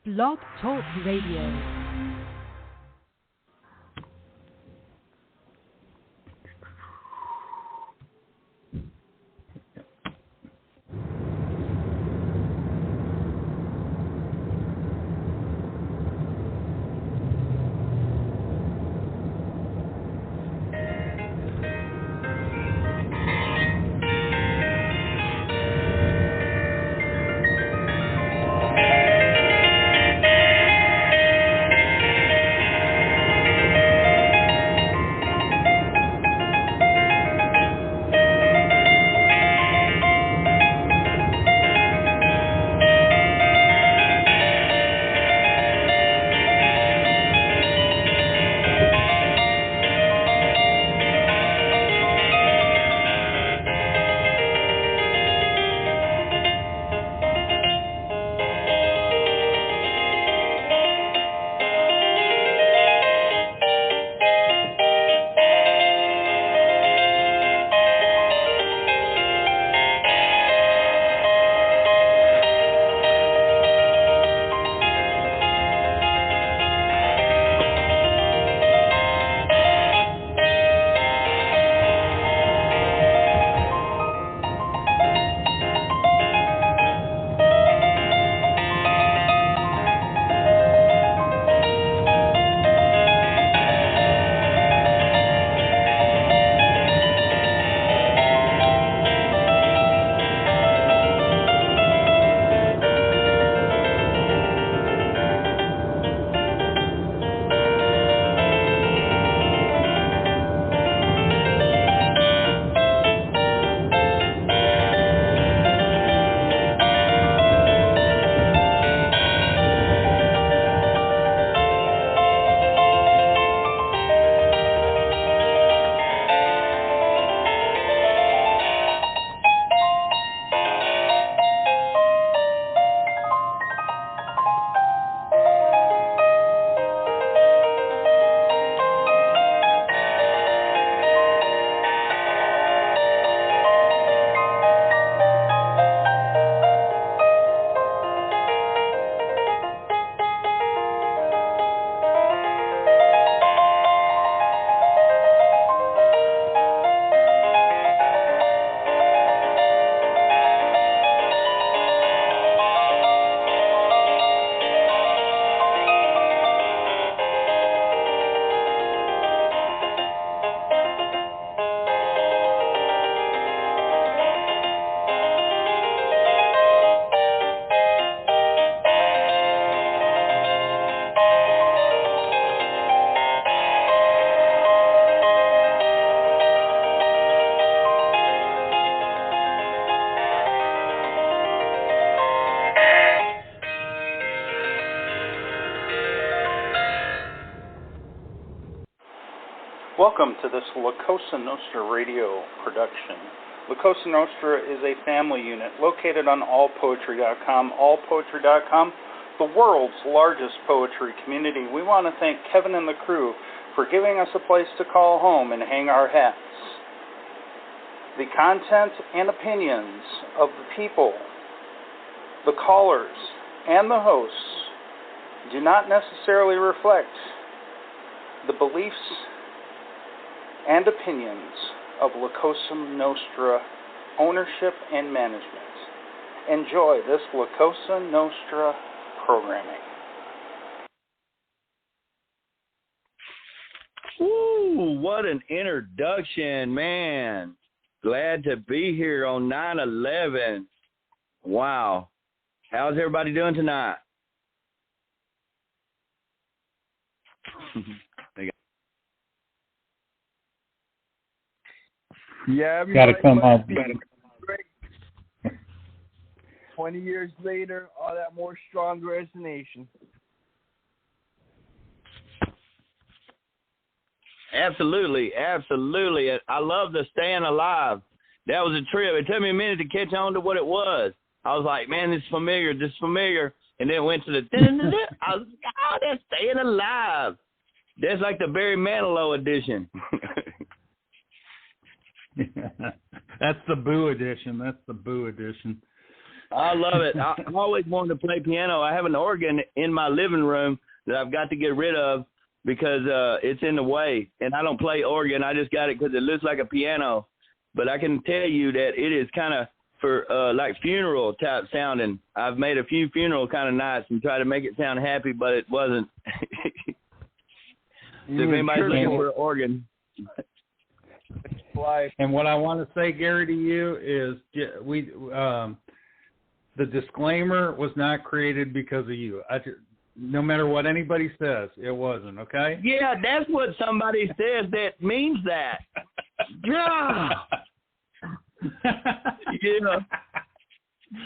Blog Talk Radio. Welcome to this Cosa Nostra Radio production. Cosa Nostra is a family unit located on allpoetry.com. Allpoetry.com, the world's largest poetry community. We want to thank Kevin and the crew for giving us a place to call home and hang our hats. The content and opinions of the people, the callers, and the hosts do not necessarily reflect the beliefs and opinions of Cosa Nostra ownership and management. Enjoy this Cosa Nostra programming. Ooh, what an introduction, man. Glad to be here on 9/11. Wow. How's everybody doing tonight? Yeah, gotta come out. Great. 20 years later, all that more stronger as a nation. Absolutely, absolutely. I love the staying alive. That was a trip. It took me a minute to catch on to what it was. I was like, man, this is familiar, And then went to the, I was like, oh, that's staying alive. That's like the Barry Manilow edition. That's the Boo edition. I love it. I always wanted to play piano. I have an organ in my living room that I've got to get rid of because it's in the way. And I don't play organ. I just got it because it looks like a piano. But I can tell you that it is kind of for like funeral type sounding. I've made a few funeral kind of nights and tried to make it sound happy, but it wasn't. So if anybody's looking for an organ. And what I want to say, Gary, to you is the disclaimer was not created because of you. No matter what anybody says, it wasn't, okay? Yeah, that's what somebody says that means that. Yeah.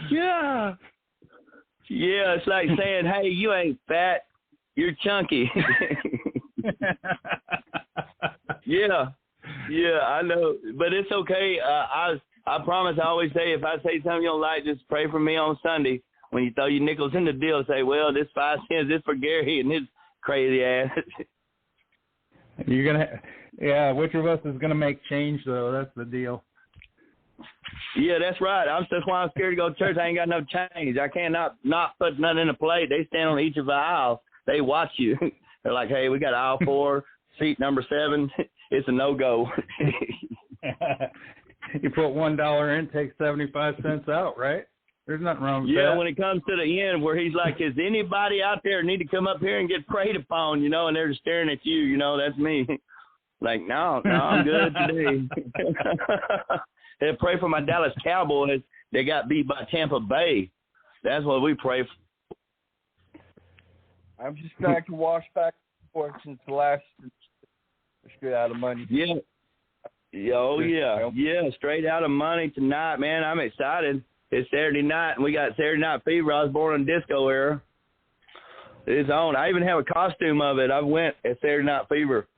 Yeah. Yeah, it's like saying, hey, you ain't fat, you're chunky. Yeah, I know, but it's okay. I promise I always say if I say something you don't like, just pray for me on Sunday. When you throw your nickels in the deal, say, well, this 5 cents, this for Gary and his crazy ass. You're going to, which of us is going to make change, though? That's the deal. Yeah, that's right. That's why I'm scared to go to church. I ain't got no change. I cannot not put nothing in a plate. They stand on each of the aisles. They watch you. They're like, hey, we got aisle 4, seat number 7. It's a no-go. You put $1 in, take 75 cents out, right? There's nothing wrong with that. Yeah, when it comes to the end where he's like, is anybody out there need to come up here and get prayed upon, and they're just staring at you, that's me. Like, no, I'm good today. They pray for my Dallas Cowboys. They got beat by Tampa Bay. That's what we pray for. I'm just trying to wash back and forth since the last straight out of money. Yeah. Oh, yeah. Yeah, straight out of money tonight, man. I'm excited. It's Saturday night, and we got Saturday Night Fever. I was born in the disco era. It's on. I even have a costume of it. I went at Saturday Night Fever.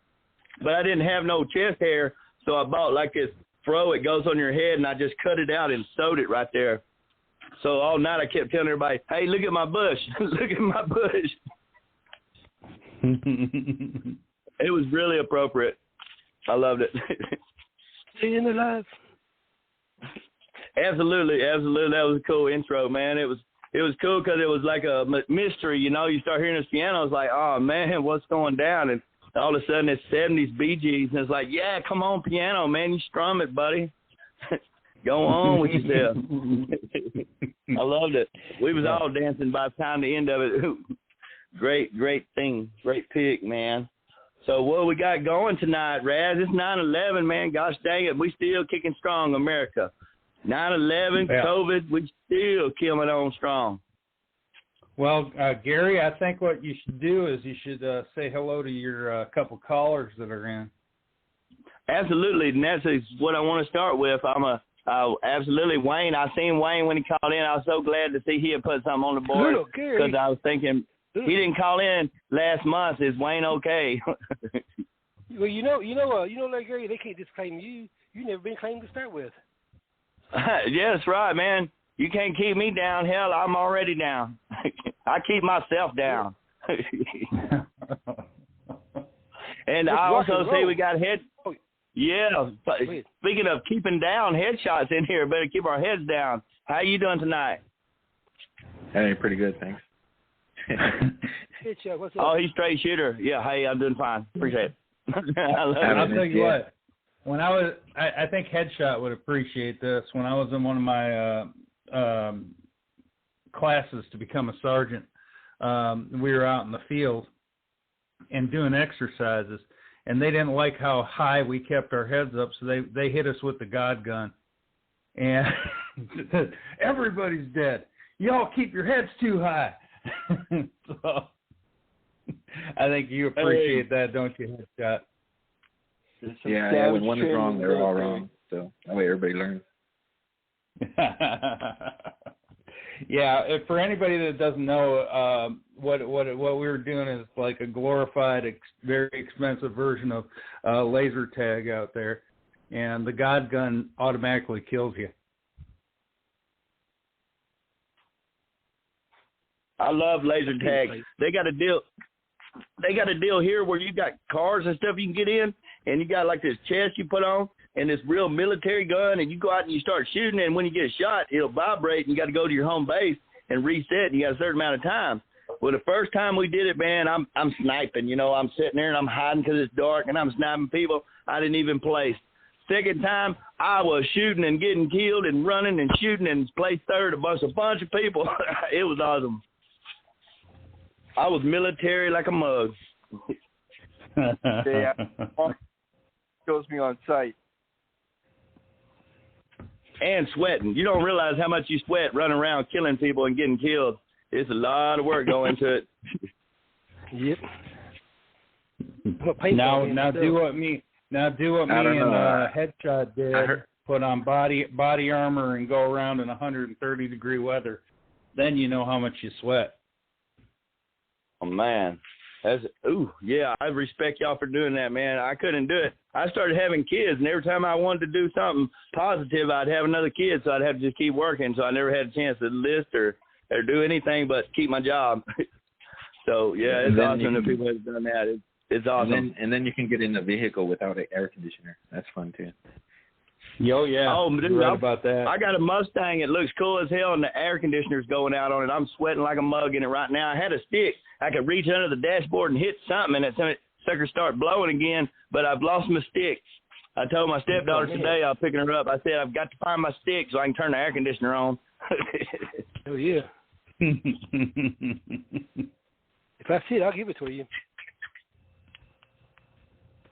But I didn't have no chest hair, so I bought like this fro. It goes on your head, and I just cut it out and sewed it right there. So all night I kept telling everybody, hey, look at my bush. Look at my bush. It was really appropriate. I loved it. Staying alive. Absolutely. That was a cool intro, man. It was cool because it was like a mystery, You start hearing this piano, it's like, oh, man, what's going down? And all of a sudden it's 70s Bee Gees, and it's like, yeah, come on, piano, man. You strum it, buddy. Go on with yourself. I loved it. We was all dancing by the time the end of it. Great thing. Great pick, man. So what we got going tonight, Razz? It's 9/11, man. Gosh dang it. We still kicking strong, America. 9/11, COVID, we still killing on strong. Well, Gary, I think what you should do is you should say hello to your couple callers that are in. Absolutely, and that's what I want to start with. Absolutely, Wayne. I seen Wayne when he called in. I was so glad to see he had put something on the board because I was thinking he didn't call in last month. Is Wayne okay? Well, like Gary, they can't just claim you. You never been claimed to start with. Yeah, that's right, man. You can't keep me down. Hell, I'm already down. I keep myself down. And I also see we got Yeah. Speaking of keeping down headshots in here, better keep our heads down. How you doing tonight? Hey, pretty good, thanks. Headshot, what's up? Oh, he's straight shooter. Yeah, hey, I'm doing fine. Appreciate it. I'll tell you what. When I think Headshot would appreciate this. When I was in one of my classes to become a sergeant, we were out in the field and doing exercises, and they didn't like how high we kept our heads up, so they hit us with the God gun. And everybody's dead. Y'all keep your heads too high. So I think you appreciate that, don't you, Headshot? Yeah, when one is wrong, they're all wrong. So that way everybody learns. Yeah, for anybody that doesn't know, what we were doing is like a glorified, very expensive version of laser tag out there, and the God gun automatically kills you. I love laser tag. They got a deal. They got a deal here where you got cars and stuff you can get in, and you got like this chest you put on, and this real military gun, and you go out and you start shooting, and when you get shot, it'll vibrate, and you got to go to your home base and reset, and you got a certain amount of time. Well, the first time we did it, man, I'm sniping. You know, I'm sitting there and I'm hiding because it's dark, and I'm sniping people I didn't even place. Second time, I was shooting and getting killed and running and shooting and placed third amongst a bunch of people. It was awesome. I was military like a mug. Yeah, kills me on sight. And sweating. You don't realize how much you sweat running around killing people and getting killed. It's a lot of work going into it. Yep. Now do what me and Headshot did. Put on body armor and go around in 130-degree weather. Then you know how much you sweat. Oh man, I respect y'all for doing that, man. I couldn't do it. I started having kids, and every time I wanted to do something positive, I'd have another kid, so I'd have to just keep working. So I never had a chance to enlist or do anything but keep my job. So yeah, it's awesome that people have done that. It's awesome. And then you can get in the vehicle without an air conditioner. That's fun too. Yo, yeah. Oh, dude, right about that. I got a Mustang. It looks cool as hell, and the air conditioner's going out on it. I'm sweating like a mug in it right now. I had a stick. I could reach under the dashboard and hit something, and that sucker start blowing again, but I've lost my stick. I told my stepdaughter today I was picking her up. I said, I've got to find my stick so I can turn the air conditioner on. Oh, yeah. If I see it, I'll give it to you.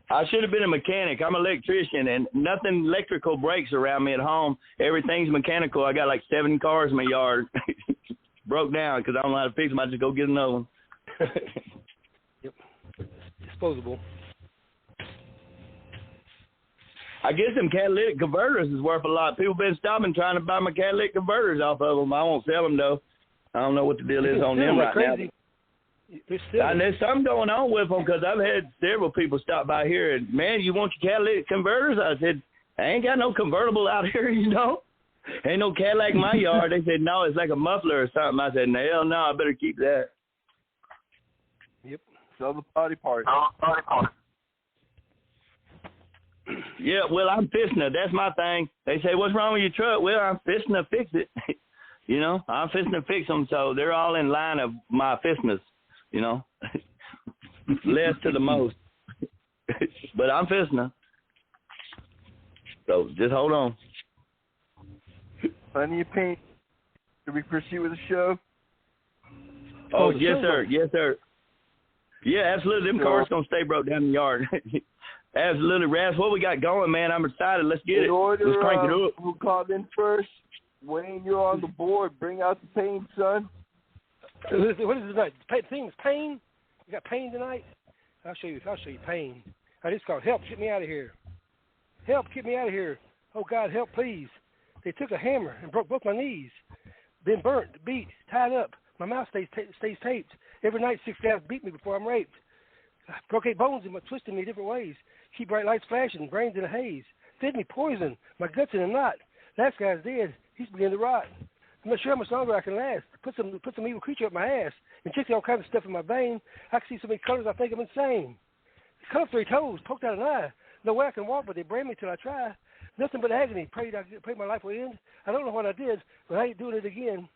I should have been a mechanic. I'm an electrician, and nothing electrical breaks around me at home. Everything's mechanical. I got like 7 cars in my yard. Broke down because I don't know how to fix them. I just go get another one. Yep. Disposable. I guess them catalytic converters is worth a lot. People been stopping trying to buy my catalytic converters off of them. I won't sell them, though. I don't know what the deal is on them right now. There's something going on with them because I've had several people stop by here and, man, you want your catalytic converters? I said, I ain't got no convertible out here, you know. Ain't no Cadillac in my yard. They said, no, it's like a muffler or something. I said, hell no, I better keep that. Yep. Sell the body part. Yeah, well, I'm fixing it. That's my thing. They say, what's wrong with your truck? Well, I'm fixing to fix it. You know, I'm fixing to fix them, so they're all in line of my fixness. You know, less to the most. But I'm fixing. So just hold on. Plenty of paint. Should we proceed with the show? Oh, yes, sir. Yes, sir. Yeah, absolutely. Them cars going to stay broke down in the yard. Absolutely. Razz, what we got going, man? I'm excited. Let's get it. Let's crank it up. Who called in first? Wayne, you're on the board. Bring out the pain, son. What is it tonight? Pain? You got pain tonight? I'll show you pain. It's called Help, Get Me Out of Here. Help, get me out of here. Oh, God, help, please. They took a hammer and broke both my knees. Been burnt, beat, tied up. My mouth stays taped. Every night 6 guys beat me before I'm raped. I broke 8 bones and twisted me different ways. Keep bright lights flashing, brains in a haze. Fed me poison, my guts in a knot. Last guy's dead. He's beginning to rot. I'm not sure how much longer I can last. Put some evil creature up my ass. Injecting all kinds of stuff in my vein. I can see so many colors I think I'm insane. Cut off 3 toes, poked out an eye. No way I can walk, but they brand me till I try. Nothing but agony. Prayed my life would end. I don't know what I did, but I ain't doing it again.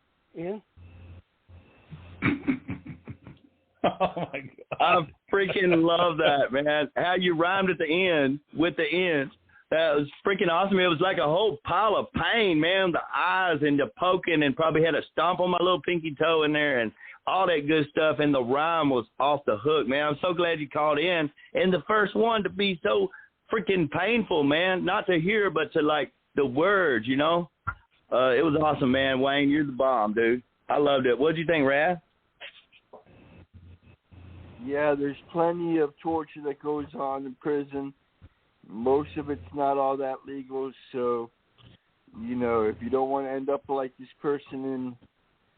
Oh, my God. I freaking love that, man. How you rhymed at the end with the end. That was freaking awesome. It was like a whole pile of pain, man. The eyes and the poking, and probably had a stomp on my little pinky toe in there and all that good stuff. And the rhyme was off the hook, man. I'm so glad you called in. And the first one to be so freaking painful, man. Not to hear, but to like the words, you know. It was awesome, man. Wayne, you're the bomb, dude. I loved it. What did you think, Razz? Yeah, there's plenty of torture that goes on in prison. Most of it's not all that legal, so, you know, if you don't want to end up like this person in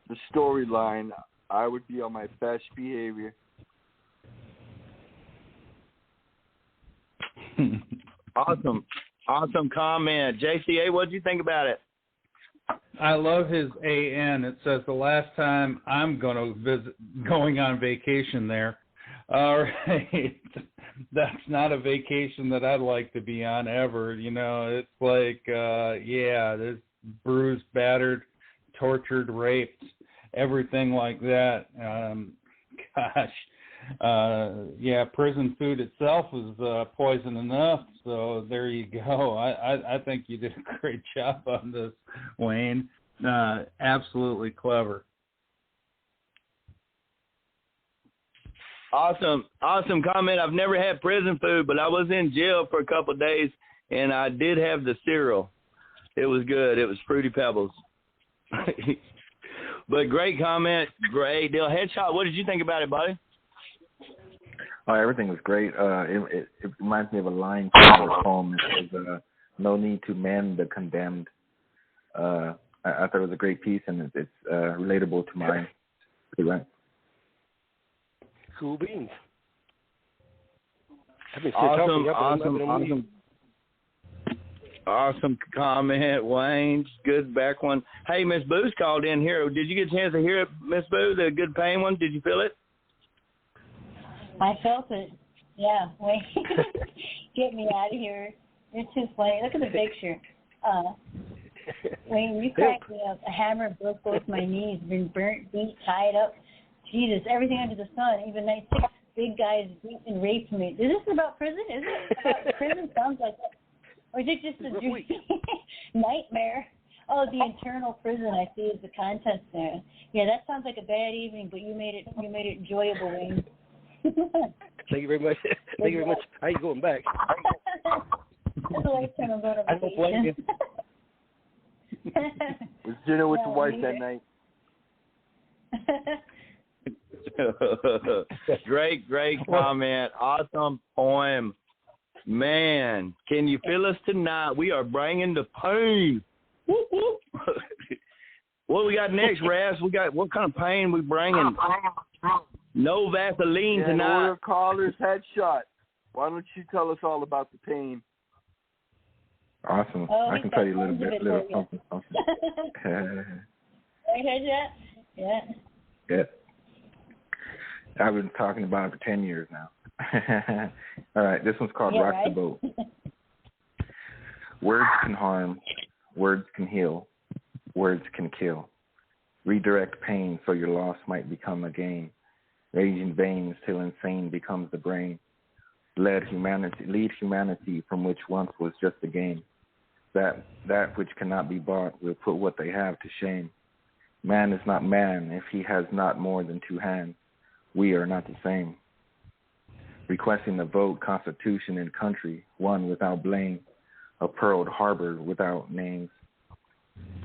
the storyline, I would be on my best behavior. Awesome comment. JCA, what did you think about it? I love his AN. It says the last time I'm going on vacation there. All right. That's not a vacation that I'd like to be on ever. You know, it's like, there's bruised, battered, tortured, raped, everything like that. Prison food itself is poison enough. So there you go. I think you did a great job on this, Wayne. Absolutely clever. Awesome comment. I've never had prison food, but I was in jail for a couple of days, and I did have the cereal. It was good. It was Fruity Pebbles. But great comment. Great deal. Headshot, what did you think about it, buddy? Oh, everything was great. It reminds me of a line from the poem. It says, no need to mend the condemned. I thought it was a great piece, and it's relatable to mine. Pretty right. Cool beans. Awesome comment, Wayne. Good back one. Hey, Miss Boo's called in here. Did you get a chance to hear it, Miss Boo, the good pain one? Did you feel it? I felt it. Yeah. Wayne, get me out of here. It's too funny. Look at the picture. Wayne, you cracked me up. A hammer broke both my knees. Been burnt, beat, tied up. Jesus, everything under the sun. Even 6 big guys beat and raped me. Is this about prison? Is it about prison? Sounds like that. Or is it just a dream? Nightmare? Oh, the internal prison. I see is the contents there. Yeah, that sounds like a bad evening, but you made it enjoyable, Wayne. Thank you very much. Thank you very much. How you going back? That's the last time I'm going on I don't blame you. Was dinner with the wife that night? Great comment. Awesome poem. Man, can you feel us tonight? We are bringing the pain. What we got next, Razz? We got what kind of pain we bringing? No Vaseline tonight. Order caller's headshot. Why don't you tell us all about the pain? Awesome. I can tell you a little something. Right, headshot? Yeah. Yeah. I've been talking about it for 10 years now. All right, this one's called Rock the Boat. Words can harm, words can heal, words can kill. Redirect pain so your loss might become a gain. Raging veins till insane becomes the brain. Lead humanity from which once was just a game. That which cannot be bought will put what they have to shame. Man is not man if he has not more than 2 hands. We are not the same. Requesting the vote, constitution, and country, one without blame, a Pearl Harbor without names.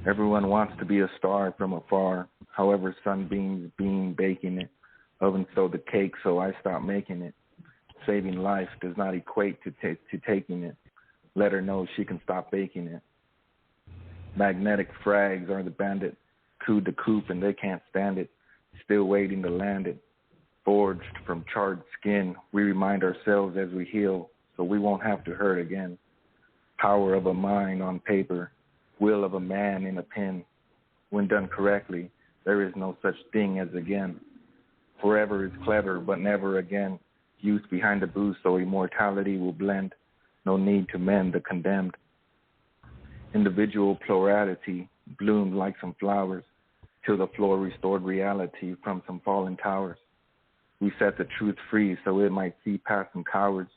Everyone wants to be a star from afar, however sunbeams beam baking it. Oven so the cake, so I stop making it. Saving life does not equate to taking it. Let her know she can stop baking it. Magnetic frags are the bandit, cooed the coop and they can't stand it. Still waiting to land it. Forged from charred skin, we remind ourselves as we heal, so we won't have to hurt again. Power of a mind on paper, will of a man in a pen. When done correctly, there is no such thing as again. Forever is clever, but never again. Youth behind the booth, so immortality will blend. No need to mend the condemned. Individual plurality bloomed like some flowers, till the floor restored reality from some fallen towers. We set the truth free so it might see past some cowards.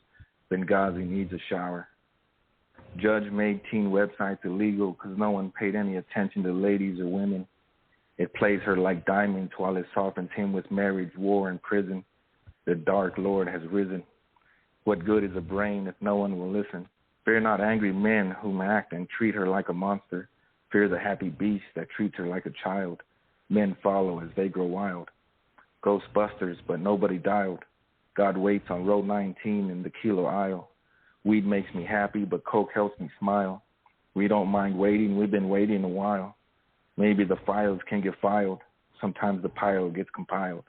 Benghazi needs a shower. Judge made teen websites illegal because no one paid any attention to ladies or women. It plays her like diamonds while it softens him with marriage, war, and prison. The dark Lord has risen. What good is a brain if no one will listen? Fear not angry men whom act and treat her like a monster. Fear the happy beast that treats her like a child. Men follow as they grow wild. Ghostbusters, but nobody dialed. God waits on row 19 in the kilo aisle. Weed makes me happy, but coke helps me smile. We don't mind waiting, we've been waiting a while. Maybe the files can get filed. Sometimes the pile gets compiled.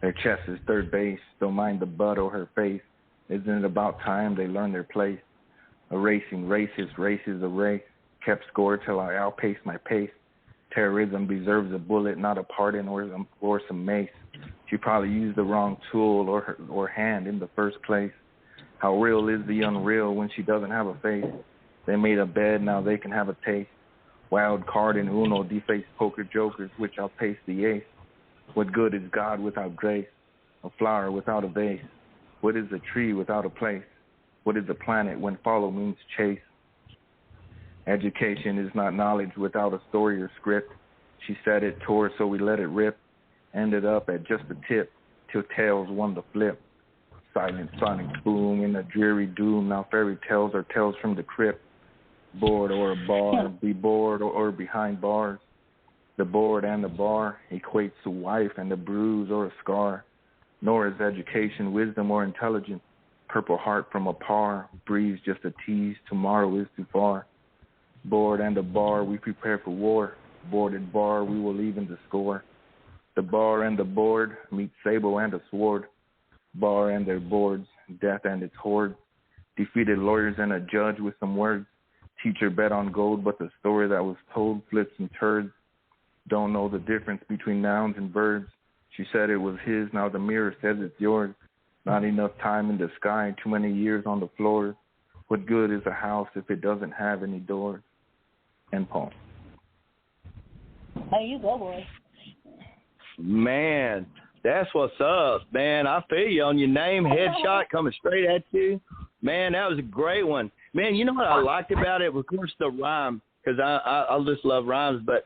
Their chest is third base, don't mind the butt or her face. Isn't it about time they learn their place? A racing racist races a race. Kept score till I outpaced my pace. Terrorism deserves a bullet, not a pardon or some mace. She probably used the wrong tool or hand in the first place. How real is the unreal when she doesn't have a face? They made a bed, now they can have a taste. Wild card in Uno, defaced poker jokers, which outpace the ace. What good is God without grace? A flower without a vase? What is a tree without a place? What is a planet when follow means chase? Education is not knowledge without a story or script. She said it, tore, so we let it rip. Ended up at just the tip, till tales won the flip. Silent sonic boom in a dreary doom. Now fairy tales are tales from the crypt. Bored or a bar, be bored or behind bars. The board and the bar equates to wife and a bruise or a scar. Nor is education wisdom or intelligence. Purple heart from a par, breeze just a tease, tomorrow is too far. Board and the bar, we prepare for war. Boarded bar, we will even the score. The bar and the board meet sable and a sword. Bar and their boards, death and its horde. Defeated lawyers and a judge with some words. Teacher bet on gold, but the story that was told flips and turds. Don't know the difference between nouns and verbs. She said it was his, now the mirror says it's yours. Not enough time in the sky, too many years on the floors. What good is a house if it doesn't have any doors? End poem. There you go, boy. Man, that's what's up, man. I feel you on your name, headshot coming straight at you. Man, that was a great one. Man, you know what I liked about it? Of course, the rhyme, because I just love rhymes. But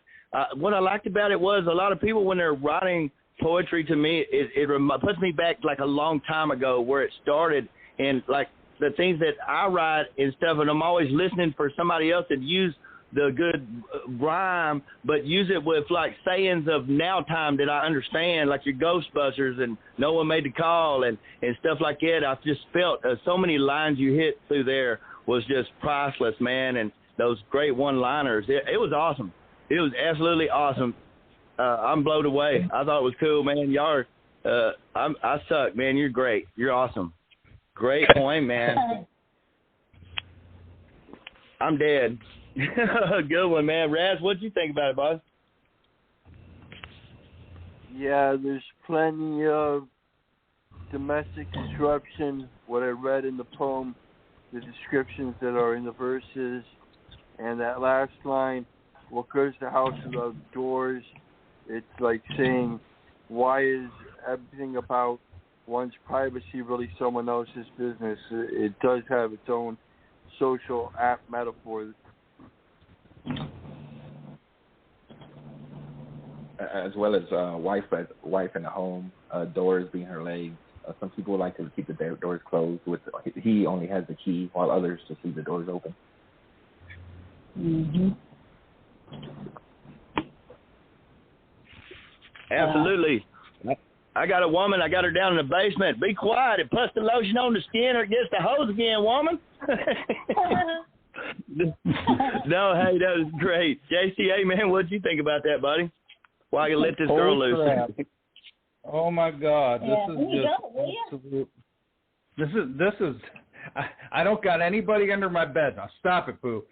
what I liked about it was a lot of people, when they're writing poetry to me, it puts me back like a long time ago where it started, and like the things that I write and stuff, and I'm always listening for somebody else to use the good rhyme, but use it with like sayings of now time that I understand, like your Ghostbusters and No One Made the Call and stuff like that. I've just felt so many lines you hit through there was just priceless, man, and those great one-liners. It was awesome. It was absolutely awesome. I'm blown away. I thought it was cool, man. Y'all are, I suck, man. You're great. You're awesome. Great point, man. I'm dead. Good one, man. Razz, what'd you think about it, boss? Yeah, there's plenty of domestic disruption, what I read in the poem, the descriptions that are in the verses, and that last line, what goes to house without doors, it's like saying, why is everything about one's privacy really someone else's business? It does have its own social apt metaphor. As well as wife in the home, doors being her legs. Some people like to keep the doors closed. He only has the key, while others just leave the doors open. Mm-hmm. Absolutely. I got a woman. I got her down in the basement. Be quiet. It puts the lotion on the skin or it gets the hose again, woman. No, hey, that was great. JCA, man, what'd you think about that, buddy? Why you let this girl loose? Crap. Oh my God, this is. I don't got anybody under my bed. Now stop it, Boo.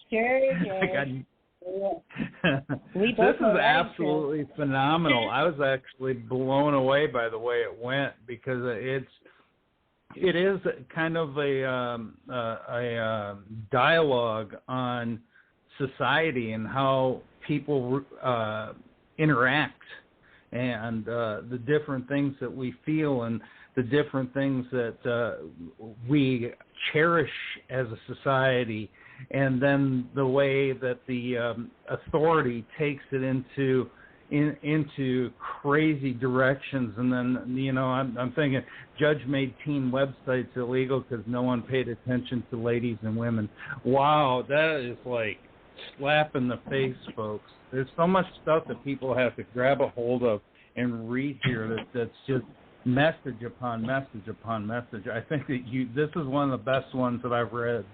Sure. This is absolutely phenomenal. I was actually blown away by the way it went, because it is kind of a dialogue on society and how people interact, and the different things that we feel and the different things that we cherish as a society, and then the way that the authority takes it into crazy directions. And then, you know, I'm thinking judge made teen websites illegal because no one paid attention to ladies and women. Wow, that is like slap in the face, folks. There's so much stuff that people have to grab a hold of and read here that's just message upon message upon message. I think that this is one of the best ones that I've read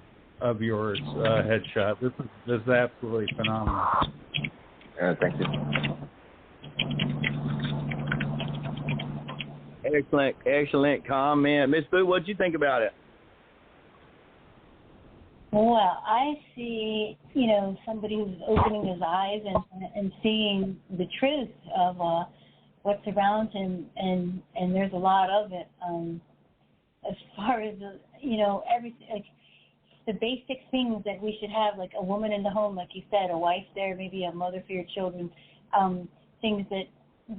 of yours, Headshot. This is absolutely phenomenal. Thank you. Excellent comment. Miss Boo, what'd you think about it? Well, I see, somebody who's opening his eyes and seeing the truth of what's around him, and there's a lot of it. As far as everything, like the basic things that we should have, like a woman in the home, like you said, a wife there, maybe a mother for your children, things that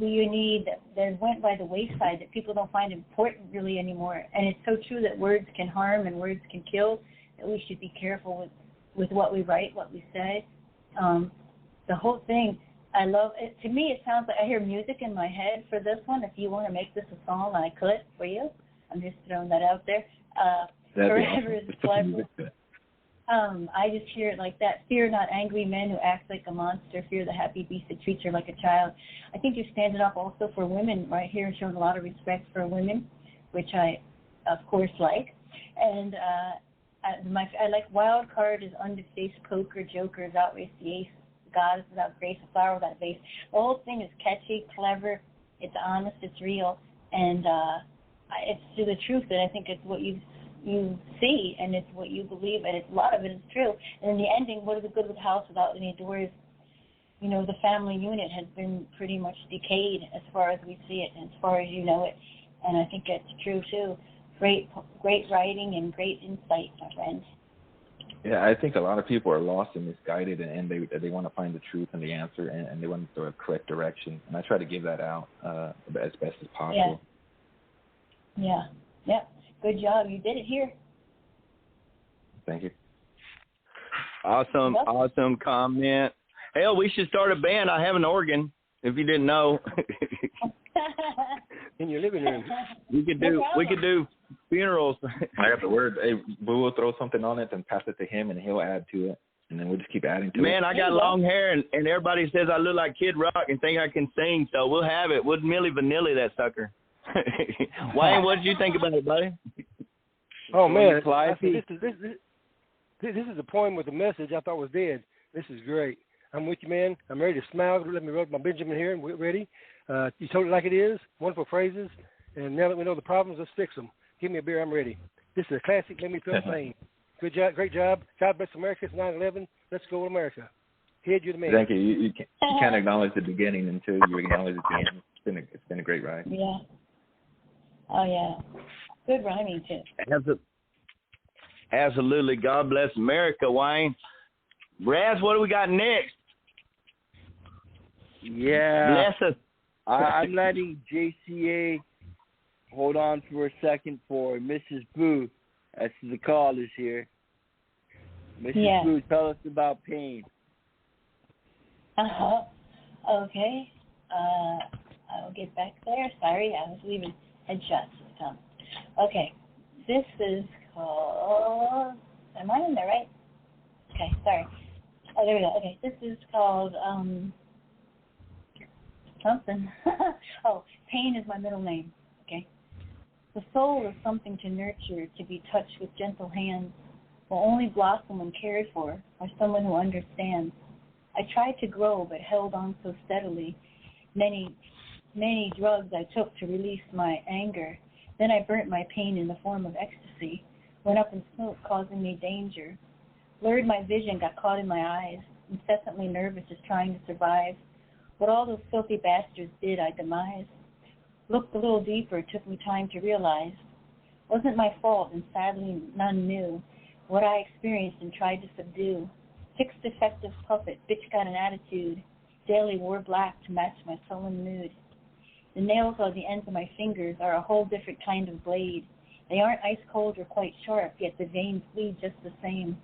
we need that went by the wayside that people don't find important really anymore. And it's so true that words can harm and words can kill, that we should be careful with what we write, what we say. The whole thing, I love it. To me, it sounds like I hear music in my head for this one. If you want to make this a song, I could for you. I'm just throwing that out there. Forever is clever. I just hear it like that. Fear not angry men who act like a monster. Fear the happy beast that treats her like a child. I think you're standing up also for women right here, showing a lot of respect for women, which I, of course, like. And I like wild card is undefaced, poker, joker is outrace, the ace, God is without grace, a flower without a vase. The whole thing is catchy, clever, it's honest, it's real, and it's to the truth that I think it's what you see, and it's what you believe, and a lot of it is true. And in the ending, what is the good of the house without any doors? The family unit has been pretty much decayed as far as we see it, and as far as you know it, and I think that's true too. Great writing and great insight, my friend. Yeah, I think a lot of people are lost and misguided, and they want to find the truth and the answer, and they want the correct direction. And I try to give that out as best as possible. Yeah. Good job. You did it here. Thank you. Awesome comment. Hell, we should start a band. I have an organ, if you didn't know. In your living room. We could do funerals. I got the word. Hey, we will throw something on it and pass it to him, and he'll add to it, and then we'll just keep adding to it. Man, I got long hair, and everybody says I look like Kid Rock and think I can sing, so we'll have it. We'll Milli Vanilli that sucker. Wayne, what did you think about it, buddy? Oh, man. This is a poem with a message I thought was dead. This is great. I'm with you, man. I'm ready to smile. Let me rub my Benjamin here, and we're ready. You told it like it is. Wonderful phrases. And now that we know the problems, let's fix them. Give me a beer. I'm ready. This is a classic. Let me feel pain. Good job. Great job. God bless America. It's 9/11. Let's go America. Head, you're the man. Thank you. You can't acknowledge the beginning until you acknowledge the end. It's been a great ride. Yeah. Oh, yeah. Good rhyming, too. Absolutely. God bless America, Wayne. Razz, what do we got next? Yeah. Bless us. I'm letting JCA hold on for a second for Mrs. Boo. That's the call is here. Mrs. Boo, tell us about pain. Okay. I'll get back there. Sorry, I was leaving headshots. Okay. This is called... Am I in there, right? Okay, sorry. Oh, there we go. Okay, this is called... something. Pain is my middle name. Okay. The soul is something to nurture, to be touched with gentle hands, will only blossom when cared for by someone who understands. I tried to grow, but held on so steadily. Many drugs I took to release my anger. Then I burnt my pain in the form of ecstasy. Went up in smoke, causing me danger. Blurred my vision, got caught in my eyes. Incessantly nervous, just trying to survive. What all those filthy bastards did, I demise. Looked a little deeper, it took me time to realize. Wasn't my fault, and sadly none knew what I experienced and tried to subdue. Fixed defective puppet, bitch got an attitude. Daily wore black to match my sullen mood. The nails on the ends of my fingers are a whole different kind of blade. They aren't ice cold or quite sharp, yet the veins bleed just the same.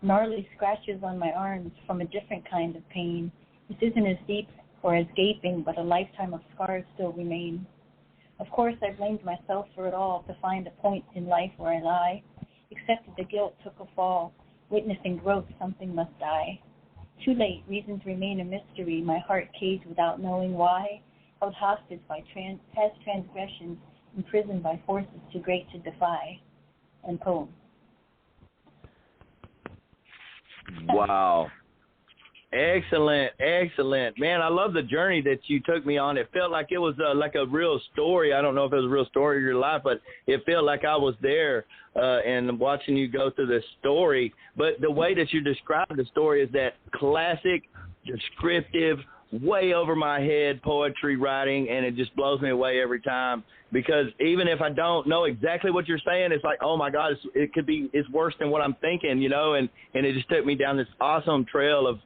Gnarly scratches on my arms from a different kind of pain. This isn't as deep or as gaping, but a lifetime of scars still remain. Of course, I blamed myself for it all to find a point in life where I lie. Accepted the guilt, took a fall. Witnessing growth, something must die. Too late, reasons remain a mystery. My heart caged without knowing why. Held hostage by past transgressions, imprisoned by forces too great to defy. And poem. Wow. Excellent, excellent. Man, I love the journey that you took me on. It felt like it was like a real story. I don't know if it was a real story of your life, but it felt like I was there and watching you go through this story. But the way that you described the story is that classic, descriptive, way over my head poetry writing, and it just blows me away every time. Because even if I don't know exactly what you're saying, it's like, oh my God, it's worse than what I'm thinking, you know. And it just took me down this awesome trail of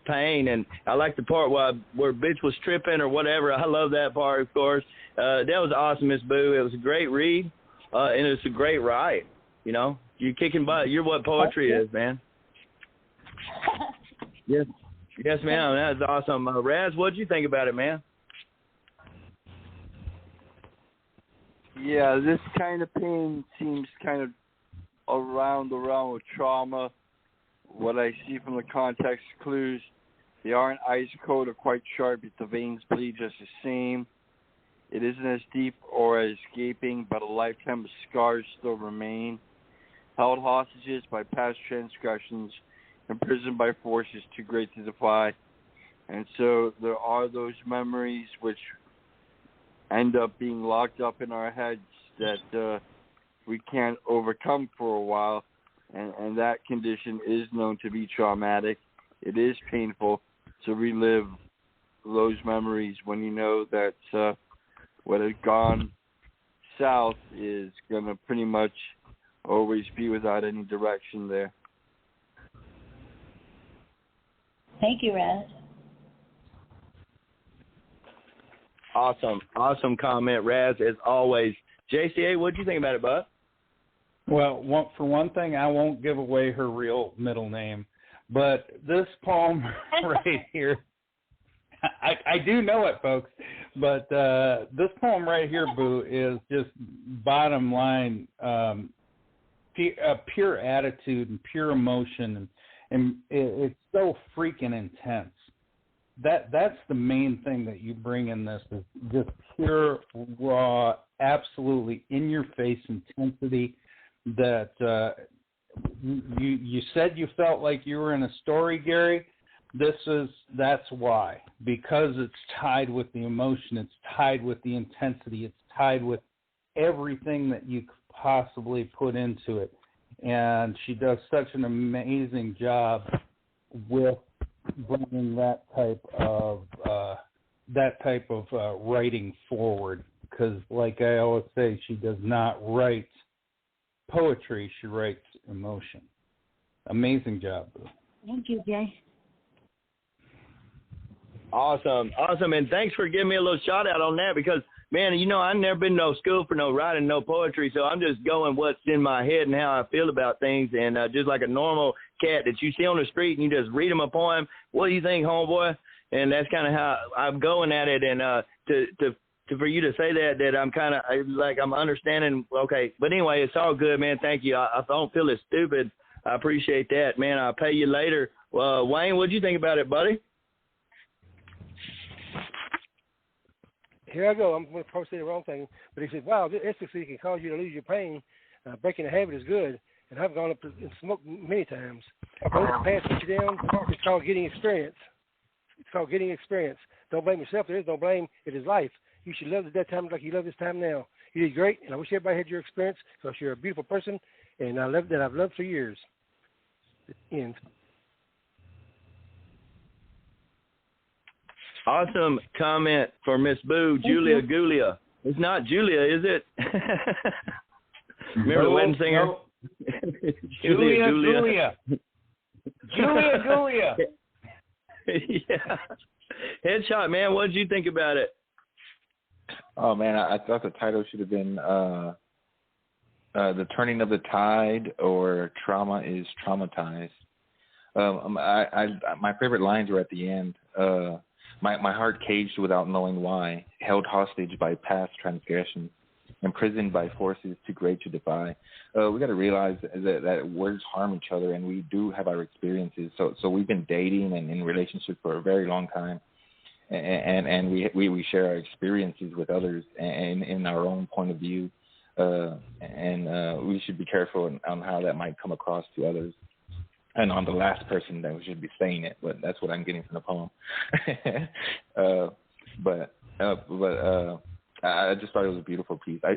pain. And I like the part where bitch was tripping or whatever. I love that part, of course. That was awesome, Miss Boo. It was a great read, and it's a great write. You know, you're kicking butt. You're what poetry is, man. Yes, yes, ma'am. That was awesome. Razz, what did you think about it, man? Yeah, this kind of pain seems kind of around the realm of trauma. What I see from the context clues, they aren't ice cold or quite sharp, but the veins bleed just the same. It isn't as deep or as gaping, but a lifetime of scars still remain. Held hostages by past transgressions, imprisoned by forces too great to defy. And so there are those memories which end up being locked up in our heads that we can't overcome for a while. And that condition is known to be traumatic. It is painful to relive those memories when you know that what had gone south is going to pretty much always be without any direction there. Thank you, Razz. Awesome comment, Razz, as always. JCA, what do you think about it, bud? Well, for one thing, I won't give away her real middle name, but this poem right here, I do know it, folks, but this poem right here, Boo, is just bottom line, pure attitude and pure emotion, and it's so freaking intense. That's the main thing that you bring in this, is just pure, raw, absolutely in-your-face intensity that you said you felt like you were in a story, Gary. That's why, because it's tied with the emotion, it's tied with the intensity, it's tied with everything that you could possibly put into it. And she does such an amazing job with bringing that type of writing forward, because like I always say, she does not write poetry, she writes emotion. Amazing job, Boo. Thank you, Jay. Awesome, and thanks for giving me a little shout out on that, because man, you know, I've never been to no school for no writing, no poetry, so I'm just going what's in my head and how I feel about things, and just like a normal cat that you see on the street and you just read them a poem, what do you think, homeboy? And that's kind of how I'm going at it, and for you to say that I'm kind of like I'm understanding, okay, but anyway, it's all good, man, thank you. I don't feel as stupid. I appreciate that, man. I'll pay you later. Wayne, what'd you think about it, buddy? Here I go. I'm going to probably say the wrong thing. But he said, wow, this ecstasy can cause you to lose your pain. Breaking the habit is good. And I've gone up and smoked many times. Once the past gets you down, it's called getting experience. It's called getting experience. Don't blame yourself. There is no blame. It is life. You should love that time like you love this time now. You did great, and I wish everybody had your experience, because you're a beautiful person, and I love that I've loved for years. The end. Awesome comment for Miss Boo, Julia Gulia. It's not Julia, is it? Remember the wedding singer? No. Julia Gulia. Julia Gulia. Yeah. Headshot, man. What did you think about it? Oh, man, I thought the title should have been The Turning of the Tide, or Trauma is Traumatized. My favorite lines were at the end. My heart caged without knowing why, held hostage by past transgressions, imprisoned by forces too great to defy. We got to realize that words harm each other, and we do have our experiences. So we've been dating and in relationships for a very long time, and we share our experiences with others and in our own point of view, and we should be careful on how that might come across to others. And I'm the last person that should be saying it, but that's what I'm getting from the poem. But I just thought it was a beautiful piece. I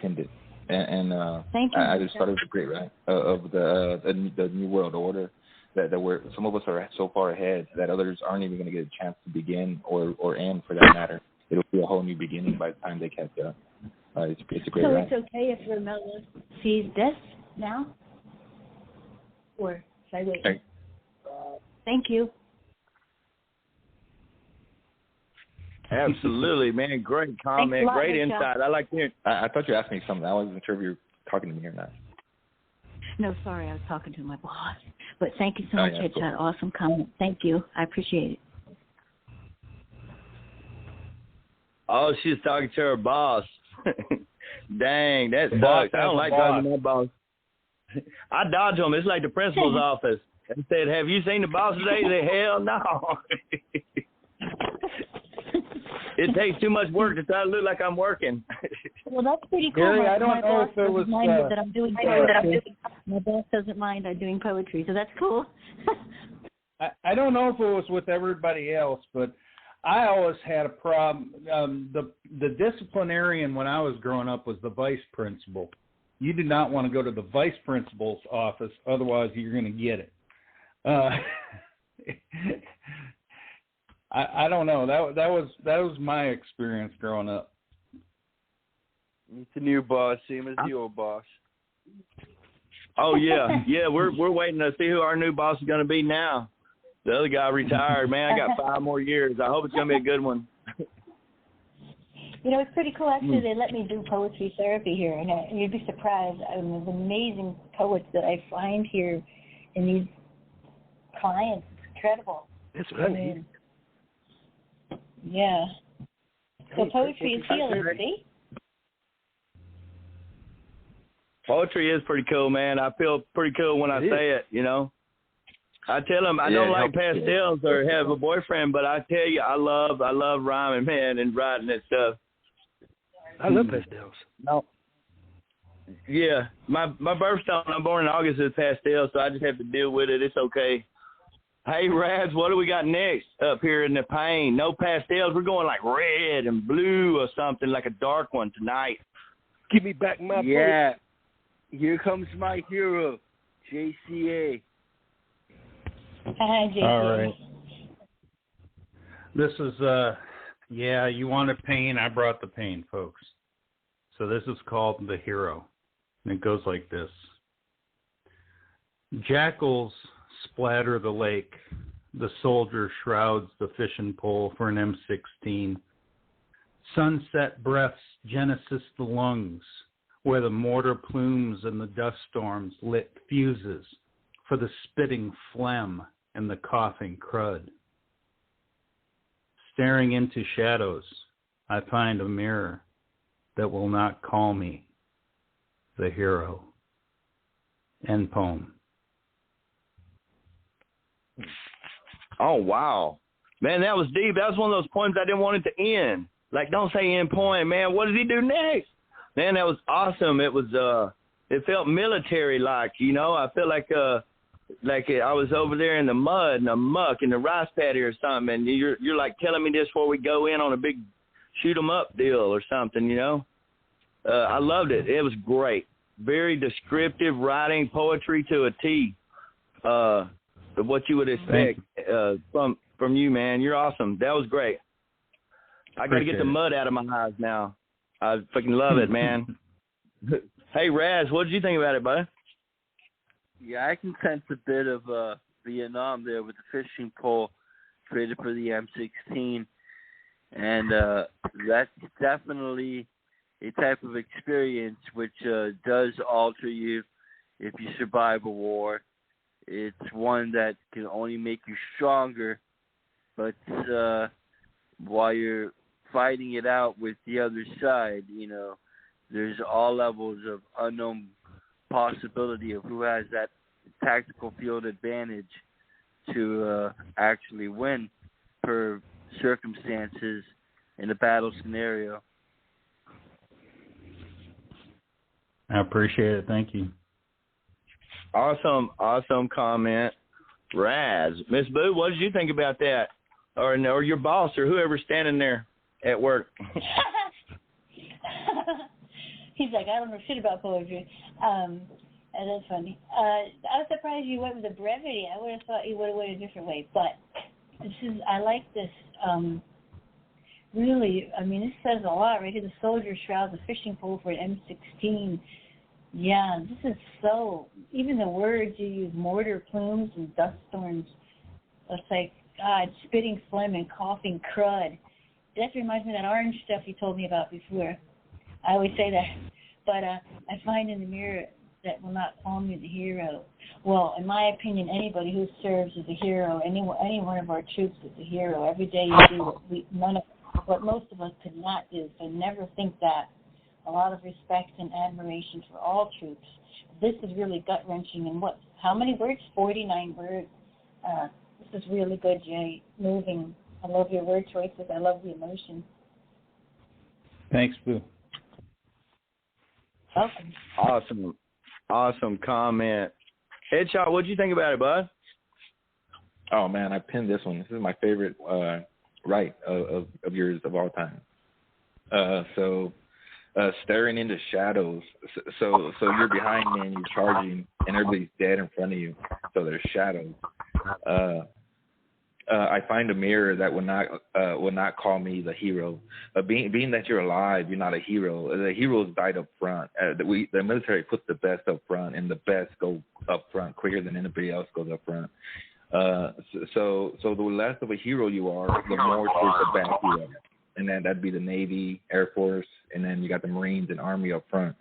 pinned it, and Thank you. I just thought it was great, right? Of the new world order that we're, some of us are so far ahead that others aren't even going to get a chance to begin or end, for that matter. It'll be a whole new beginning by the time they catch up. It's a great. So ride. it's okay if Romello sees this now, or should I wait? Okay. Thank you. Absolutely, man. Great comment. Thanks a lot, Great Rachel. insight. I like hearing. I thought you asked me something. I wasn't sure if you were talking to me or not. No, sorry, I was talking to my boss. But thank you so Oh, much, yeah, It's cool. an awesome comment. Thank you. I appreciate it. Oh, she was talking to her boss. Dang, that The boss sucks. I don't has like a talking to my boss. I dodge them. It's like the principal's office. I said, "Have you seen the boss today?" They said, "Hell no." It takes too much work to try to look like I'm working. Well, that's pretty cool. Gary, I don't my know boss if it was, doesn't mind that I'm doing poetry. My boss doesn't mind I'm doing poetry, so that's cool. I don't know if it was with everybody else, but I always had a problem. The disciplinarian when I was growing up was the vice principal. You did not want to go to the vice principal's office, otherwise you're going to get it. I don't know. That was my experience growing up. It's a new boss, same as the old boss. Oh yeah, we're waiting to see who our new boss is going to be now. The other guy retired. Man, I got 5 more years. I hope it's going to be a good one. You know, it's pretty cool. Actually, they let me do poetry therapy here, and you'd be surprised. The amazing poets that I find here in these clients. It's incredible. That's what I mean. Yeah. So poetry is healing, see? Poetry is pretty cool, man. I feel pretty cool when I say it, you know. I tell them I don't like pastels or have a boyfriend, but I tell you, I love rhyming, man, and writing that stuff. I love pastels. No. Yeah, my birthstone, I'm born in August, is pastel, so I just have to deal with it. It's okay. Hey, Razz, what do we got next up here in the pain? No pastels. We're going like red and blue or something, like a dark one tonight. Give me back my Yeah. Here comes my hero, JCA. Hi, JC. All right. This is, you wanted pain, I brought the pain, folks. So this is called The Hero, and it goes like this. Jackals splatter the lake. The soldier shrouds the fishing pole for an M16. Sunset breaths genesis the lungs, where the mortar plumes and the dust storms lit fuses for the spitting phlegm and the coughing crud. Staring into shadows, I find a mirror that will not call me the hero. End poem. Oh, wow. Man, that was deep. That was one of those poems I didn't want it to end. Like, don't say end poem, man. What did he do next? Man, that was awesome. It was, it felt military-like, you know. I felt like I was over there in the mud and the muck in the rice paddy or something, and you're like telling me this before we go in on a big shoot-'em-up deal or something, you know. I loved it. It was great. Very descriptive writing, poetry to a T. What you would expect from you, man. You're awesome. That was great. I got to get the mud out of my eyes now. I fucking love it, man. Hey, Razz, what did you think about it, bud? Yeah, I can sense a bit of Vietnam there with the fishing pole created for the M16. And that's definitely a type of experience which does alter you if you survive a war. It's one that can only make you stronger, but while you're fighting it out with the other side, you know, there's all levels of unknown possibility of who has that tactical field advantage to actually win per circumstances in a battle scenario. I appreciate it. Thank you. Awesome comment. Razz. Miss Boo, what did you think about that? Or your boss or whoever's standing there at work? He's like, I don't know shit about poetry. That's funny. I was surprised you went with the brevity. I would have thought you would have went a different way. But I like this. Really, I mean, this says a lot right here. The soldier shrouds a fishing pole for an M16. Yeah, this is so, even the words you use, mortar plumes and dust storms. It's like, God, spitting phlegm and coughing crud. That reminds me of that orange stuff you told me about before. I always say that. But I find in the mirror that will not call me the hero. Well, in my opinion, anybody who serves is a hero. Any one of our troops is a hero. Every day you do what most of us could not do. So never think that. A lot of respect and admiration for all troops. This is really gut-wrenching. And how many words? 49 words. This is really good, Jay. Moving. I love your word choices. I love the emotion. Thanks, Boo. Welcome. Awesome comment. Headshot, what'd you think about it, bud? Oh, man, I pinned this one. This is my favorite right of yours of all time. Staring into shadows. So you're behind me and you're charging, and everybody's dead in front of you. So there's shadows. I find a mirror that will not call me the hero. Being that you're alive, you're not a hero. The heroes died up front. The military puts the best up front, and the best go up front quicker than anybody else goes up front. So the less of a hero you are, the more towards the back you are. And then that'd be the Navy, Air Force, and then you got the Marines and Army up front.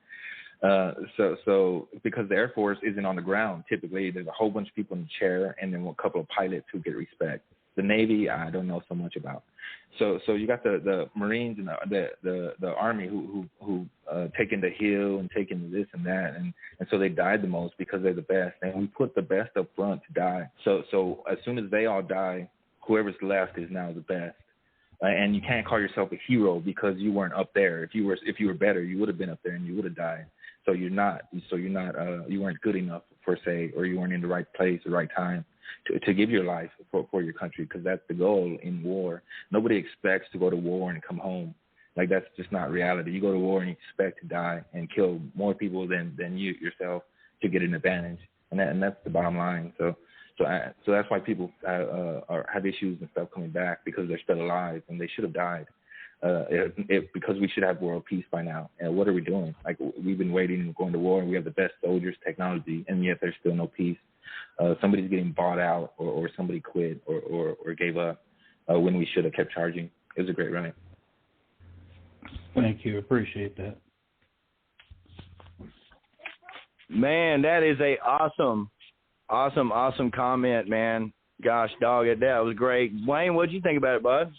So because the Air Force isn't on the ground, typically there's a whole bunch of people in the chair and then a couple of pilots who get respect. The Navy, I don't know so much about. So you got the Marines and the Army who taking the hill and taking this and that, and so they died the most because they're the best. And we put the best up front to die. So as soon as they all die, whoever's left is now the best. And you can't call yourself a hero because you weren't up there. If you were better, you would have been up there and you would have died. So you're not. You weren't good enough per se, or you weren't in the right place, the right time to give your life for your country, because that's the goal in war. Nobody expects to go to war and come home. Like, that's just not reality. You go to war and you expect to die and kill more people than you yourself to get an advantage, and that's the bottom line. So that's why people have issues and stuff coming back, because they're still alive and they should have died. Because we should have world peace by now. And what are we doing? Like, we've been waiting and going to war, and we have the best soldiers, technology, and yet there's still no peace. Somebody's getting bought out, or somebody quit or gave up when we should have kept charging. It was a great run. Thank you. Appreciate that. Man, that is a awesome comment, man. Gosh, dog, that was great. Wayne, what'd you think about it, bud?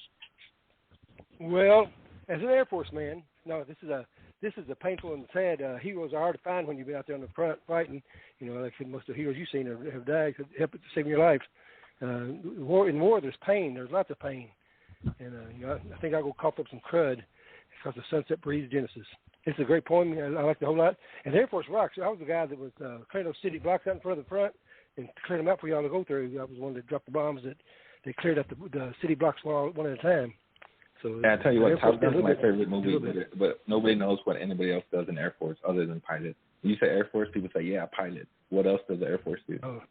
Well, as an Air Force man, no, this is a painful and sad. Heroes are hard to find when you've been out there on the front fighting. You know, like most of the heroes you've seen have died to help save your life. In war, there's pain. There's lots of pain. And I think I'll go cough up some crud. It's called the Sunset Breeze Genesis. It's a great poem. I like the whole lot. And the Air Force rocks. I was the guy that was clearing those city blocks out in front of the front and cleared them out for y'all to go through. I was one that dropped the bombs that they cleared up the city blocks one at a time. So, yeah, I tell you what, Top Gun's my favorite movie, but nobody knows what anybody else does in the Air Force other than pilot. When you say Air Force, people say, yeah, pilot. What else does the Air Force do? Oh.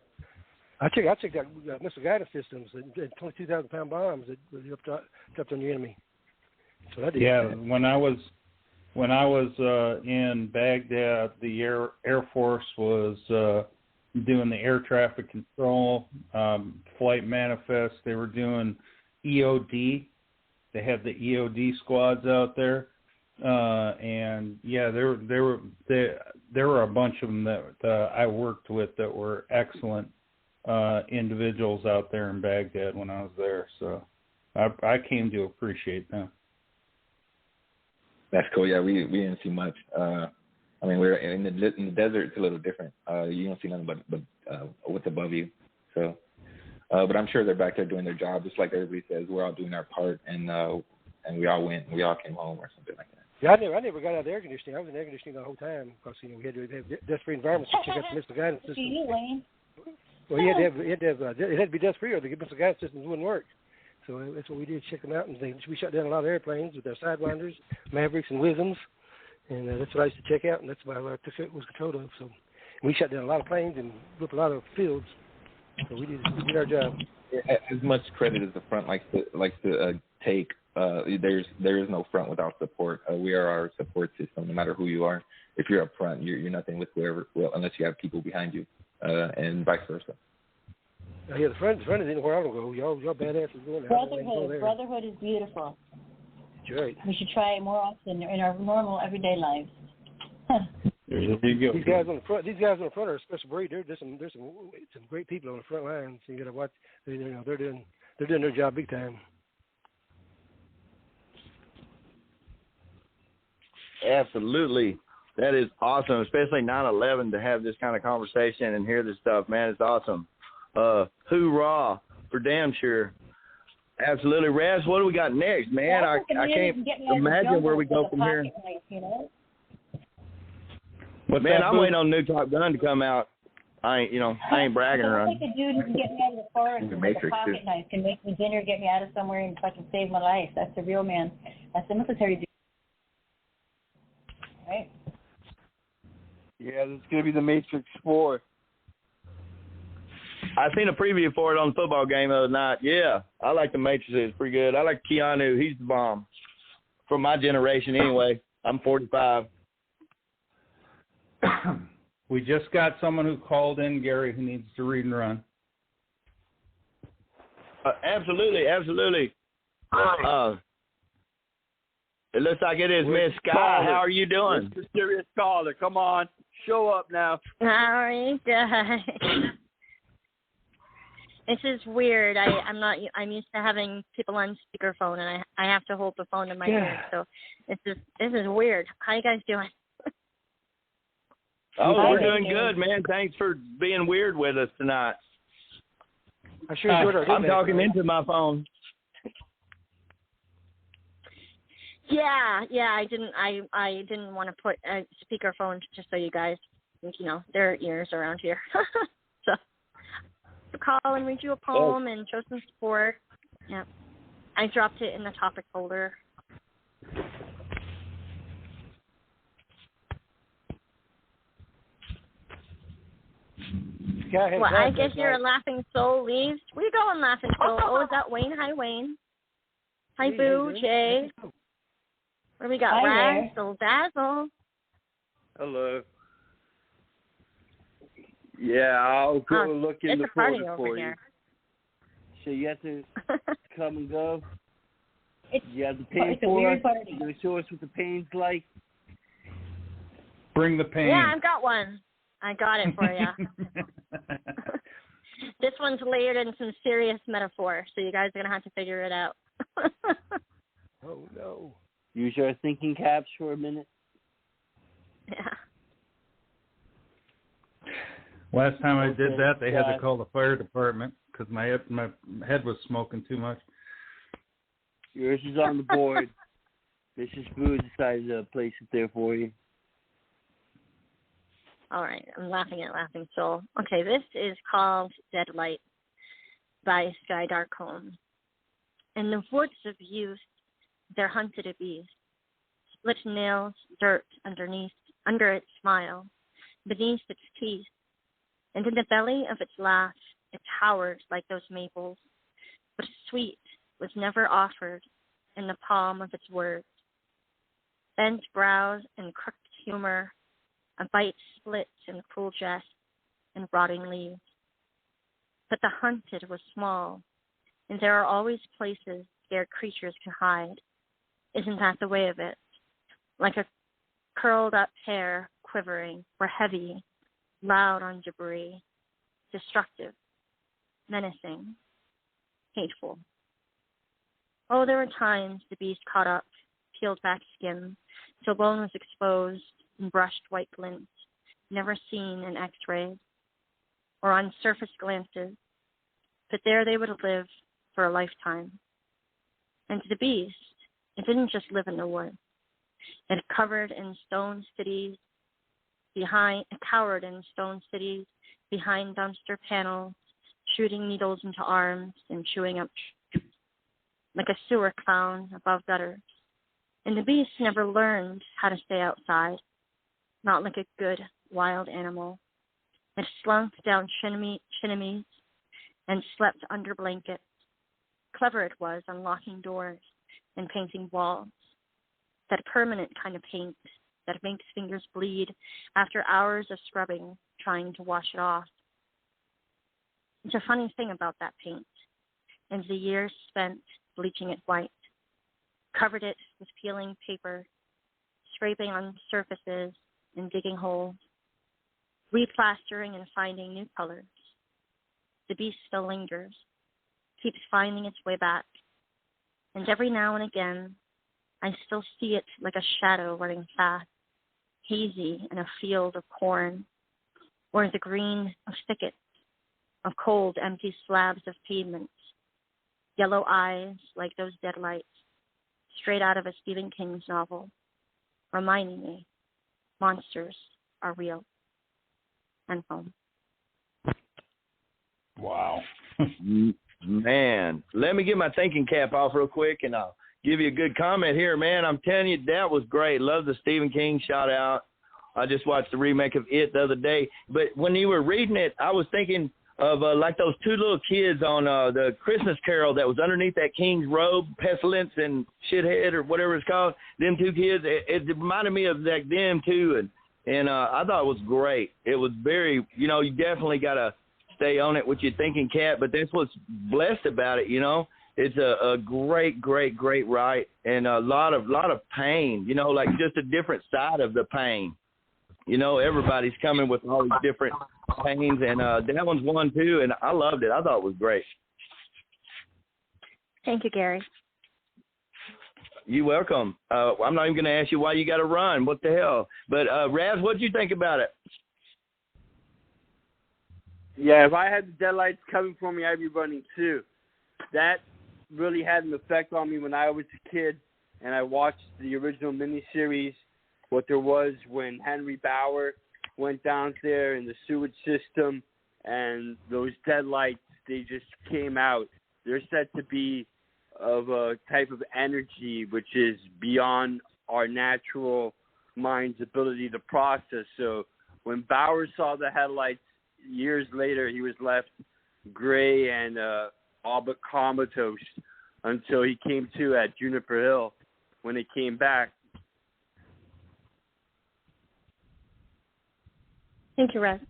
I checked out missile guidance systems and 22,000-pound bombs that dropped on the enemy. So that did. Yeah, when I was in Baghdad, the Air Force was doing the air traffic control, flight manifest. They were doing EOD. They had the EOD squads out there, and yeah, there were a bunch of them that I worked with that were excellent individuals out there in Baghdad when I was there. So I came to appreciate them. That's cool. Yeah, we didn't see much. I mean, we're in the desert. It's a little different. You don't see nothing but what's above you. So. But I'm sure they're back there doing their job, just like everybody says. We're all doing our part, and we all went, and we all came home, or something like that. Yeah, I never got out of the air conditioning. I was in air conditioning the whole time because we had to have dust-free environments to check out the missile guidance system. Well, it had to be dust-free, or the missile guidance systems wouldn't work. So that's what we did, check them out, and we shut down a lot of airplanes with their Sidewinders, Mavericks, and Wisdoms, and that's what I used to check out, and that's what I took control of. So we shut down a lot of planes and blew up a lot of fields. So we did our job. As much credit as the front likes to take, there is no front without support. We are our support system, no matter who you are. If you're up front, you're nothing with whoever, unless you have people behind you, and vice versa. Yeah, the front is anywhere I don't go. Y'all badasses going there. Brotherhood is beautiful. That's right. We should try it more often in our normal everyday lives. These guys on the front are a special breed. There's some great people on the front lines. So you got to watch. They're doing their job big time. Absolutely. That is awesome, especially 9/11 to have this kind of conversation and hear this stuff, man. It's awesome. Hoorah, for damn sure. Absolutely. Razz, what do we got next, man? I can't imagine where we go from here. Man, I'm waiting on the new Top Gun to come out. I ain't bragging around. Like a dude who can get me out of the forest with a pocket knife, can make me dinner, get me out of somewhere, and fucking save my life. That's the real man. That's the military dude. Right? Yeah, this is going to be the Matrix 4. I seen a preview for it on the football game the other night. Yeah, I like the Matrix. It's pretty good. I like Keanu. He's the bomb. From my generation anyway. I'm 45. We just got someone who called in, Gary, who needs to read and run. Absolutely. It looks like it is Miss Sky. How are you doing? Mr. Serious Caller, come on. Show up now. How are you guys? This is weird. I'm used to having people on speakerphone, and I have to hold the phone in my ear. So this is weird. How you guys doing? Oh, we're doing good, man. Thanks for being weird with us tonight. I'm talking into my phone. Yeah. I didn't want to put a speakerphone just so you guys think, there are ears around here. So call and read you a poem and show some support. Yeah, I dropped it in the topic folder. Well, I guess you're a Laughing Soul leaves. We go on Laughing Soul. Oh, is that Wayne? Hi, Wayne. Hi, Boo, Jay. What do we got? Razz, Soul Dazzle. Hello. Yeah, I'll go look in the folder for you. So you have to come and go. You have the pain for us. You're going to show us what the pain's like. Bring the pain. Yeah, I've got one. I got it for you. This one's layered in some serious metaphor, so you guys are going to have to figure it out. Oh, no. Use your thinking caps for a minute. Yeah. Last time I did that, they had to call the fire department because my head was smoking too much. Yours is on the board. Mrs. Boo decided to place it there for you. All right, I'm laughing at Laughing Soul. Okay, this is called Dead Light by Sky Darkholm. In the woods of youth, there hunted a beast, split nails, dirt under its smile, beneath its teeth, and in the belly of its laugh, it towered like those maples, but sweet was never offered in the palm of its words. Bent brows and crooked humor, a bite split in cruel jest and rotting leaves. But the hunted was small, and there are always places scared creatures can hide. Isn't that the way of it? Like a curled up hair quivering, or heavy, loud on debris, destructive, menacing, hateful. Oh, there were times the beast caught up, peeled back skin, till bone was exposed, and brushed white glints, never seen in X-rays, or on surface glances, but there they would live for a lifetime. And the beast, it didn't just live in the woods. It cowered in stone cities behind dumpster panels, shooting needles into arms and chewing up like a sewer clown above gutters. And the beast never learned how to stay outside, not like a good wild animal. It slunk down chimneys and slept under blankets. Clever it was unlocking doors and painting walls. That permanent kind of paint that makes fingers bleed after hours of scrubbing, trying to wash it off. It's a funny thing about that paint, and the years spent bleaching it white, covered it with peeling paper, scraping on surfaces and digging holes, replastering and finding new colors. The beast still lingers, keeps finding its way back, and every now and again, I still see it like a shadow running fast, hazy in a field of corn, or the green of thickets, of cold, empty slabs of pavements, yellow eyes like those dead lights, straight out of a Stephen King's novel, reminding me monsters are real. And home. Wow. Man, let me get my thinking cap off real quick, and I'll give you a good comment here, man. I'm telling you, that was great. Love the Stephen King shout out. I just watched the remake of It the other day. But when you were reading it, I was thinking of like those two little kids on the Christmas Carol that was underneath that king's robe, Pestilence and Shithead or whatever it's called. Them two kids, it reminded me of like them too. And I thought it was great. It was very, you definitely got to stay on it with your thinking cap, but that's what's blessed about it, It's a great, great, great write, and a lot of pain, like just a different side of the pain. Everybody's coming with all these different pains, and that one's one too, and I loved it. I thought it was great. Thank you, Gary. You're welcome. I'm not even going to ask you why you got to run. What the hell? But Razz, what did you think about it? Yeah, if I had the deadlights coming for me, I'd be running too. That really had an effect on me when I was a kid, and I watched the original miniseries, what there was when Henry Bauer went down there in the sewage system, and those deadlights, they just came out. They're said to be of a type of energy which is beyond our natural mind's ability to process. So when Bauer saw the headlights years later, he was left gray and all but comatose until he came to at Juniper Hill when he came back. Thank you, Razz.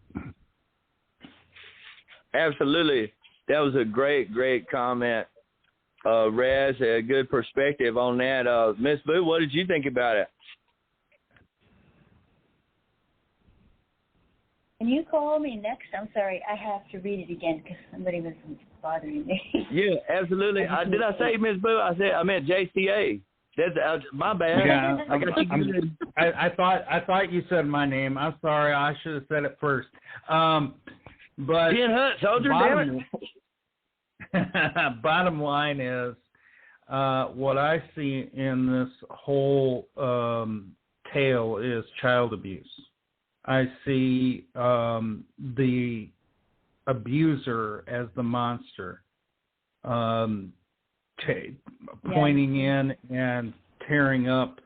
Absolutely. That was a great, great comment. Razz, a good perspective on that. Mrslilboo, what did you think about it? Can you call me next? I'm sorry, I have to read it again because somebody was bothering me. Yeah, absolutely. Did I say Mrslilboo? I meant JCA. That's my bad. Yeah, I thought you said my name. I'm sorry, I should have said it first. But Ken Hunt, soldier, damn it. Bottom line is, what I see in this whole tale is child abuse. I see the abuser as the monster, pointing in and tearing up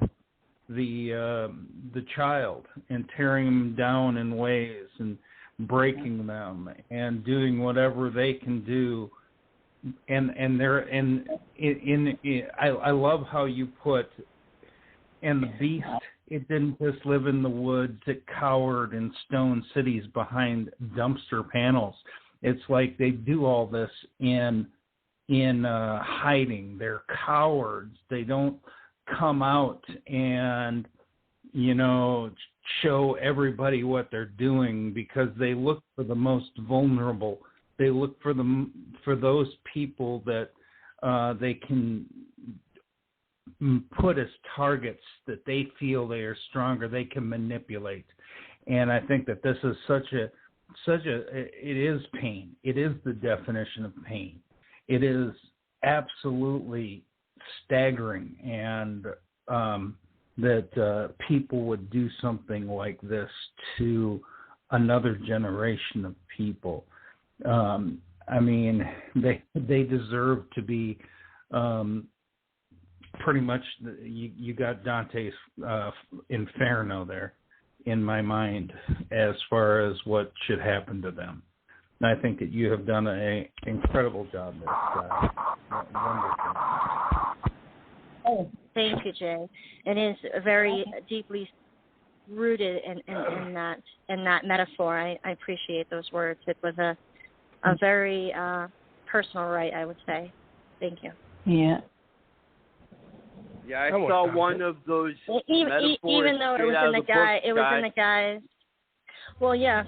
the child and tearing them down in ways and breaking them and doing whatever they can do. And they're I love how you put, and the beast, it didn't just live in the woods, it cowered in stone cities behind dumpster panels. It's like they do all this in hiding. They're cowards. They don't come out and show everybody what they're doing because they look for the most vulnerable. They look for those people that they can put as targets that they feel they are stronger, they can manipulate. And I think that this is it is pain. It is the definition of pain. It is absolutely staggering. And that people would do something like this to another generation of people. I mean, they deserve to be pretty much. You got Dante's Inferno there in my mind as far as what should happen to them. And I think that you have done an incredible job there, Scott. Wonderful. Oh, thank you, Jay. It is very deeply rooted in that metaphor. I appreciate those words. It was a very personal right, I would say. Thank you. Yeah. Yeah, I saw one of those metaphors. Even though it was in the guise. Well, yeah,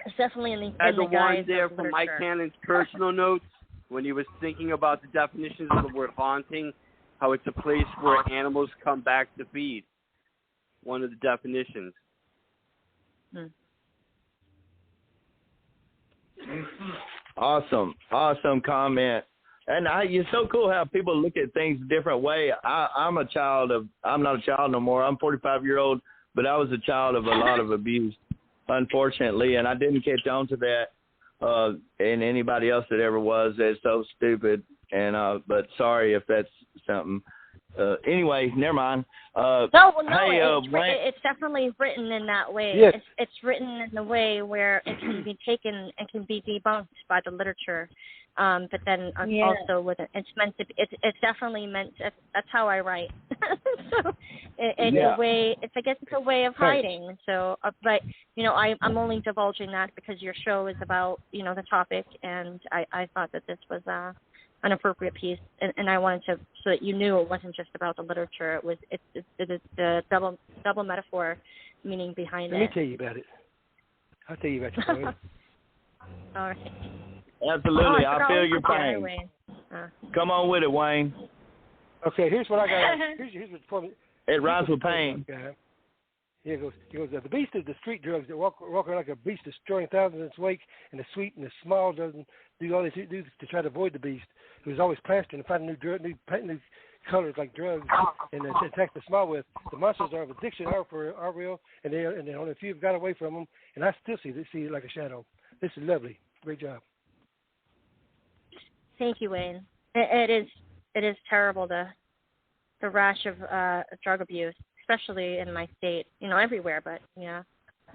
it's definitely in the guise. The one there from Mike Cannon's personal notes when he was thinking about the definitions of the word haunting, how it's a place where animals come back to feed. One of the definitions. Awesome comment. And it's so cool how people look at things a different way. I'm not a child no more. I'm 45-year-old, but I was a child of a lot of abuse, unfortunately, and I didn't catch on to that. And anybody else that ever was, that's so stupid. And but sorry if that's something. Anyway, never mind. It's definitely written in that way. Yes. It's written in the way where it can be taken and can be debunked by the literature. But then also with it's meant to be, it's definitely meant to, that's how I write. So it's a way, I guess it's a way of hiding. So, but I'm only divulging that because your show is about, the topic, and I thought that this was an appropriate piece, and I wanted to, so that you knew it wasn't just about the literature. It is the double metaphor meaning behind it. Let me tell you about it. I'll tell you about your poem. All right. Absolutely, I feel your pain. Come on with it, Wayne. Okay, here's what I got. Here's what's for me. It rhymes with pain. Here goes. The beast is the street drugs that walk around like a beast, destroying thousands in its wake, and the sweet and the small doesn't do all they do to try to avoid the beast, who is always plastering and finding new colors like drugs, and attack the small with. The monsters are of addiction, are real, and only a few have got away from them, and I still see it like a shadow. This is lovely. Great job. Thank you, Wayne. It is terrible, the rash of drug abuse, especially in my state. Everywhere, but yeah.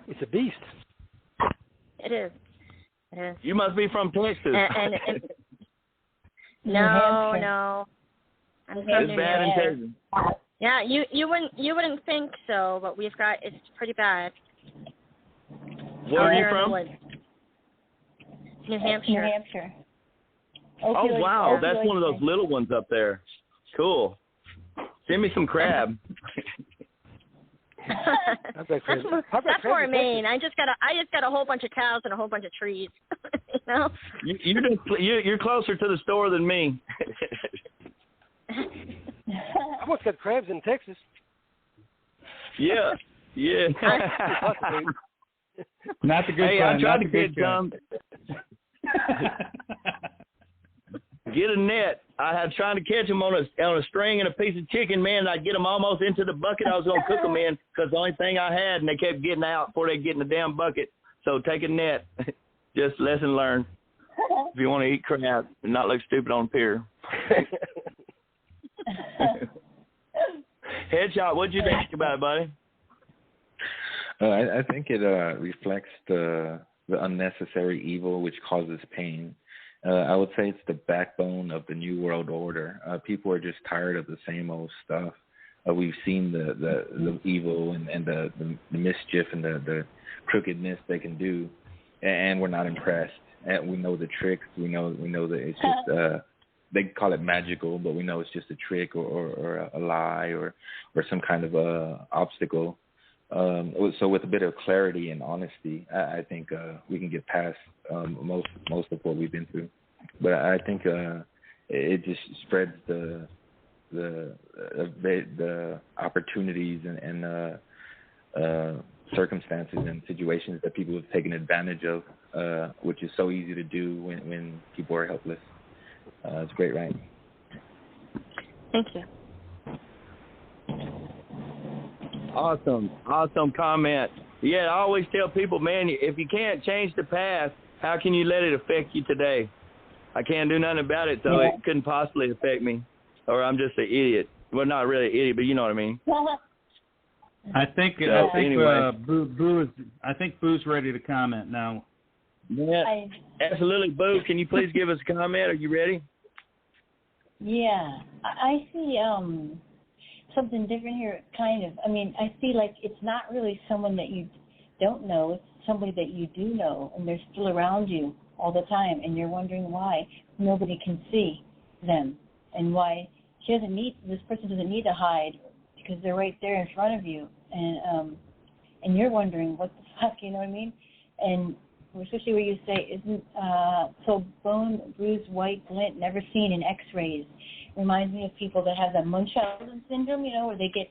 It's a beast. It is. You must be from Texas. No. I'm from New Hampshire. Yeah, you wouldn't think so, but it's pretty bad. Where are you from? New Hampshire. Oh, wow. That's one of those little ones up there. Cool. Send me some crab. That's more Maine. I just got a whole bunch of cows and a whole bunch of trees. You're closer to the store than me. I almost got crabs in Texas. Yeah. Not the good Hey, kind. I tried to get some. Get a net. I had trying to catch them on a string and a piece of chicken, man. I'd get them almost into the bucket I was going to cook them in, because the only thing I had, and they kept getting out before they get in the damn bucket. So take a net. Just lesson learned. If you want to eat crab and not look stupid on the pier. Headshot, what'd you think about it, buddy? I think it reflects the unnecessary evil which causes pain. I would say it's the backbone of the New World Order. People are just tired of the same old stuff. We've seen the evil and the mischief and the crookedness they can do, and we're not impressed. And we know the tricks. We know that it's just they call it magical, but we know it's just a trick or a lie or some kind of obstacle. So with a bit of clarity and honesty, I think we can get past most of what we've been through. But I think it just spreads the opportunities and circumstances and situations that people have taken advantage of, which is so easy to do when people are helpless. It's great, right? Thank you. Awesome comment. Yeah, I always tell people, man, if you can't change the past, how can you let it affect you today? I can't do nothing about it, so it couldn't possibly affect me. Or I'm just an idiot. Well, not really an idiot, but you know what I mean. I think anyway. Boo's ready to comment now. Yeah, absolutely. Boo, can you please give us a comment? Are you ready? Yeah, I see something different here, kind of. I mean, I see like it's not really someone that you don't know. It's somebody that you do know, and they're still around you all the time, and you're wondering why nobody can see them and why this person doesn't need to hide because they're right there in front of you, and you're wondering what the fuck, you know what I mean? And especially where you say, isn't so bone, bruised, white glint never seen in X-rays. Reminds me of people that have that Munchausen syndrome, you know, where they get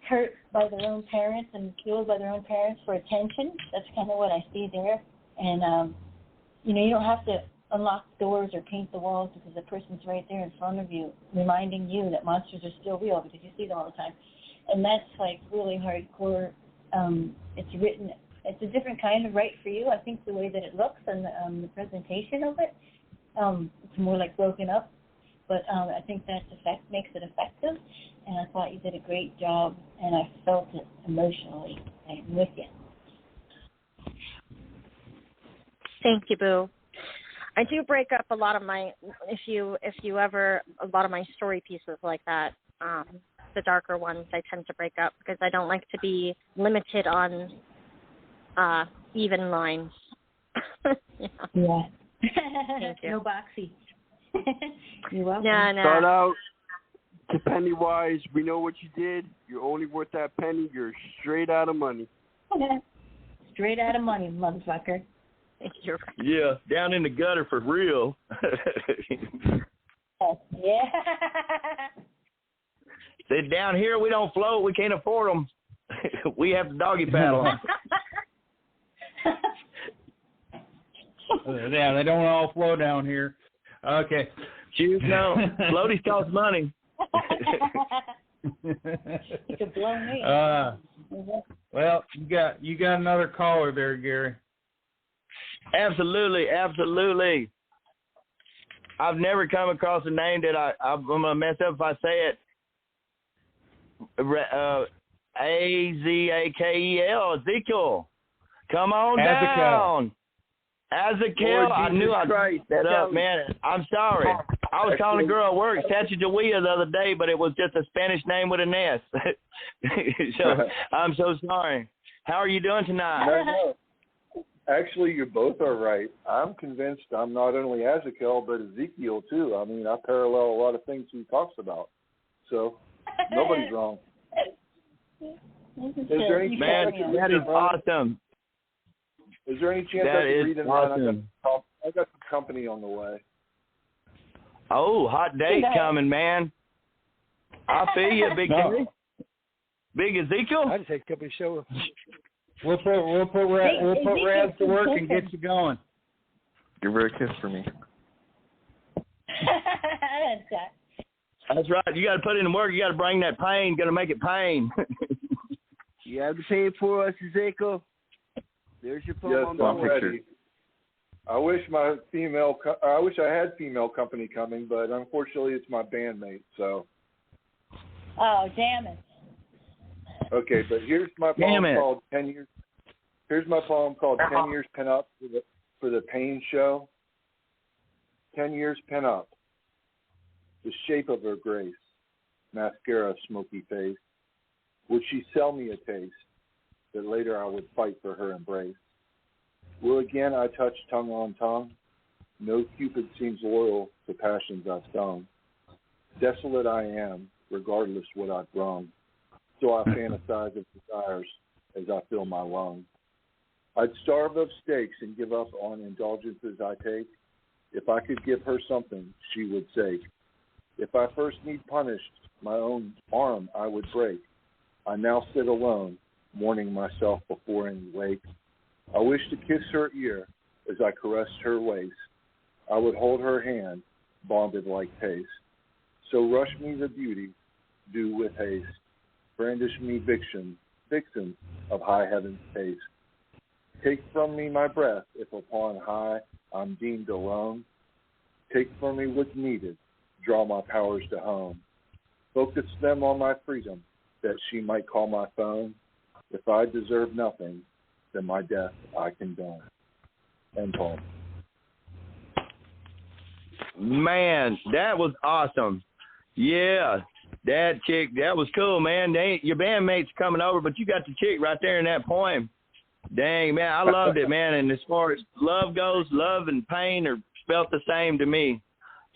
hurt by their own parents and killed by their own parents for attention. That's kind of what I see there. And, you know, you don't have to unlock doors or paint the walls because the person's right there in front of you, reminding you that monsters are still real because you see them all the time. And that's, like, really hardcore. It's written. It's a different kind of right for you. I think the way that it looks and the presentation of it, it's more like broken up. But I think that makes it effective. And I thought you did a great job, and I felt it emotionally. I'm with you. Thank you, Boo. I do break up a lot of my, a lot of my story pieces like that. The darker ones I tend to break up because I don't like to be limited on even lines. Yeah. Thank you. No boxy. You're welcome. No. Start out to Pennywise. We know what you did. You're only worth that penny. You're straight out of money. Straight out of money, motherfucker. You're right. Yeah, down in the gutter for real. Yeah. Said down here we don't float. We can't afford them. We have to doggy paddle. Yeah, they don't all flow down here. Okay. Choose no. Floaties cost money. You could blow me. Well, you got another caller there, Gary. Absolutely. I've never come across a name that I'm going to mess up if I say it. Azakel. Ezekiel. Come on down. Azakel. I knew I'd set up, man. I'm sorry. I was calling a girl at work, Sachagawea, the other day, but it was just a Spanish name with an S. So I'm so sorry. How are you doing tonight? No. Actually, you both are right. I'm convinced I'm not only Azakel, but Ezekiel, too. I mean, I parallel a lot of things he talks about. So nobody's wrong. Is there any chance that is awesome. Is there any chance I can read it? Awesome. I got some company on the way. Oh, hot date coming, man. I feel you, Big Gary. Big Ezekiel. I just had company show. We'll put Razz to work and get you going. Give her a kiss for me. That's right. You got to put in the work. You got to bring that pain. Got to make it pain. You have the pain for us, Ezekiel. There's your phone. Yes, on the I'm ready. I wish I had female company coming, but unfortunately, it's my bandmate. So. Oh, damn it. Okay, but here's my poem called 10 Years. Here's my poem called 10 Years Pin Up for the Pain Show. 10 years pin up. The shape of her grace, mascara, smoky face. Would she sell me a taste that later I would fight for her embrace? Will again I touch tongue on tongue? No Cupid seems loyal to passions I've stung. Desolate I am, regardless what I've wrung. So I fantasize of desires as I fill my lungs. I'd starve of steaks and give up on indulgences I take. If I could give her something, she would say. If I first need punished, my own arm I would break. I now sit alone, mourning myself before any wake. I wish to kiss her ear as I caressed her waist. I would hold her hand, bonded like paste. So rush me the beauty, do with haste. brandish me vixen of high heaven's taste. Take from me my breath, if upon high I'm deemed alone. Take from me what's needed, draw my powers to home. Focus them on my freedom, that she might call my phone. If I deserve nothing, then my death I condone. End poem. Man, that was awesome. Yeah, that chick, that was cool, man. Your bandmate's coming over, but you got the chick right there in that poem. Dang, man, I loved it, man. And as far as love goes, love and pain are spelt the same to me.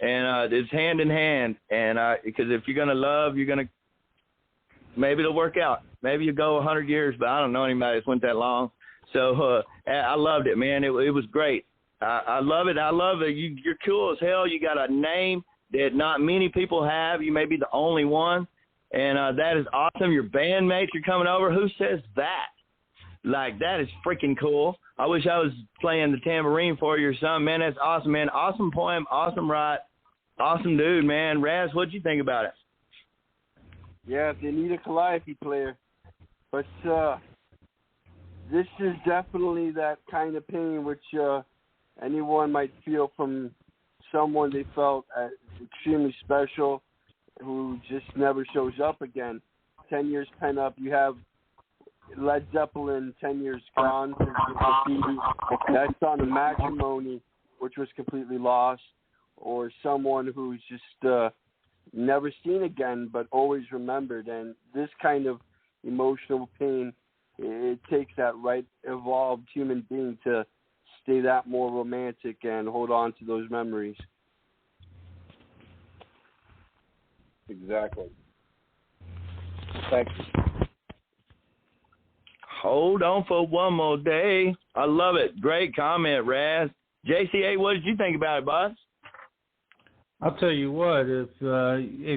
And it's hand in hand. And because if you're going to love, you're going to, maybe it'll work out. Maybe you go 100 years, but I don't know anybody that's went that long. So I loved it, man. It was great. I love it. I love it. You're cool as hell. You got a name that not many people have. You may be the only one. And that is awesome. Your bandmates are coming over. Who says that? Like, that is freaking cool. I wish I was playing the tambourine for you or something. Man, that's awesome, man. Awesome poem, awesome write, awesome dude, man. Razz, what'd you think about it? Yeah, they need a calliope player. But this is definitely that kind of pain which anyone might feel from someone they felt extremely special who just never shows up again. 10 years pent up. You have Led Zeppelin, 10 Years Gone. That's on a Matrimony, which was completely lost. Or someone who's just never seen again but always remembered. And this kind of emotional pain, it takes that right evolved human being to stay that more romantic and hold on to those memories. Exactly. Thank you. Hold on for one more day. I love it. Great comment, Razz. JCA, what did you think about it, boss? I'll tell you what, if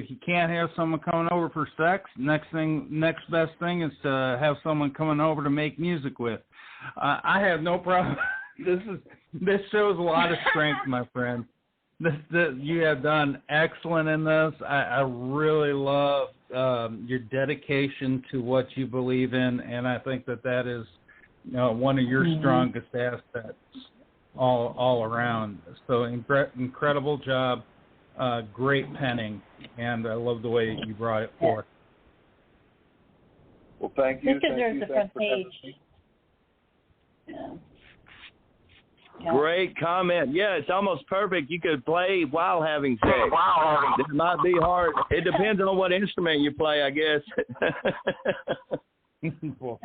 you can't have someone coming over for sex, next best thing is to have someone coming over to make music with. I have no problem. This shows a lot of strength, my friend. You have done excellent in this. I really love your dedication to what you believe in, and I think that is one of your strongest assets all around. So incredible job, great penning, and I love the way you brought it forth. Well, thank you. This deserves the front page. Yeah. Great comment. Yeah, it's almost perfect. You could play while having sex. It might be hard. It depends on what instrument you play, I guess. Boy.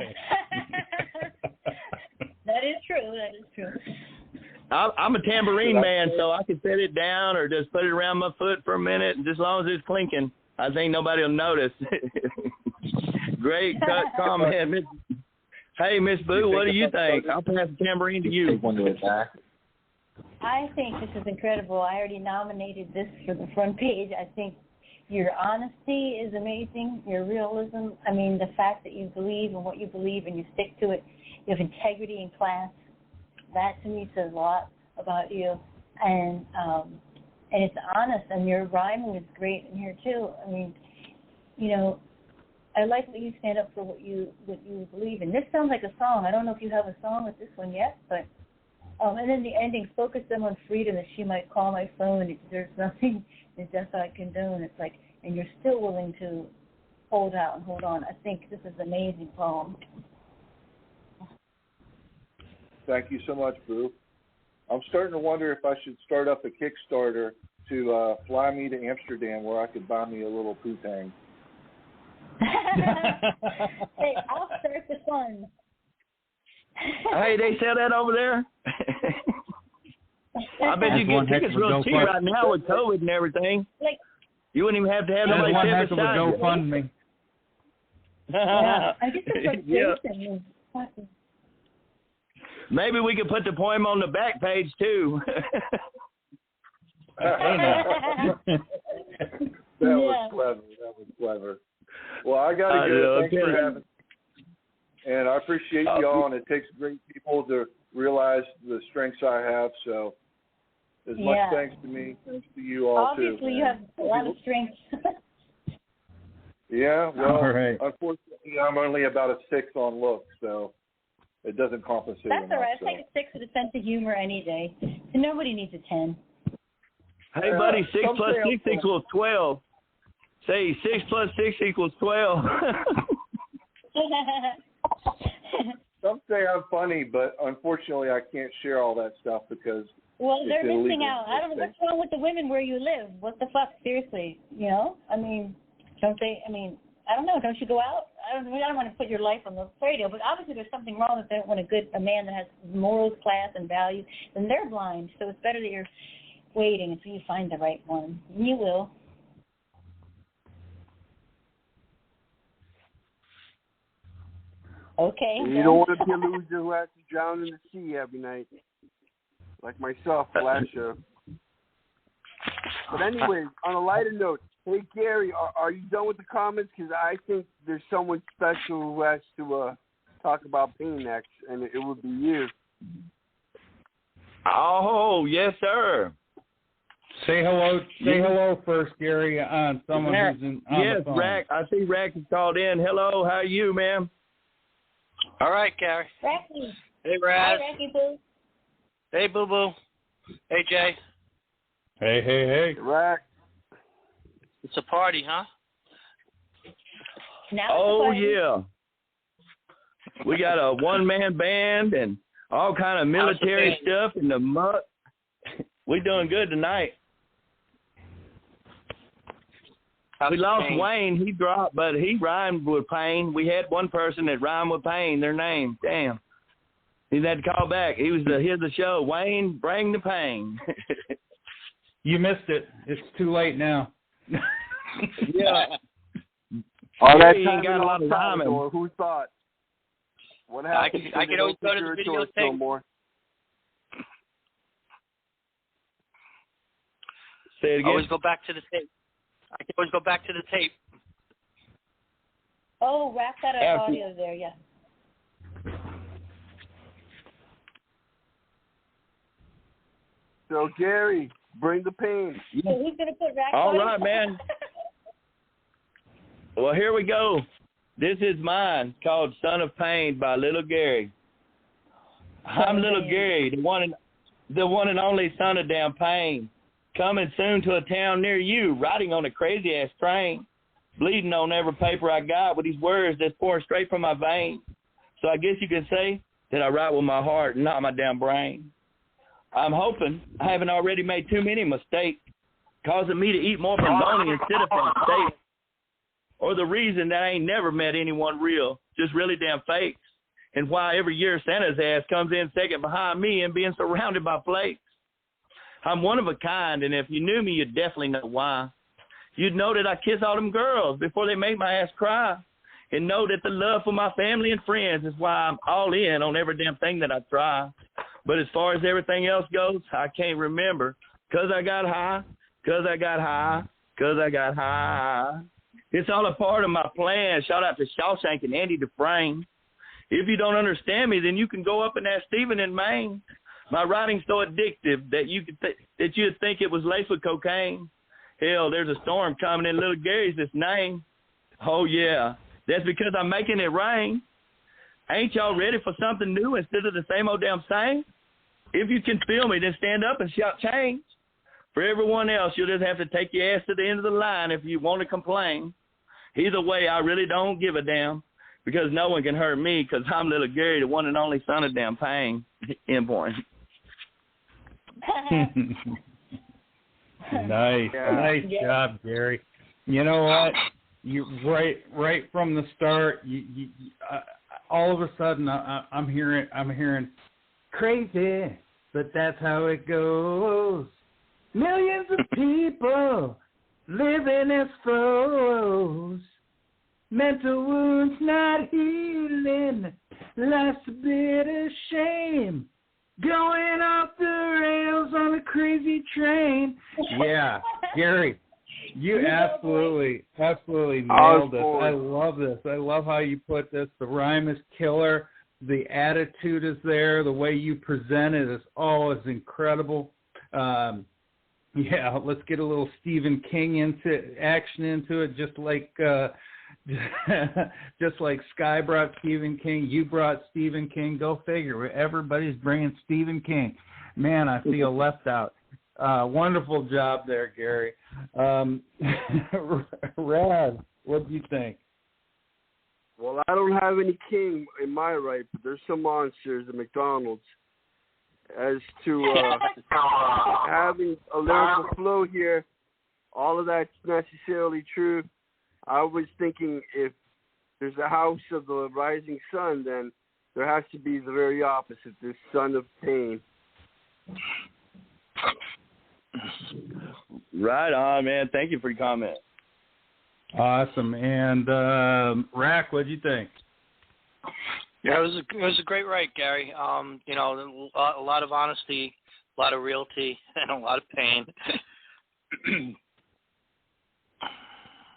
That is true. I'm a tambourine man, so I can set it down or just put it around my foot for a minute, and just as long as it's clinking, I think nobody will notice. Great comment. Hey, Miss Boo, what do you think? I'll pass the tambourine to you. I think this is incredible. I already nominated this for the front page. I think your honesty is amazing, your realism. I mean, the fact that you believe in what you believe and you stick to it. You have integrity in class. That, to me, says a lot about you. And it's honest, and your rhyming is great in here, too. I mean, I like that you stand up for what you believe in. This sounds like a song. I don't know if you have a song with this one yet, but and then the ending, focus them on freedom that she might call my phone. It deserves nothing. It's just I condone. It's like, and you're still willing to hold out and hold on. I think this is an amazing poem. Thank you so much, Boo. I'm starting to wonder if I should start up a Kickstarter to fly me to Amsterdam where I could buy me a little poo-tang. Hey, I'll start the fun. Hey, they sell that over there? I bet you get tickets real cheap right now with COVID and everything. Like, you wouldn't even have to have nobody sit beside you. GoFundMe. Yeah, I guess it's yeah. Maybe we could put the poem on the back page too. That was clever. Well, I got to go. Thanks for having me. And I appreciate y'all, and it takes great people to realize the strengths I have. So as much thanks to me, thanks to you all, obviously, too. You have a lot of strengths. Yeah, well, right. Unfortunately, I'm only about a 6 on looks, so it doesn't compensate. That's all right. So. I'll take a 6 with a sense of humor any day. So nobody needs a 10. Hey, buddy, 6 plus 6 equals 12. Say 6 plus 6 equals 12. Some say I'm funny, but unfortunately, I can't share all that stuff because. Well, they're missing illegal. out. I don't know what's wrong with the women where you live. What the fuck? Seriously, you know? I mean, don't they? I mean, I don't know. Don't you go out? I don't want to put your life on the radio, but obviously there's something wrong if they don't want a man that has morals, class, and value. Then they're blind. So it's better that you're waiting until you find the right one. And you will. Okay. And you don't want to be a loser who has to drown in the sea every night, like myself last year. But anyways, on a lighter note, hey Gary, are you done with the comments? Because I think there's someone special who has to talk about pain next, and it would be you. Oh, yes, sir. Say hello. Say hello first, Gary. Someone who's on the phone. Rack. I see Rack has called in. Hello, how are you, ma'am? All right, Gary. Racky. Hey, Razz. Hi, Racky Boo. Hey, Boo Boo. Hey, Jay. Hey. Rack. It's a party, huh? Oh, yeah. We got a one-man band and all kind of military stuff in the muck. We doing good tonight. We lost Wayne. He dropped, but he rhymed with pain. We had one person that rhymed with pain, their name. Damn. He had to call back. He was here's the show. Wayne, bring the pain. You missed it. It's too late now. Yeah. All that he time ain't got a lot of rhyming. Or who thought? What happened? I can always go to the videotape. No Say it again. Always go back to the tape. I can always go back to the tape. Oh, Rack got an audio there, yeah. So, Gary, bring the pain. So who's going to put Rack All on? right, man. Well, here we go. This is mine, called Son of Pain by Lilgary. I'm Lilgary, the one and only son of damn pain. Coming soon to a town near you, riding on a crazy-ass train. Bleeding on every paper I got with these words that's pouring straight from my veins. So I guess you could say that I write with my heart and not my damn brain. I'm hoping I haven't already made too many mistakes, causing me to eat more bologna instead of that steak. Or the reason that I ain't never met anyone real, just really damn fakes. And why every year Santa's ass comes in second behind me and being surrounded by flakes. I'm one of a kind, and if you knew me, you'd definitely know why. You'd know that I kiss all them girls before they make my ass cry. And know that the love for my family and friends is why I'm all in on every damn thing that I try. But as far as everything else goes, I can't remember. 'Cause I got high, 'cause I got high, 'cause I got high. It's all a part of my plan. Shout out to Shawshank and Andy Dufresne. If you don't understand me, then you can go up and ask Stephen in Maine. My writing's so addictive that you'd think it was laced with cocaine. Hell, there's a storm coming and Little Gary's this name. Oh, yeah, that's because I'm making it rain. Ain't y'all ready for something new instead of the same old damn same? If you can feel me, then stand up and shout change. For everyone else, you'll just have to take your ass to the end of the line if you want to complain. Either way, I really don't give a damn because no one can hurt me because I'm Little Gary, the one and only son of damn pain. Inborn. Nice job, Gary. You know what? You right from the start. You all of a sudden, I'm hearing crazy, but that's how it goes. Millions of people living as foes. Mental wounds not healing. Life's a bit of shame. Going off the rails on a crazy train. Yeah, Gary, you absolutely nailed this. I love this. I love how you put this. The rhyme is killer. The attitude is there. The way you present it is incredible. Yeah, let's get a little Stephen King into it, just like Just like Sky brought Stephen King, you brought Stephen King. Go figure. Everybody's bringing Stephen King. Man, I feel left out. Wonderful job there, Gary. Razz, what do you think? Well, I don't have any king in my right, but there's some monsters at McDonald's. As to having a lyrical flow here, all of that's necessarily true. I was thinking if there's a house of the rising sun, then there has to be the very opposite, this son of pain. Right on, man. Thank you for your comment. Awesome. And Rack, what do you think? Yeah, it was a great write, Gary. You know, a lot of honesty, a lot of realty, and a lot of pain.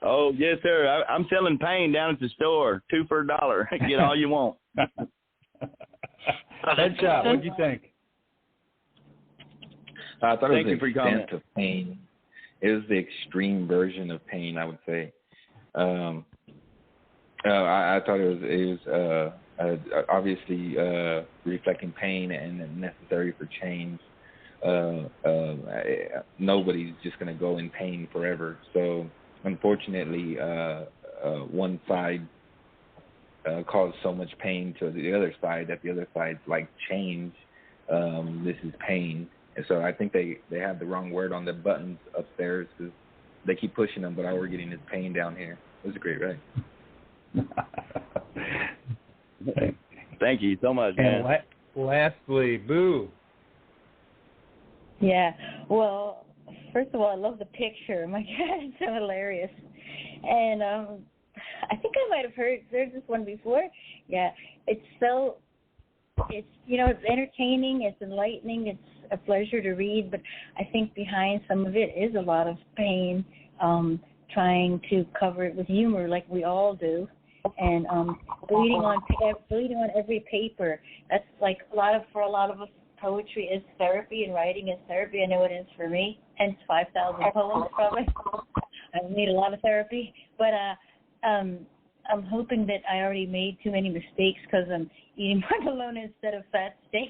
Oh, yes, sir. I'm selling pain down at the store. 2 for $1. Get all you want. Headshot, what do you think? I thought Thank it you for was your the comment. extent of pain. It was the extreme version of pain, I would say. I thought it was obviously reflecting pain and necessary for change. Nobody's just going to go in pain forever. So, unfortunately, one side caused so much pain to the other side that the other side's like change. This is pain. And so I think they have the wrong word on the buttons upstairs because they keep pushing them, but all we're getting is pain down here. It was a great ride. Thank you so much, man. And lastly, Boo. Yeah. Well, first of all, I love the picture. My God, it's so hilarious. And I think I might have heard this one before. Yeah. It's it's entertaining, it's enlightening, it's a pleasure to read, but I think behind some of it is a lot of pain, trying to cover it with humor like we all do, and bleeding on every paper. That's like for a lot of us, poetry is therapy and writing is therapy. I know it is for me, hence 5,000 poems probably. I need a lot of therapy, but I'm hoping that I already made too many mistakes because I'm eating bologna instead of fat steak.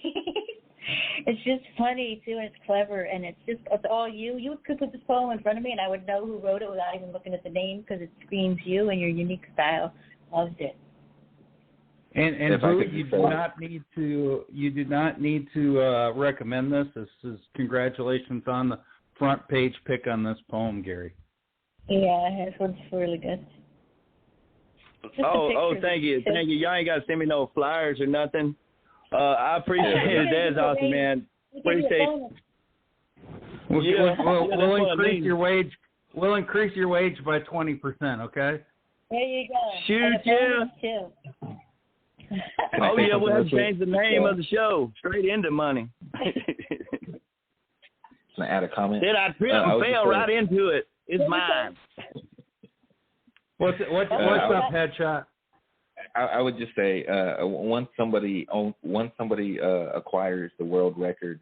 It's just funny, too, and it's clever, and it's all you. You could put this poem in front of me, and I would know who wrote it without even looking at the name because it screams you and your unique style. Loved it. And Boo, you do not need to recommend this. This is congratulations on the front page pick on this poem, Gary. Yeah, this one's really good. Thank you. Y'all ain't got to send me no flyers or nothing. I appreciate it. That's awesome, man. Appreciate it. We'll increase your wage. We'll increase your wage by 20%. Okay. There you go. Shoot, yeah. We'll have to change the name of the show straight into money. Can I add a comment? Then I tripped and fell right into it. It's mine. What's up, Headshot? I would just say once somebody acquires the world record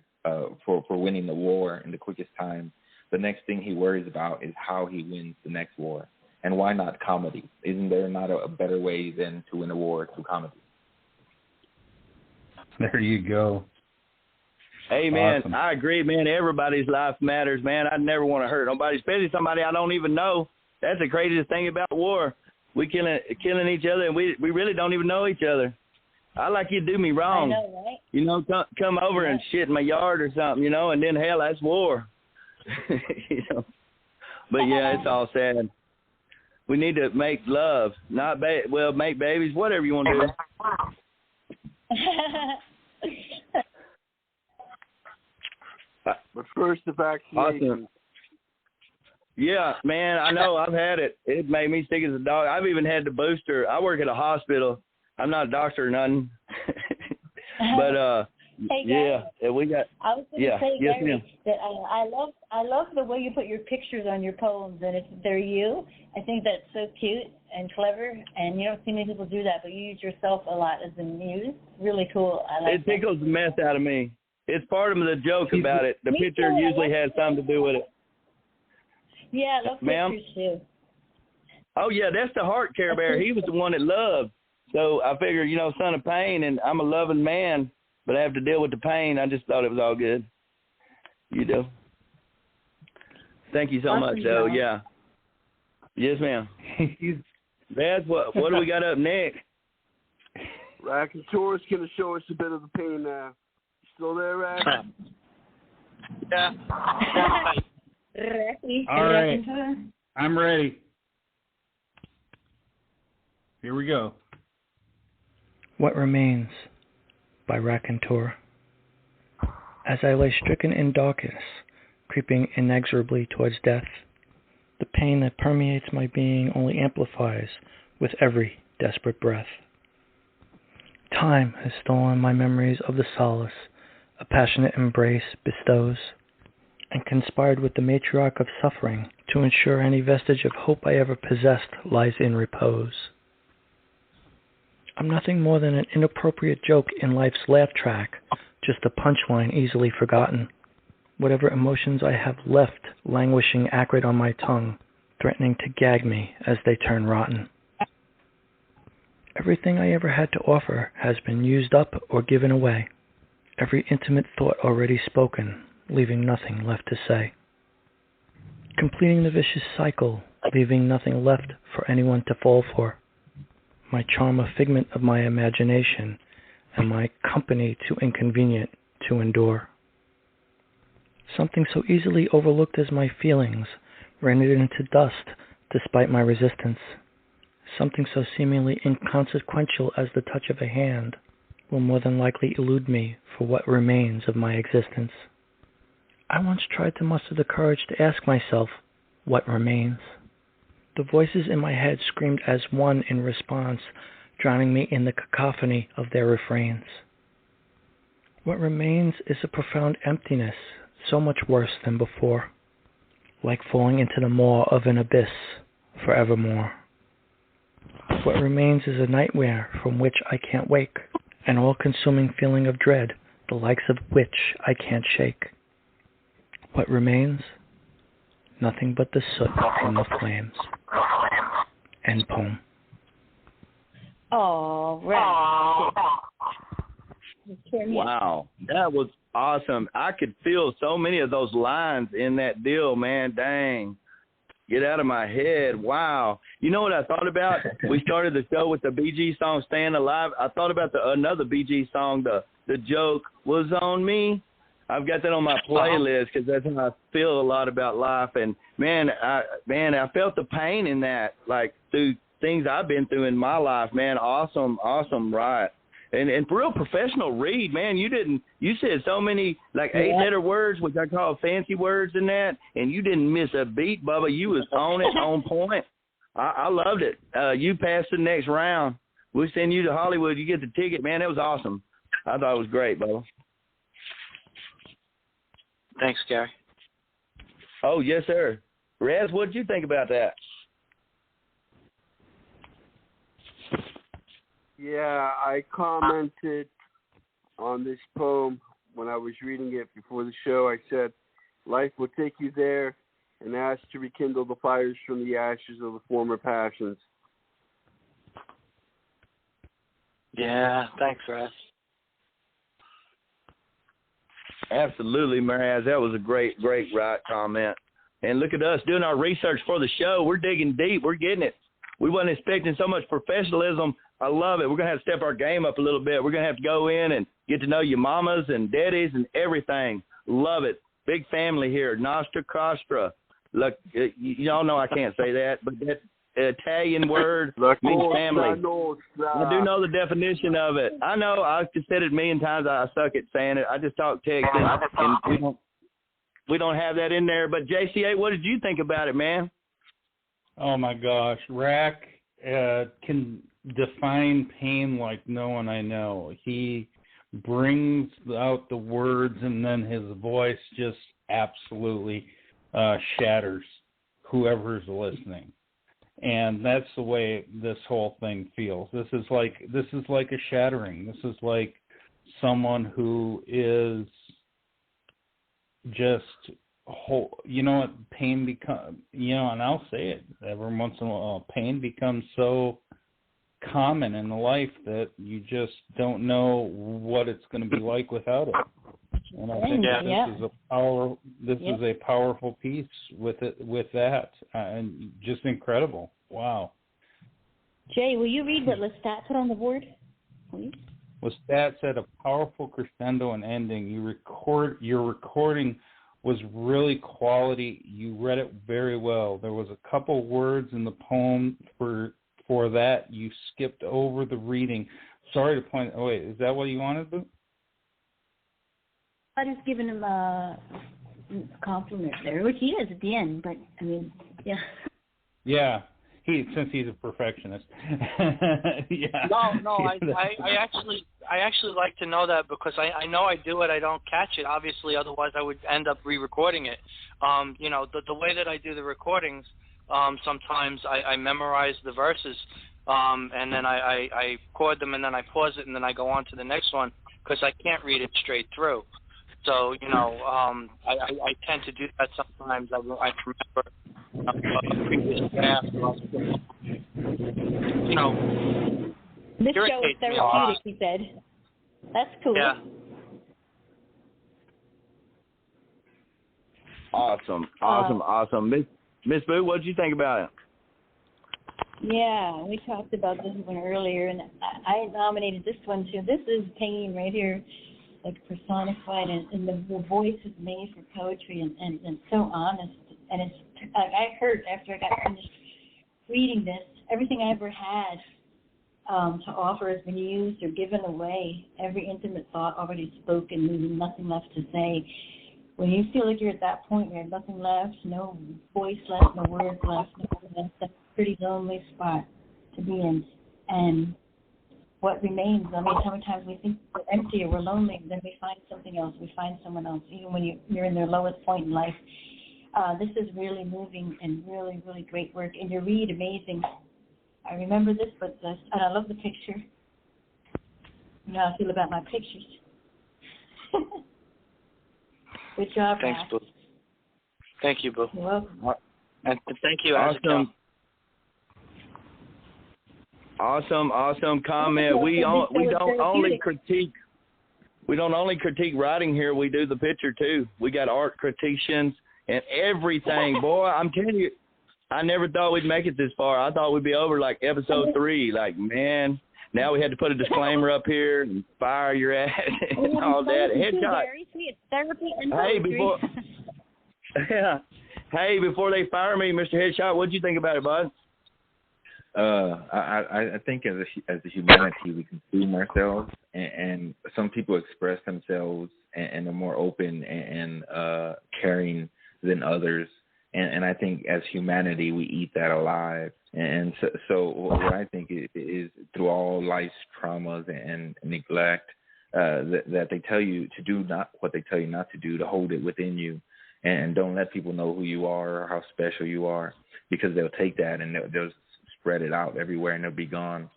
for winning the war in the quickest time, the next thing he worries about is how he wins the next war. And why not comedy? Isn't there not a better way than to win a war through comedy? There you go. Hey, man, awesome. I agree, man. Everybody's life matters, man. I'd never want to hurt nobody, especially somebody I don't even know. That's the craziest thing about war. We killing each other, and we really don't even know each other. I like you to do me wrong. I know, right? Come over and shit in my yard or something, and then, hell, that's war. But, yeah, it's all sad. We need to make love, not make babies, whatever you want to do. But first, the vaccination. Awesome. Yeah, man, I know. I've had it. It made me sick as a dog. I've even had the booster. I work at a hospital. I'm not a doctor or nothing. But, hey, yeah, we got. I was going to say, yes, Gary, ma'am. that I love the way you put your pictures on your poems, and they're you. I think that's so cute and clever, and you don't see many people do that, but you use yourself a lot as a muse. Really cool. I like it tickles the mess out of me. It's part of the joke about it. The picture usually has something to do with it. Yeah, I love Ma'am? pictures too. Oh, yeah, that's the heart Care Bear. He was the one that loved. So I figured, son of pain, and I'm a loving man, but I have to deal with the pain. I just thought it was all good. Thank you so much, though. Yeah. Yes, ma'am. Razz, what do we got up next? Racantour is going to show us a bit of the pain now. You still there, Razz? Yeah. All right. I'm ready. Here we go. What Remains by Racantour. As I lay stricken in darkness, creeping inexorably towards death, the pain that permeates my being only amplifies with every desperate breath. Time has stolen my memories of the solace a passionate embrace bestows, and conspired with the matriarch of suffering to ensure any vestige of hope I ever possessed lies in repose. I'm nothing more than an inappropriate joke in life's laugh track, just a punchline easily forgotten. Whatever emotions I have left languishing acrid on my tongue, threatening to gag me as they turn rotten. Everything I ever had to offer has been used up or given away. Every intimate thought already spoken, leaving nothing left to say. Completing the vicious cycle, leaving nothing left for anyone to fall for. My charm a figment of my imagination, and my company too inconvenient to endure. Something so easily overlooked as my feelings, rendered into dust despite my resistance. Something so seemingly inconsequential as the touch of a hand will more than likely elude me for what remains of my existence. I once tried to muster the courage to ask myself, what remains? The voices in my head screamed as one in response, drowning me in the cacophony of their refrains. What remains is a profound emptiness, so much worse than before, like falling into the maw of an abyss forevermore. What remains is a nightmare from which I can't wake, an all-consuming feeling of dread, the likes of which I can't shake. What remains? Nothing but the soot from the flames. End poem. All right. Wow, that was awesome. I could feel so many of those lines in that deal, man. Dang. Get out of my head. Wow. You know what I thought about? We started the show with the Bee Gees song, Staying Alive. I thought about another Bee Gees song, The Joke Was on Me. I've got that on my playlist because that's how I feel a lot about life. And, man, I felt the pain in that, like, through things I've been through in my life, man. Awesome right. And for real professional read, man, you said so many, like, 8-letter words, which I call fancy words in that, and you didn't miss a beat, Bubba. You was on it, on point. I loved it. You passed the next round. We'll send you to Hollywood. You get the ticket, man. That was awesome. I thought it was great, Bubba. Thanks, Gary. Oh, yes, sir. Razz, what did you think about that? Yeah, I commented on this poem when I was reading it before the show. I said, life will take you there and ask to rekindle the fires from the ashes of the former passions. Yeah, thanks, Razz. Absolutely, Razz. That was a great right comment. And look at us doing our research for the show. We're digging deep. We're getting it. We wasn't expecting so much professionalism. I love it. We're going to have to step our game up a little bit. We're going to have to go in and get to know your mamas and daddies and everything. Love it. Big family here. Nostra Costra. Look, y'all know I can't say that, but that Italian word means family. I do know the definition of it. I know. I've said it a million times. I suck at saying it. I just talk Texan, and we don't have that in there. But JCA, what did you think about it, man? Oh my gosh, Rack can define pain like no one I know. He brings out the words, and then his voice just absolutely shatters whoever's listening. And that's the way this whole thing feels. This is like a shattering. This is like someone who is just you know what, pain become, you know, and I'll say it every once in a while, pain becomes so common in life that you just don't know what it's going to be like without it. And I think this is a powerful piece with that, and just incredible. Wow. Jay, will you read what Lestat put on the board, please? Lestat said a powerful crescendo and ending. Your recording was really quality. You read it very well. There was a couple words in the poem for that you skipped over the reading. Sorry to point. Oh wait, is that what you wanted, Boo? I just given him a compliment there, which he does at the end. But I mean, yeah. Yeah. Since he's a perfectionist. Yeah. No, I actually like to know that, because I know I do it, I don't catch it, obviously, otherwise I would end up re-recording it. You know, the way that I do the recordings, sometimes I memorize the verses, and then I record them, and then I pause it, and then I go on to the next one, because I can't read it straight through. So, you know, I tend to do that sometimes. I remember a previous draft. You know, this show is therapeutic, he said. That's cool. Yeah. Awesome. Miss Boo, what did you think about it? Yeah, we talked about this one earlier, and I nominated this one too. This is pain right here, like personified, and the voice is made for poetry, and so honest. And it's like I heard after I got finished reading this, everything I ever had to offer has been used or given away. Every intimate thought already spoken, leaving nothing left to say. When you feel like you're at that point where you have nothing left, no voice left, no words left, that's a pretty lonely spot to be in. And what remains, I mean, how many times we think we're empty or we're lonely, then we find something else, we find someone else, even when you're in their lowest point in life. This is really moving and really, really great work. And you read amazing. I remember this, and I love the picture. You know how I feel about my pictures. Good job, thanks, Matt. Boo. Thank you, Boo. You're welcome. And thank you, Awesome. Awesome comment. We don't only critique writing here. We do the picture too. We got art critiquers and everything. Boy, I'm telling you, I never thought we'd make it this far. I thought we'd be over like episode 3. Like, man, now we had to put a disclaimer up here and fire your ass and all that. Headshot. It's therapy and Hey, before they fire me, Mr. Headshot, what'd you think about it, bud? I think as a humanity, we consume ourselves, and some people express themselves and are more open and caring than others. And I think as humanity, we eat that alive. And so what I think is through all life's traumas and neglect, that they tell you to do not what they tell you not to do, to hold it within you, and don't let people know who you are or how special you are, because they'll take that and they'll spread it out everywhere, and they'll be gone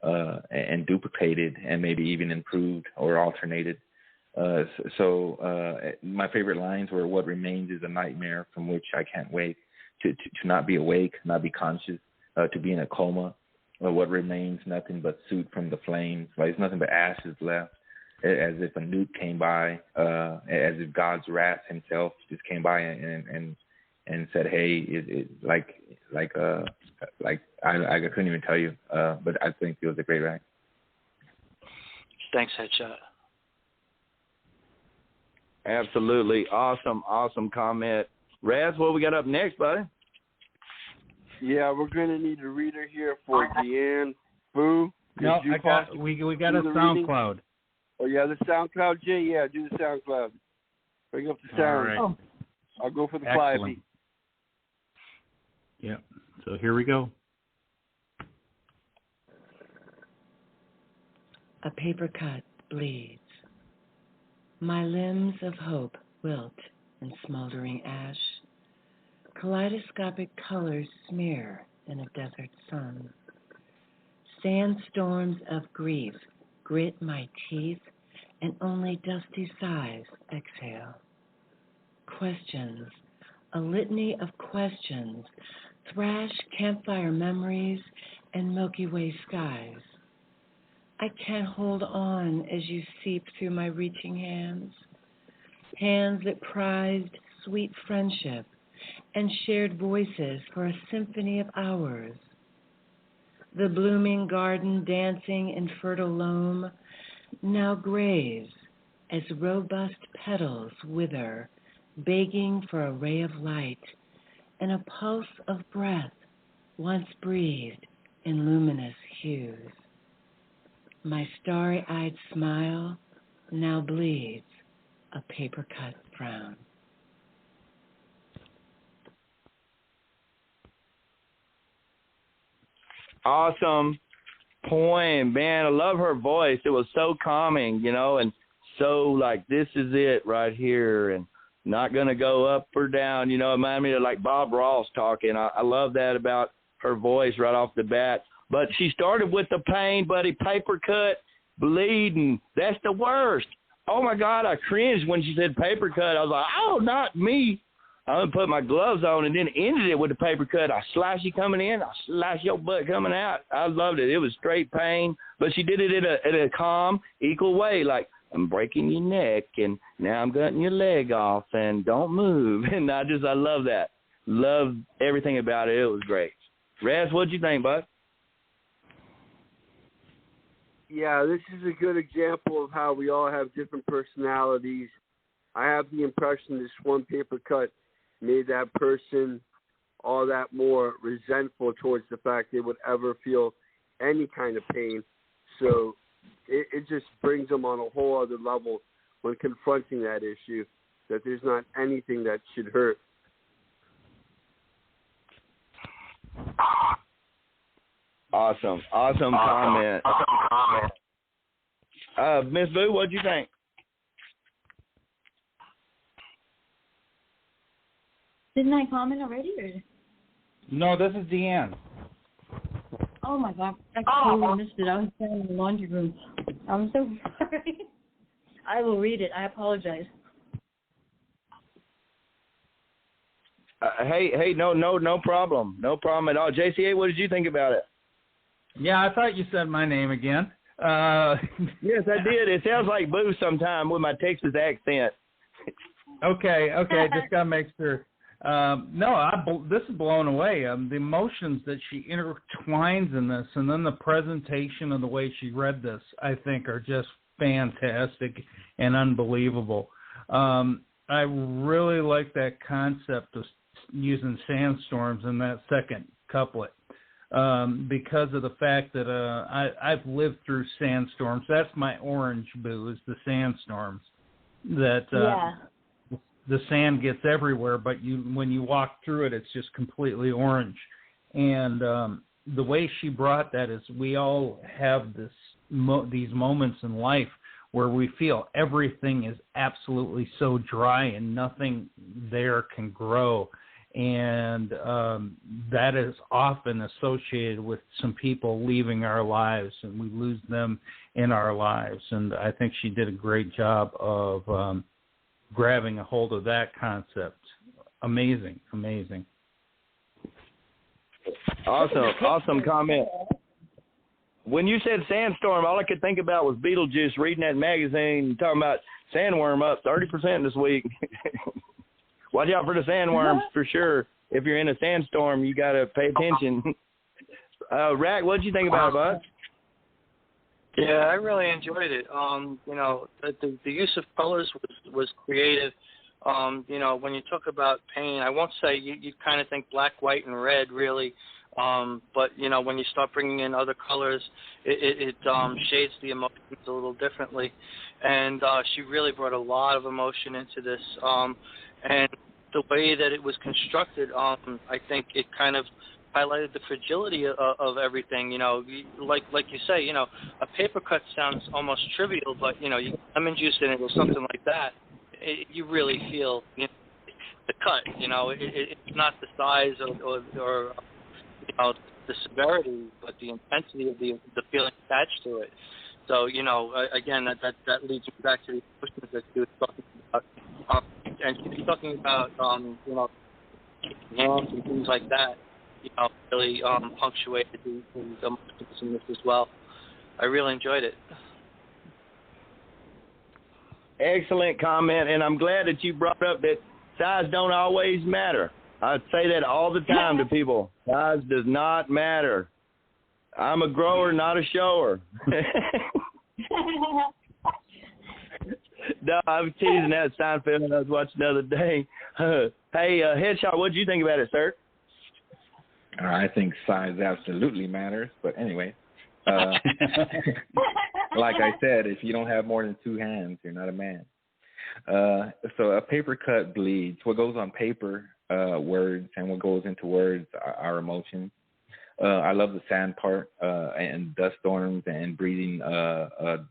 and duplicated and maybe even improved or alternated. So my favorite lines were, "What remains is a nightmare from which I can't wake." To not be awake, not be conscious, to be in a coma. What remains, nothing but soot from the flames. Like, there's nothing but ashes left, as if a nuke came by, as if God's wrath himself just came by and said, "Hey, I couldn't even tell you." But I think it was a great ride. Thanks, Headshot. Absolutely. Awesome comment. Razz, what we got up next, buddy? Yeah, we're going to need a reader here for Deanne. Boo? No, we got a SoundCloud. Reading? Oh, yeah, the SoundCloud, Jay? Yeah, do the SoundCloud. Bring up the sound. All right. Oh. I'll go for the Clive. Yep. So here we go. A paper cut bleeds. My limbs of hope wilt in smoldering ash. Kaleidoscopic colors smear in a desert sun. Sandstorms of grief grit my teeth, and only dusty sighs exhale. questions, a litany of questions, thrash campfire memories and Milky Way skies. I can't hold on as you seep through my reaching hands, hands that prized sweet friendship and shared voices for a symphony of hours. The blooming garden dancing in fertile loam now graves as robust petals wither, begging for a ray of light and a pulse of breath once breathed in luminous hues. My starry-eyed smile now bleeds a paper-cut frown. Awesome poem, man. I love her voice. It was so calming, you know, and so like, this is it right here, and not going to go up or down. You know, it reminded me of like Bob Ross talking. I love that about her voice right off the bat. But she started with the pain, buddy, paper cut, bleeding. That's the worst. Oh, my God, I cringed when she said paper cut. I was like, oh, not me. I put my gloves on and then ended it with the paper cut. I slice you coming in, I slice your butt coming out. I loved it. It was straight pain, but she did it in a calm, equal way, like, I'm breaking your neck, and now I'm cutting your leg off, and don't move. And I love that. Love everything about it. It was great. Razz, what'd you think, bud? Yeah, this is a good example of how we all have different personalities. I have the impression this one paper cut made that person all that more resentful towards the fact they would ever feel any kind of pain. So it just brings them on a whole other level when confronting that issue, that there's not anything that should hurt. Awesome comment. Ms. Boo, what'd you think? Didn't I comment already? Or? No, this is Deanne. Oh, my God. I totally missed it. I was down in the laundry room. I'm so sorry. I will read it. I apologize. Hey, no problem. No problem at all. JCA, what did you think about it? Yeah, I thought you said my name again. Yes, I did. It sounds like Boo sometime with my Texas accent. Okay, just got to make sure. This is blown away. The emotions that she intertwines in this, and then the presentation of the way she read this, I think, are just fantastic and unbelievable. I really like that concept of using sandstorms in that second couplet because of the fact that I've lived through sandstorms. That's my orange, Boo, is the sandstorms. That the sand gets everywhere, but when you walk through it, it's just completely orange. And the way she brought that is we all have these moments in life where we feel everything is absolutely so dry and nothing there can grow. And that is often associated with some people leaving our lives, and we lose them in our lives. And I think she did a great job of grabbing a hold of that concept. Amazing. Awesome comment. When you said sandstorm, all I could think about was Beetlejuice reading that magazine talking about sandworm up 30% this week. Watch out for the sandworms for sure. If you're in a sandstorm, you got to pay attention. Rack, what did you think about it, bud? Yeah, I really enjoyed it. The use of colors was creative. When you talk about pain, I won't say you kind of think black, white, and red, really. But, when you start bringing in other colors, it shades the emotions a little differently. And she really brought a lot of emotion into this. And the way that it was constructed, I think it kind of highlighted the fragility of everything. Like you say, a paper cut sounds almost trivial, but, you lemon juice in it or something like that, you really feel the cut. It's not the size or the severity, but the intensity of the feeling attached to it. So, again, that leads me back to the questions that you were talking about. and to be talking about norms and things like that, really punctuated the emotions in this as well. I really enjoyed it. Excellent comment, and I'm glad that you brought up that size don't always matter. I say that all the time to people. Size does not matter. I'm a grower, not a shower. No, I was teasing that Seinfeld I was watching the other day. Hey, Headshot, what did you think about it, sir? I think size absolutely matters, but anyway. Like I said, if you don't have more than 2 hands, you're not a man. So a paper cut bleeds. What goes on paper, words, and what goes into words are emotions. I love the sand part and dust storms and breathing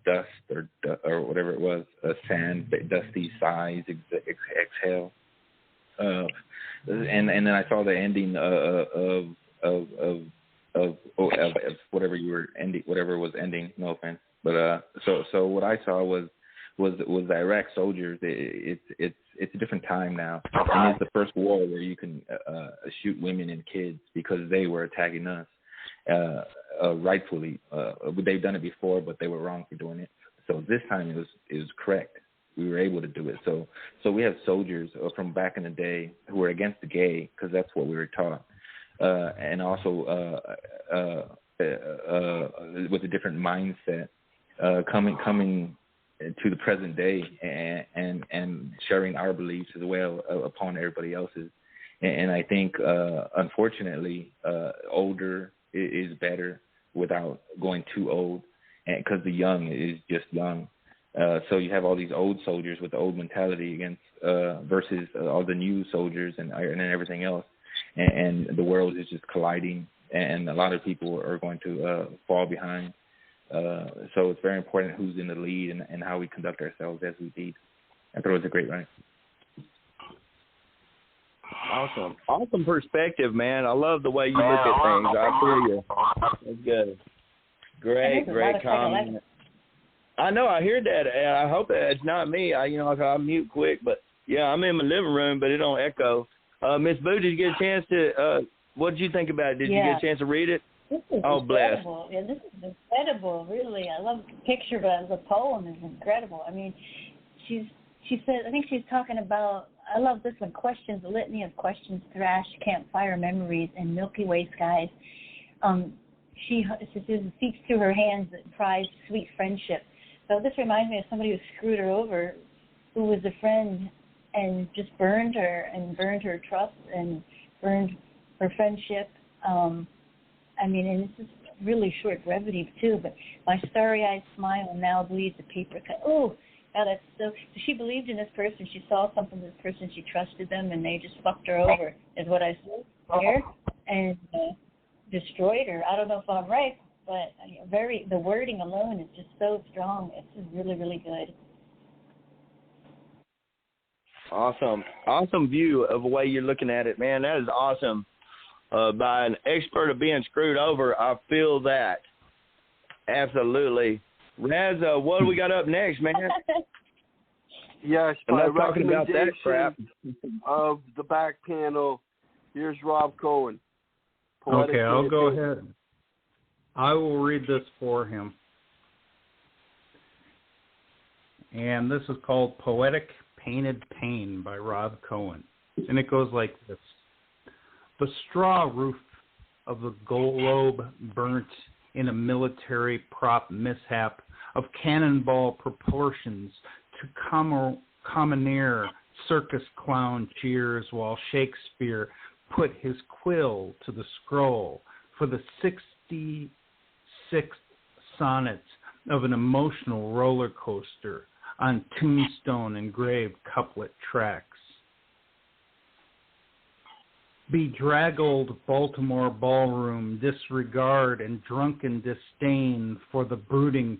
dust or whatever it was, sand, dusty sighs, exhale. And then I saw the ending of whatever you were ending, whatever was ending. No offense, but so what I saw was the Iraq soldiers. It's a different time now, and it's the first war where you can shoot women and kids because they were attacking us rightfully. They've done it before, but they were wrong for doing it. So this time it was correct. We were able to do it. So we have soldiers from back in the day who were against the gay because that's what we were taught. And also with a different mindset, coming to the present day and sharing our beliefs as well upon everybody else's. And I think, unfortunately, older is better without going too old, because the young is just young. So you have all these old soldiers with the old mentality against versus all the new soldiers and everything else. And the world is just colliding, and a lot of people are going to fall behind. So it's very important who's in the lead and how we conduct ourselves as we lead. I thought it was a great ride. Awesome perspective, man. I love the way you look at things. I feel you. That's good. Great comment. I know, I hear that, and I hope that it's not me. I'll mute quick, but yeah, I'm in my living room, but it don't echo. Miss Boo, did you get a chance to, what did you think about it? Did you get a chance to read it? This is incredible. Yeah, this is incredible, really. I love the picture, but the poem is incredible. I mean, she said, I think she's talking about, I love this one, questions, a litany of questions, thrash, campfire memories, and Milky Way skies. She speaks to her hands that prize sweet friendship. So this reminds me of somebody who screwed her over, who was a friend, and just burned her trust and burned her friendship. I mean, and it's just really short brevity too, but my starry-eyed smile now bleeds a paper cut. Oh, God, that's so she believed in this person. She saw something in this person. She trusted them, and they just fucked her over, is what I said here, and destroyed her. I don't know if I'm right, but the wording alone is just so strong. It's just really, really good. Awesome view of the way you're looking at it, man. That is awesome. By an expert of being screwed over, I feel that. Absolutely. Razz, what do we got up next, man? Yes, by talking about that crap. Of the back panel, here's Rob Cohen. Okay, I'll go ahead. I will read this for him. And this is called Poetic Painted Pain by Rob Cohen. And it goes like this. The straw roof of the globe burnt in a military prop mishap of cannonball proportions to commoner circus clown cheers while Shakespeare put his quill to the scroll for the 66th sonnet of an emotional roller coaster on tombstone engraved couplet tracks. Bedraggled Baltimore ballroom disregard and drunken disdain for the brooding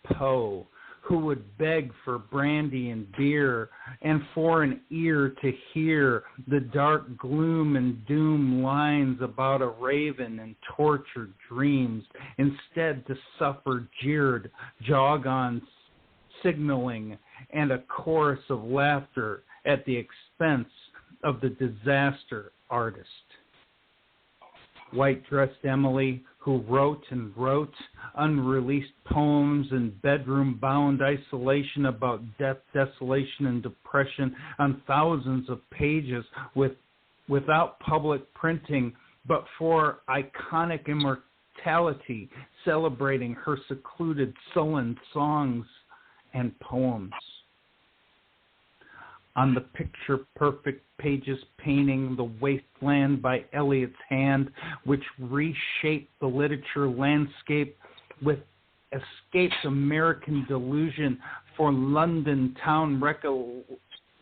Poe, who would beg for brandy and beer and for an ear to hear the dark gloom and doom lines about a raven and tortured dreams, instead to suffer jeered jog-on signaling and a chorus of laughter at the expense of the disaster artist. White-dressed Emily, who wrote and wrote unreleased poems in bedroom-bound isolation about death, desolation, and depression on thousands of pages without public printing, but for iconic immortality, celebrating her secluded, sullen songs and poems. On the picture-perfect pages painting the wasteland by Eliot's hand, which reshaped the literature landscape with escaped American delusion for London town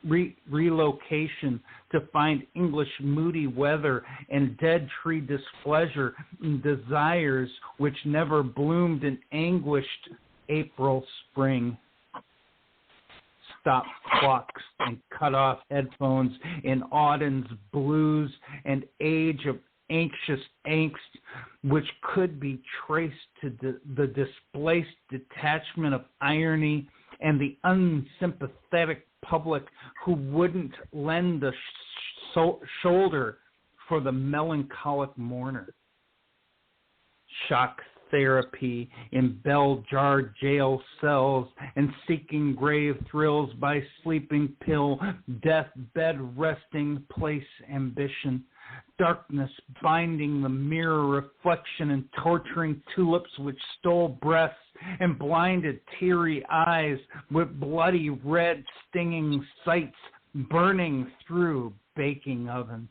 relocation to find English moody weather and dead tree displeasure and desires which never bloomed in anguished April spring. Stop clocks and cut off headphones in Auden's blues and age of anxious angst, which could be traced to the displaced detachment of irony and the unsympathetic public who wouldn't lend a shoulder for the melancholic mourner. Shock therapy in bell-jarred jail cells and seeking grave thrills by sleeping pill, deathbed resting place ambition, darkness binding the mirror reflection and torturing tulips which stole breaths and blinded teary eyes with bloody red stinging sights burning through baking ovens.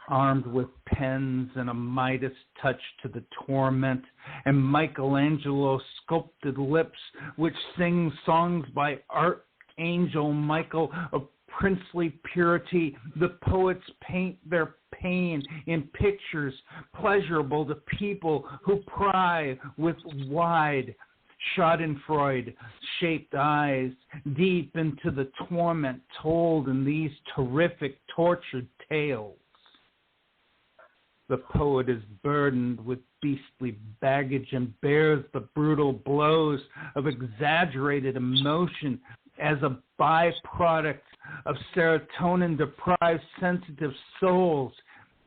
Armed with pens and a Midas touch to the torment, and Michelangelo sculpted lips which sing songs by Archangel Michael of princely purity, the poets paint their pain in pictures pleasurable to people who pry with wide Schadenfreude-shaped eyes deep into the torment told in these terrific tortured tales. The poet is burdened with beastly baggage and bears the brutal blows of exaggerated emotion as a byproduct of serotonin-deprived sensitive souls,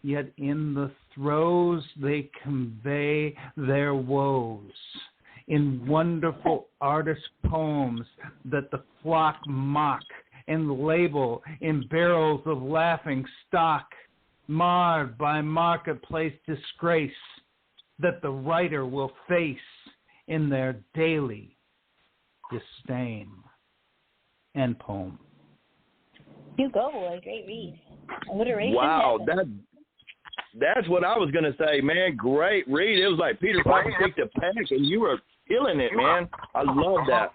yet in the throes they convey their woes in wonderful artist poems that the flock mock and label in barrels of laughing stock, marred by marketplace disgrace that the writer will face in their daily disdain. End poem. You go, boy. Great read. Alliteration. Wow, that's what I was going to say, man. Great read. It was like Peter Piper picked a peck, and you were killing it, man. I love that.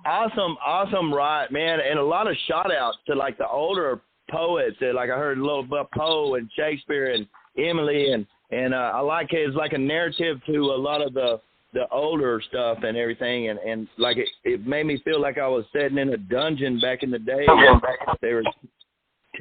Awesome write, man. And a lot of shout-outs to, like, the older poets. Like I heard a little about Poe and Shakespeare and Emily, and I like it. It's like a narrative to a lot of the older stuff and everything, and like it made me feel like I was sitting in a dungeon back in the day. They were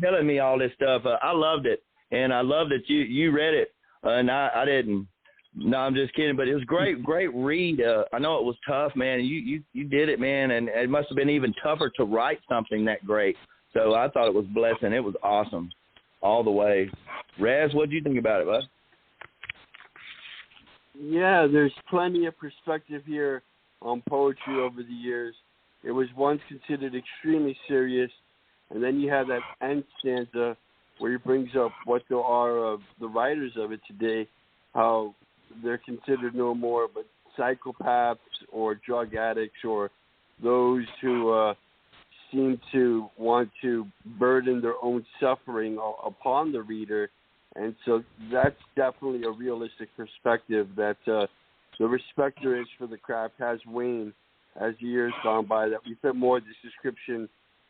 telling me all this stuff. I loved it, and I love that you read it, and I didn't. No, I'm just kidding, but it was great read. I know it was tough, man. You did it, man, and it must have been even tougher to write something that great. So I thought it was blessing. It was awesome all the way. Razz, what did you think about it, bud? Yeah, there's plenty of perspective here on poetry over the years. It was once considered extremely serious, and then you have that end stanza where he brings up what there are of the writers of it today, how they're considered no more but psychopaths or drug addicts or those who seem to want to burden their own suffering upon the reader. And so that's definitely a realistic perspective that the respect there is for the craft has waned as years gone by, that we fit more of this description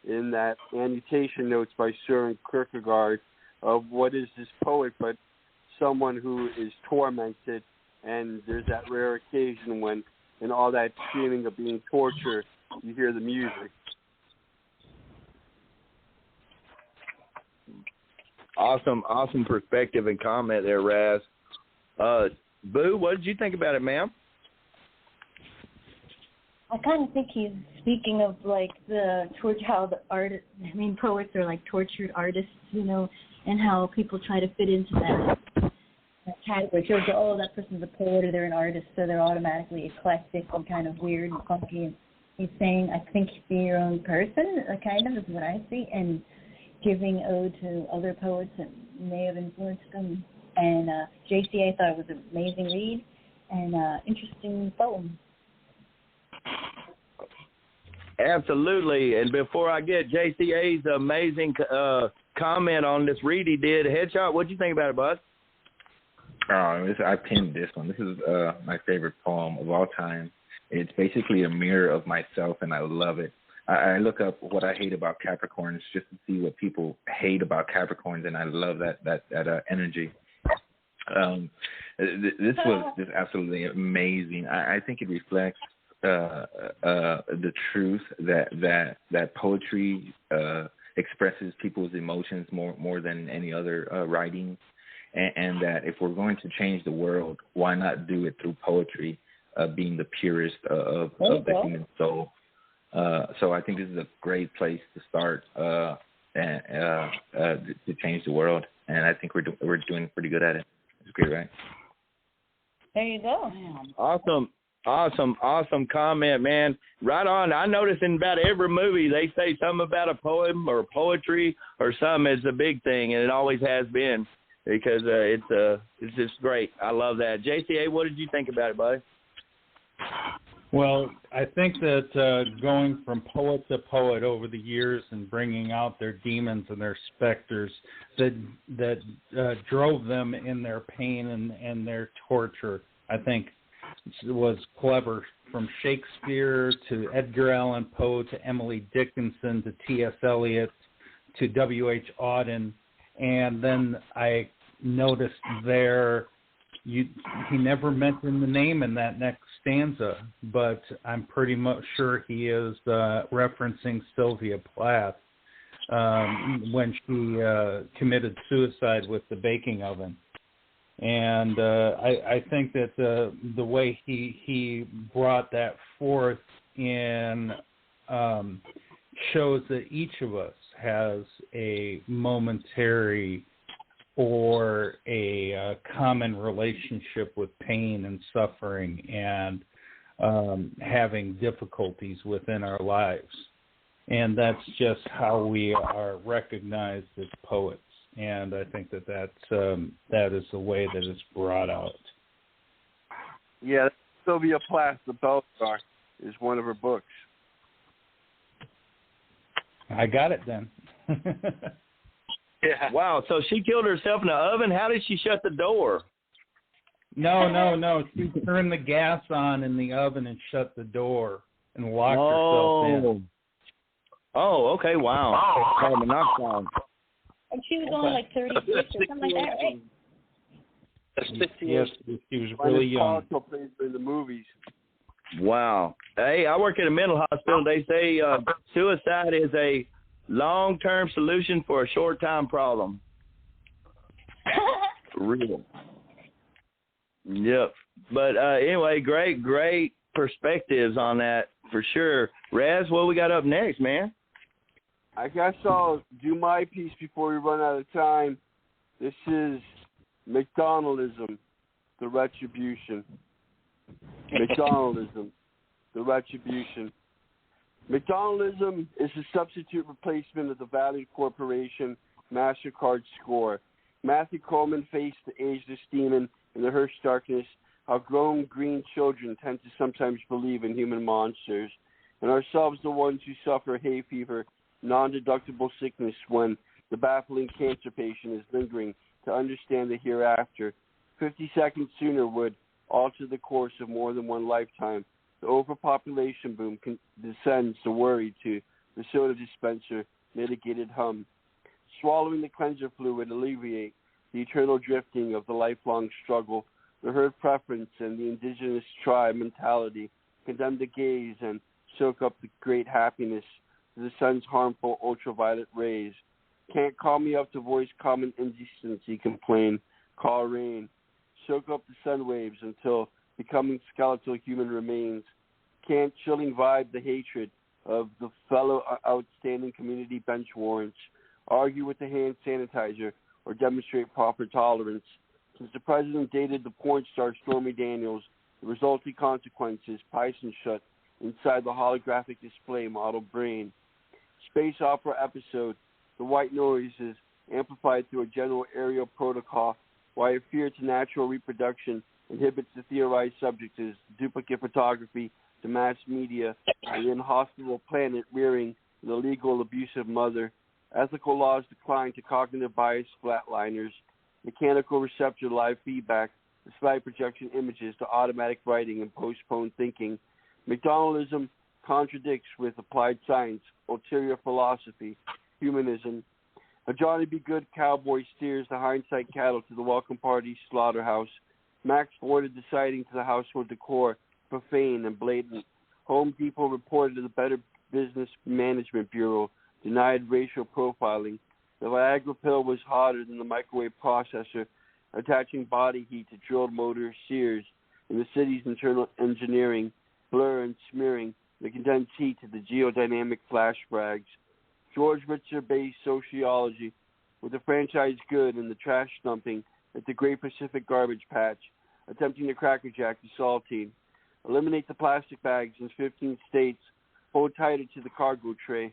in that annotation notes by Søren Kierkegaard of what is this poet but someone who is tormented, and there's that rare occasion when in all that screaming of being tortured, you hear the music. Awesome perspective and comment there, Razz. Boo, what did you think about it, ma'am? I kind of think he's speaking of like how the poets are like tortured artists, you know, and how people try to fit into that category. Shows that, oh, that person's a poet or they're an artist, so they're automatically eclectic and kind of weird and funky. And he's saying, I think be your own person, kind of, is what I see, and giving ode to other poets that may have influenced them. And JCA thought it was an amazing read and interesting poem. Absolutely. And before I get JCA's amazing comment on this read he did, Headshot, what'd you think about it, bud? I pinned this one. This is my favorite poem of all time. It's basically a mirror of myself, and I love it. I look up what I hate about Capricorns just to see what people hate about Capricorns, and I love that energy. This was just absolutely amazing. I think it reflects the truth that poetry expresses people's emotions more than any other writing, and that if we're going to change the world, why not do it through poetry, being the purest of the human soul. So I think this is a great place to start to change the world, and I think we're doing pretty good at it. It's great, right? There you go. Awesome comment, man. Right on. I notice in about every movie they say something about a poem or poetry or something. It's a big thing, and it always has been because it's just great. I love that. JCA, what did you think about it, buddy? Well, I think that going from poet to poet over the years and bringing out their demons and their specters that drove them in their pain and their torture, I think was clever. From Shakespeare to Edgar Allan Poe to Emily Dickinson to T.S. Eliot to W.H. Auden. And then I noticed he never mentioned the name in that next stanza, but I'm pretty much sure he is referencing Sylvia Plath when she committed suicide with the baking oven. And I think that the way he brought that forth in shows that each of us has a momentary or a common relationship with pain and suffering and having difficulties within our lives. And that's just how we are recognized as poets. And I think that is the way that it's brought out. Yeah, Sylvia Plath, The Bellstar, is one of her books. I got it then. Yeah. Wow, so she killed herself in the oven? How did she shut the door? No. She turned the gas on in the oven and shut the door and locked herself in. Oh, okay, wow. Carbon monoxide. And she was only like 30 years or something like that, right? That's 50 years. Yes, she was really young. Plays in the movies. Wow. Hey, I work at a mental hospital. They say suicide is a long-term solution for a short-time problem. For real. Yep. But anyway, great perspectives on that for sure. Razz, what we got up next, man? I guess I'll do my piece before we run out of time. This is McDonaldism, the retribution. McDonaldism, the retribution. McDonaldism is a substitute replacement of the valued corporation MasterCard score. Matthew Coleman faced the ageless demon in the Hirsch darkness, how grown green children tend to sometimes believe in human monsters, and ourselves the ones who suffer hay fever, non-deductible sickness when the baffling cancer patient is lingering to understand the hereafter. 50 seconds sooner would alter the course of more than one lifetime. The overpopulation boom descends the worry to the soda dispenser mitigated hum. Swallowing the cleanser fluid alleviate the eternal drifting of the lifelong struggle. The herd preference and the indigenous tribe mentality condemn the gaze and soak up the great happiness of the sun's harmful ultraviolet rays. Can't call me up to voice common indecency, complain, call rain. Soak up the sun waves until becoming skeletal human remains. can't chilling vibe the hatred of the fellow outstanding community bench warrants, argue with the hand sanitizer, or demonstrate proper tolerance. Since the president dated the porn star Stormy Daniels, the resulting consequences, Python shut inside the holographic display model brain. Space opera episode, the white noise is amplified through a general aerial protocol, while a fear to natural reproduction inhibits the theorized subject as duplicate photography to mass media, an inhospitable planet rearing an illegal abusive mother. Ethical laws decline to cognitive bias flatliners, mechanical receptor live feedback, despite projection images to automatic writing and postponed thinking. McDonaldism contradicts with applied science, ulterior philosophy, humanism. A Johnny-be-good cowboy steers the hindsight cattle to the welcome party slaughterhouse. Max forwarded the sighting to the household decor, profane and blatant. Home Depot reported to the Better Business Management Bureau, denied racial profiling. The Viagra pill was hotter than the microwave processor, attaching body heat to drilled motor sears in the city's internal engineering, blur and smearing the condensed heat to the geodynamic flash frags. George Ritzer-based sociology with the franchise good and the trash dumping at the Great Pacific Garbage Patch, attempting to crackerjack the saltine. Eliminate the plastic bags in 15 states, hold tighter to the cargo tray.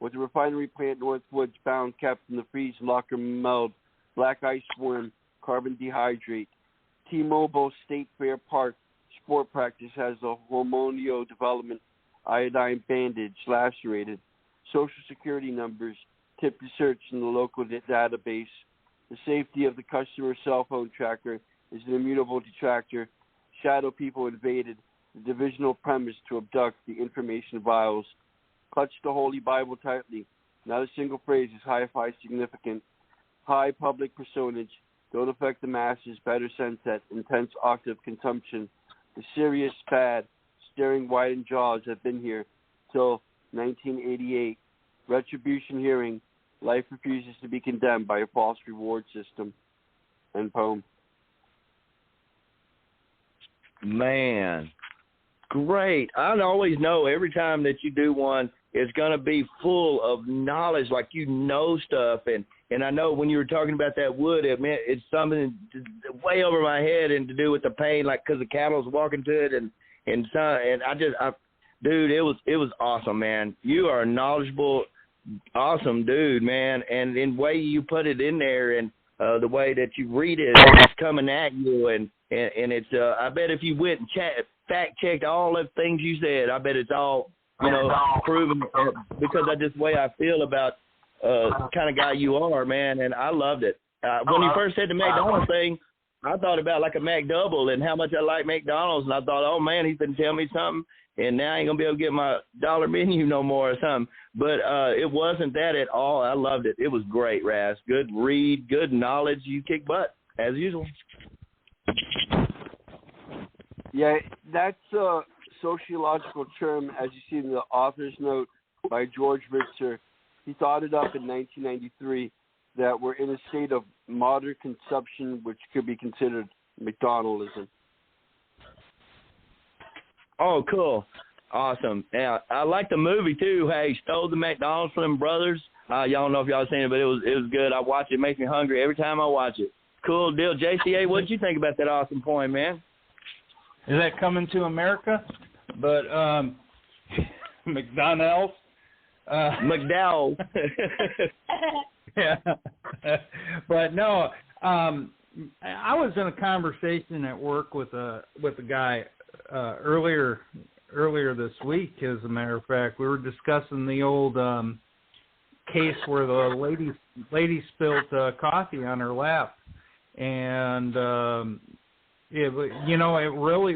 With the refinery plant Northwoods bound kept in the freeze locker meld, black ice worm, carbon dehydrate. T-Mobile State Fair Park sport practice has the hormonal development iodine bandage lacerated. Social security numbers tip to search in the local database. The safety of the customer cell phone tracker is an immutable detractor. Shadow people invaded the divisional premise to abduct the information vials. Clutch the Holy Bible tightly. Not a single phrase is hi-fi significant. High public personage. Don't affect the masses. Better sense that intense octave consumption. The serious fad, staring widened jaws have been here till 1988. Retribution hearing. Life refuses to be condemned by a false reward system. End poem. Man, great. I always know every time that you do one, it's going to be full of knowledge, like you know stuff. And I know when you were talking about that wood, it meant it's something way over my head and to do with the pain, like because the cattle's walking to it. Dude, it was awesome, man. You are a knowledgeable, awesome dude, man. And in the way you put it in there and the way that you read it, it's coming at you. And it's, I bet if you went and fact-checked all the things you said, I bet it's all, proven because that's just the way I feel about the kind of guy you are, man. And I loved it. When you first said the McDonald's thing, I thought about like a McDouble and how much I like McDonald's. And I thought, oh, man, he's been telling me something. And now I ain't going to be able to get my dollar menu no more or something. But it wasn't that at all. I loved it. It was great, Razz. Good read, good knowledge. You kick butt, as usual. Yeah, that's a sociological term, as you see in the author's note by George Ritzer. He thought it up in 1993 that we're in a state of modern consumption, which could be considered McDonaldism. Oh, cool. Awesome. Yeah, I like the movie, too. Hey, Stole the McDonald's from them brothers. Y'all don't know if y'all seen it, but it was good. I watch it. It makes me hungry every time I watch it. Cool deal. JCA, what did you think about that awesome poem, man? Is that Coming to America? But McDonald's? McDowell. Yeah. But no, I was in a conversation at work with a guy earlier this week. As a matter of fact, we were discussing the old case where the lady spilled coffee on her lap, and it really,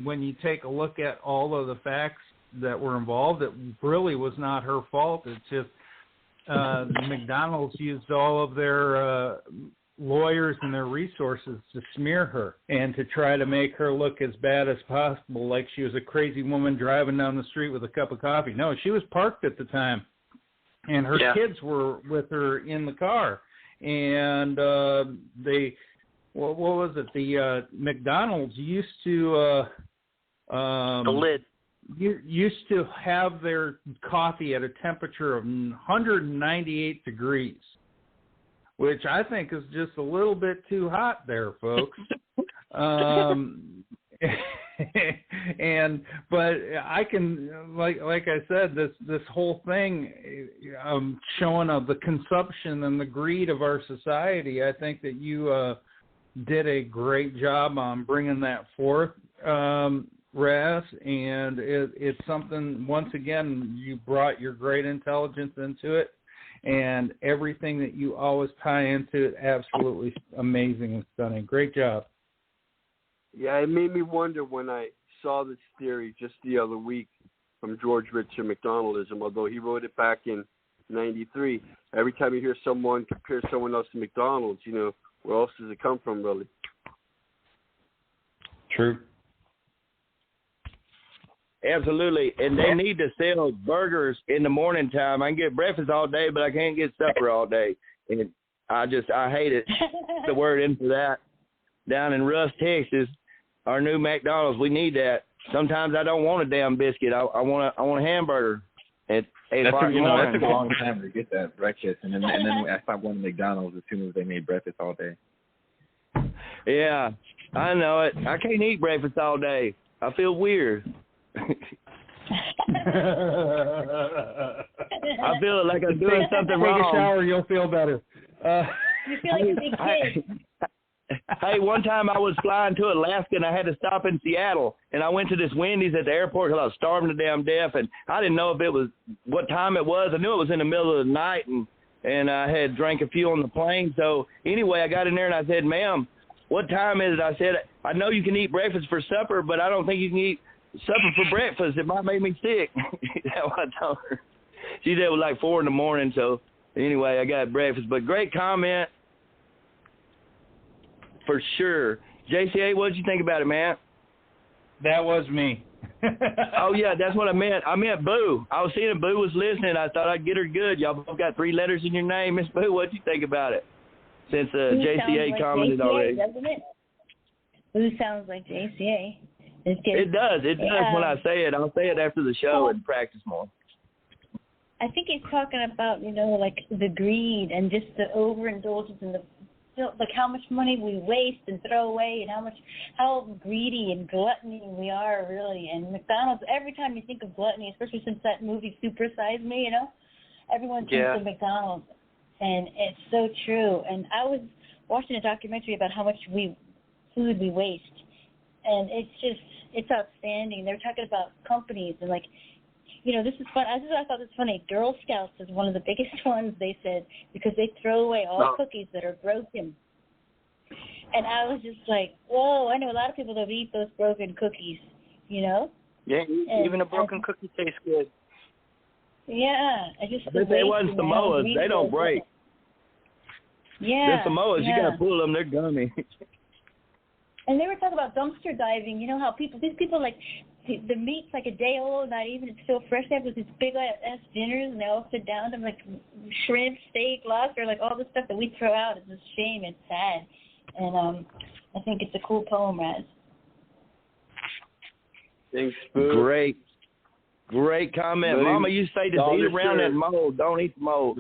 when you take a look at all of the facts that were involved, it really was not her fault. It's just McDonald's used all of their lawyers and their resources to smear her and to try to make her look as bad as possible, like she was a crazy woman driving down the street with a cup of coffee. No, she was parked at the time, and her kids were with her in the car. And what was it? The McDonald's used to the lid. used to have their coffee at a temperature of 198 degrees, which I think is just a little bit too hot there, folks. But I can, like I said, this whole thing showing of the consumption and the greed of our society. I think that you did a great job on bringing that forth, Razz, and it's something, once again, you brought your great intelligence into it, and everything that you always tie into it, absolutely amazing and stunning. Great job. Yeah, it made me wonder when I saw this theory just the other week from George Richard McDonaldism, although he wrote it back in 93. Every time you hear someone compare someone else to McDonald's, where else does it come from, really? True. Absolutely. And they need to sell burgers in the morning time. I can get breakfast all day, but I can't get supper all day. And I hate it. The word in for that. Down in Russ, Texas, our new McDonald's, we need that. Sometimes I don't want a damn biscuit. I want a hamburger at 8 o'clock in the morning. That took a long time to get that breakfast, and then I stopped going to McDonald's as soon as they made breakfast all day. Yeah, I know it. I can't eat breakfast all day. I feel weird. I feel like I'm doing something wrong. Take a shower, you'll feel better. You feel like a big kid. Hey, one time I was flying to Alaska and I had to stop in Seattle, and I went to this Wendy's at the airport because I was starving to damn death, and I didn't know if it was what time it was. I knew it was in the middle of the night, and I had drank a few on the plane. So anyway, I got in there and I said, "Ma'am, what time is it?" I said, "I know you can eat breakfast for supper, but I don't think you can eat supper for breakfast. It might make me sick." That's what I told her. She said it was like 4 a.m. So anyway, I got breakfast. But great comment. For sure. JCA, what did you think about it, man? That was me. Oh, yeah, that's what I meant. I meant Boo. I was seeing Boo was listening. I thought I'd get her good. Y'all both got 3 letters in your name. Miss Boo, what did you think about it? Since JCA like commented JCA, already. Doesn't it? Boo sounds like JCA. It does. It does when I say it. I'll say it after the show and practice more. I think he's talking about, like the greed and just the overindulgence and like how much money we waste and throw away, and how greedy and gluttony we are, really. And McDonald's, every time you think of gluttony, especially since that movie Super Size Me, everyone thinks of McDonald's, and it's so true. And I was watching a documentary about how much food we waste, and it's outstanding. They're talking about companies and this is fun. I thought this was funny. Girl Scouts is one of the biggest ones, they said, because they throw away all cookies that are broken. And I was just like, whoa, I know a lot of people that eat those broken cookies, Yeah, even a broken cookie tastes good. Yeah. They want Samoas. They don't break. Yeah. The Samoas, you got to pull them. They're gummy. And they were talking about dumpster diving. How these people the meat's like a day old, not even, it's still fresh. They have these big ass dinners, and they all sit down. They're like shrimp, steak, lobster, like all the stuff that we throw out. It's a shame. It's sad. And I think it's a cool poem, Razz. Thanks, Boo. Great comment. Mama used to say to eat around that mold. Don't eat the mold.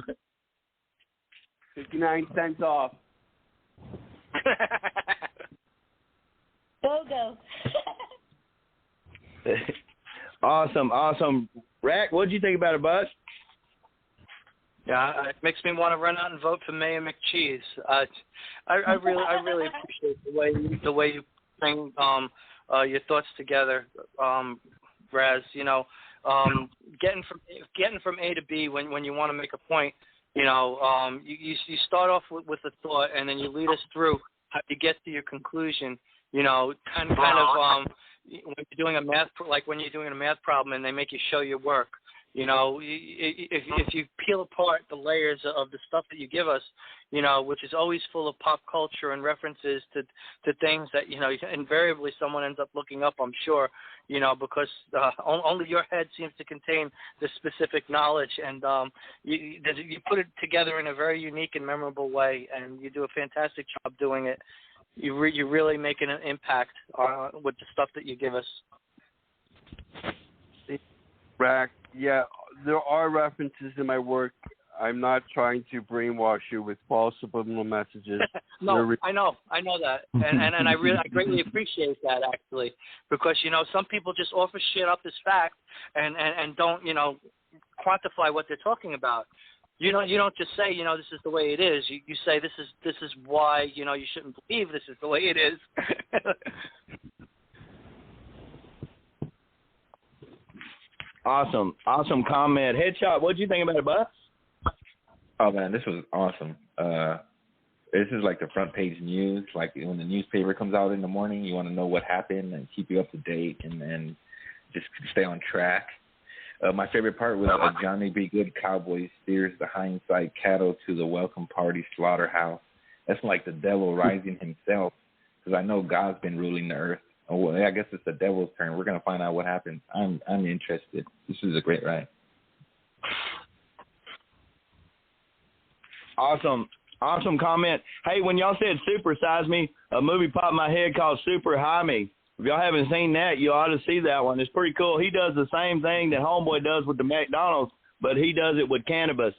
59 cents off. Go. Awesome. Rack, what did you think about it, bud? Yeah, it makes me want to run out and vote for Mayor McCheese. I really appreciate the way you bring your thoughts together, Razz. Getting from A to B when you want to make a point. You start off with a thought, and then you lead us through how you get to your conclusion. Kind of when you're doing a math problem and they make you show your work. If you peel apart the layers of the stuff that you give us, which is always full of pop culture and references to things that, invariably someone ends up looking up, I'm sure, because only your head seems to contain this specific knowledge, and you put it together in a very unique and memorable way, and you do a fantastic job doing it. You're really making an impact with the stuff that you give us. Rack, yeah, there are references in my work. I'm not trying to brainwash you with false subliminal messages. No, I know that, and I greatly appreciate that, actually, because some people just offer shit up as fact and don't quantify what they're talking about. You don't just say this is the way it is. You say this is why you shouldn't believe this is the way it is. Awesome comment. Headshot, what'd you think about it, bud? Oh man, this was awesome. This is like the front page news. Like when the newspaper comes out in the morning, you want to know what happened and keep you up to date and just stay on track. My favorite part was Johnny B. Good Cowboy steers the hindsight cattle to the welcome party slaughterhouse. That's like the devil rising himself, because I know God's been ruling the earth. Oh, well, I guess it's the devil's turn. We're gonna find out what happens. I'm interested. This is a great ride. Awesome comment. Hey, when y'all said Super Size Me, a movie popped in my head called Super High Me. If y'all haven't seen that, you ought to see that one. It's pretty cool. He does the same thing that Homeboy does with the McDonald's, but he does it with cannabis.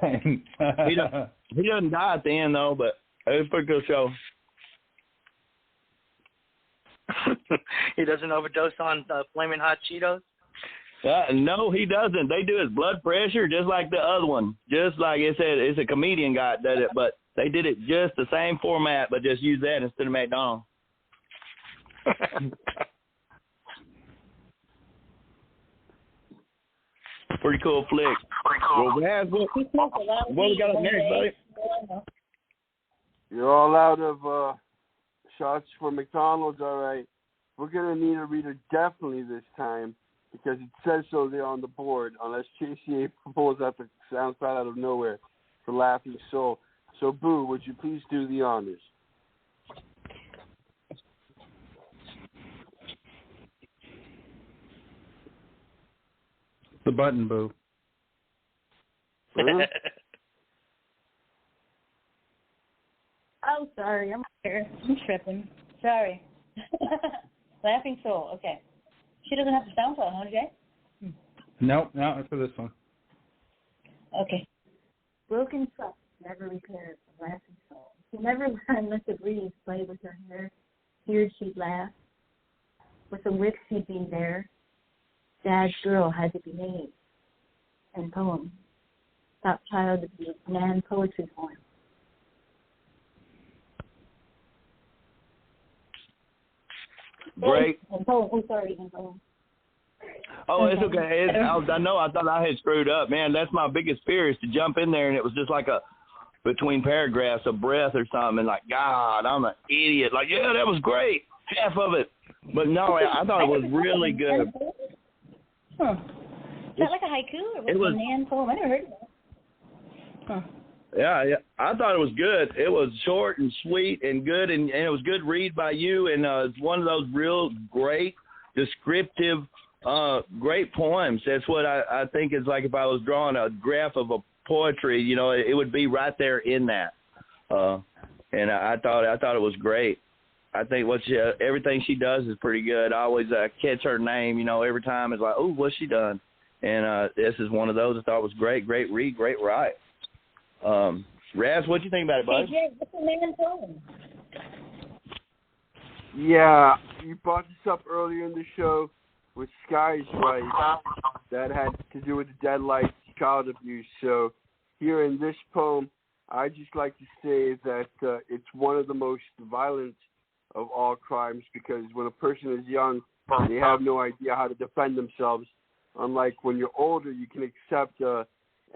He doesn't die at the end, though, but it's a pretty cool show. He doesn't overdose on Flaming Hot Cheetos? No, he doesn't. They do his blood pressure just like the other one. Just like it said, it's a comedian guy that did it, but they did it just the same format, but just use that instead of McDonald's. Pretty cool flick. Well, Razz, what we got up next, buddy? You're all out of shots for McDonald's, all right. We're going to need a reader definitely this time, because it says so there on the board, unless JCA pulls out the soundcloud out of nowhere for Laughing Soul. So, Boo, would you please do the honors? The button, Boo. Oh, sorry, I'm here. I'm tripping. Sorry. Laughing Soul, okay. She doesn't have the SoundCloud, huh, Jay? Nope, not for this one. Okay. Broken trust never repaired a laughing soul. She never learned let the breeze play with her hair. Feared she'd laugh. With the wicks she'd be there. Dad's girl had to behave. And poem. Top child of the man poetry poem. Great. And poem. Oh, sorry, and poem. Oh, it's okay. I know. I thought I had screwed up, man. That's my biggest fear, is to jump in there and it was just like between paragraphs, a breath or something, and like, God, I'm an idiot. Like, yeah, that was great, half of it, but no, I thought it was really good. Huh? Is that like a haiku or was it a man poem? I never heard of that. Huh. Yeah, I thought it was good. It was short and sweet and good, and it was good read by you, and it's one of those real great descriptive. Great poems. That's what I think is like if I was drawing a graph of a poetry, it would be right there in that. And I thought it was great. I think everything she does is pretty good. I always catch her name, every time. It's like, oh, what's she done? And this is one of those I thought was great. Great read, great write. Razz, what do you think about it, bud? Hey, Jay, what's the man poem? Yeah, you brought this up earlier in the show with Sky's Right. That had to do with the Deadlights, child abuse. So here in this poem, I just like to say that it's one of the most violent of all crimes, because when a person is young, they have no idea how to defend themselves. Unlike when you're older, you can accept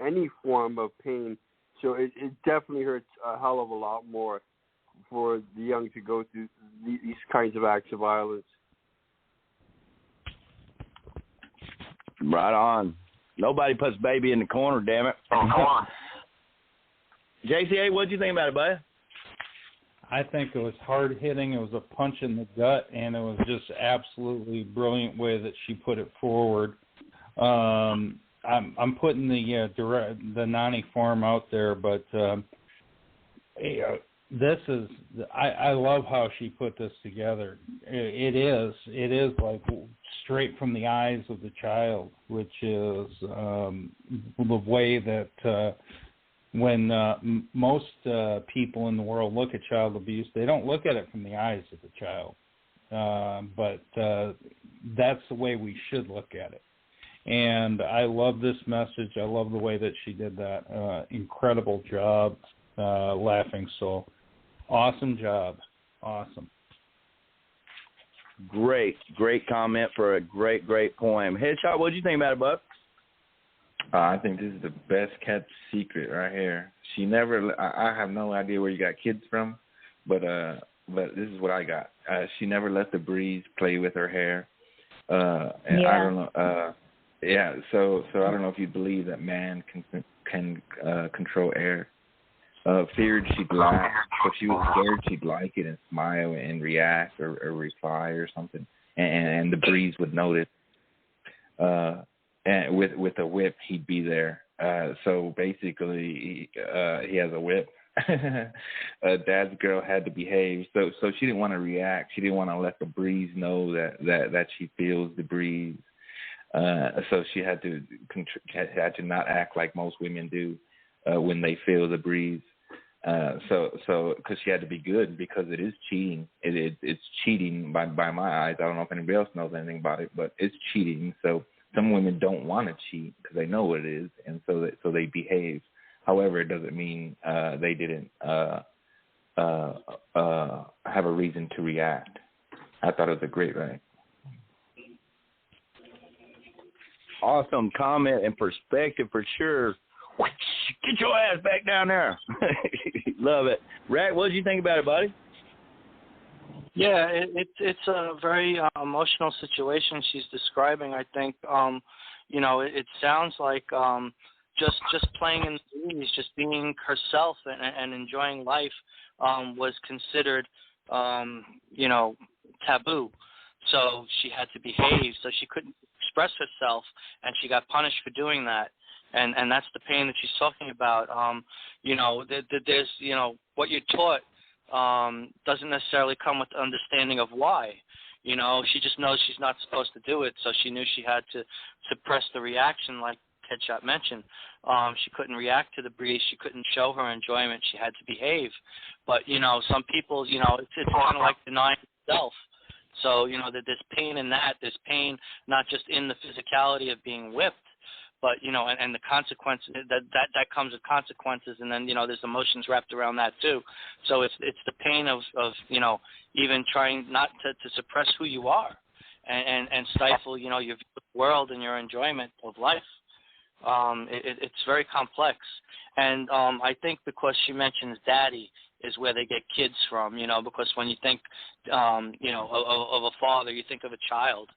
any form of pain. So it definitely hurts a hell of a lot more for the young to go through these kinds of acts of violence. Right on. Nobody puts baby in the corner, damn it. JCA, what do you think about it, bud? I think it was hard hitting. It was a punch in the gut, and it was just absolutely brilliant way that she put it forward. I'm putting the Nani form out there, but this is, I love how she put this together. It is like straight from the eyes of the child, which is the way that when most people in the world look at child abuse, they don't look at it from the eyes of the child. But that's the way we should look at it. And I love this message. I love the way that she did that. Incredible job, Laughing Soul. Awesome job. Awesome. Great comment for a great poem. Headshot, what did you think about it, bud? I think this is the best kept secret right here. She never. I have no idea where you got kids from, but this is what I got. She never let the breeze play with her hair. And yeah. I don't know. Yeah. So I don't know if you believe that man can control air. Feared she'd laugh. If she was scared, she'd like it and smile and react or reply or something. And the breeze would notice. And with a whip, he'd be there. So basically, he has a whip. Dad's girl had to behave. So she didn't want to react. She didn't want to let the breeze know that she feels the breeze. So she had to not act like most women do when they feel the breeze. So because she had to be good, because it is cheating. It's cheating by my eyes. I don't know if anybody else knows anything about it, but it's cheating. So some women don't want to cheat because they know what it is, and so they behave. However, it doesn't mean they didn't have a reason to react. I thought it was a great write. Awesome comment and perspective for sure. Get your ass back down there. Love it. Rack, what did you think about it, buddy? Yeah, it's a very emotional situation she's describing. I think, it sounds like just playing in the movies, just being herself and enjoying life was considered, taboo. So she had to behave. So she couldn't express herself, and she got punished for doing that. And that's the pain that she's talking about. There's, what you're taught doesn't necessarily come with the understanding of why. She just knows she's not supposed to do it, so she knew she had to suppress the reaction, like Headshot mentioned. She couldn't react to the breeze. She couldn't show her enjoyment. She had to behave. But, some people, it's kind of like denying self. So, there's pain in that. There's pain not just in the physicality of being whipped, but, and the consequences, that comes with consequences, and then, there's emotions wrapped around that too. So it's the pain of even trying not to suppress who you are and stifle, your world and your enjoyment of life. It's very complex. And I think because she mentions daddy is where they get kids from, because when you think, of a father, you think of a child.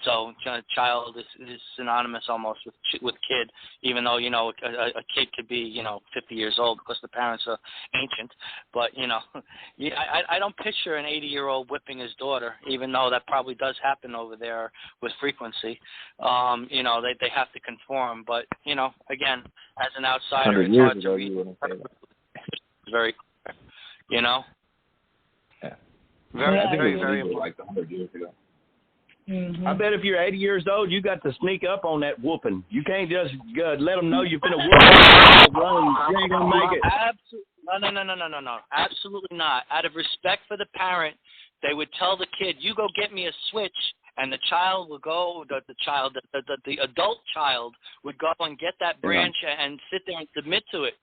So child is synonymous almost with kid, even though, a kid could be, 50 years old because the parents are ancient. But, I don't picture an 80-year-old whipping his daughter, even though that probably does happen over there with frequency. They have to conform. But, again, as an outsider, it's hard to read. It's very clear, Yeah. Very, very like 100 years ago. Mm-hmm. I bet if you're 80 years old, you got to sneak up on that whooping. You can't just let them know you're finna whoop. You ain't gonna make it. No. Absolutely not. Out of respect for the parent, they would tell the kid, "You go get me a switch," and the child will go. The adult child would go and get that branch and sit there and submit to it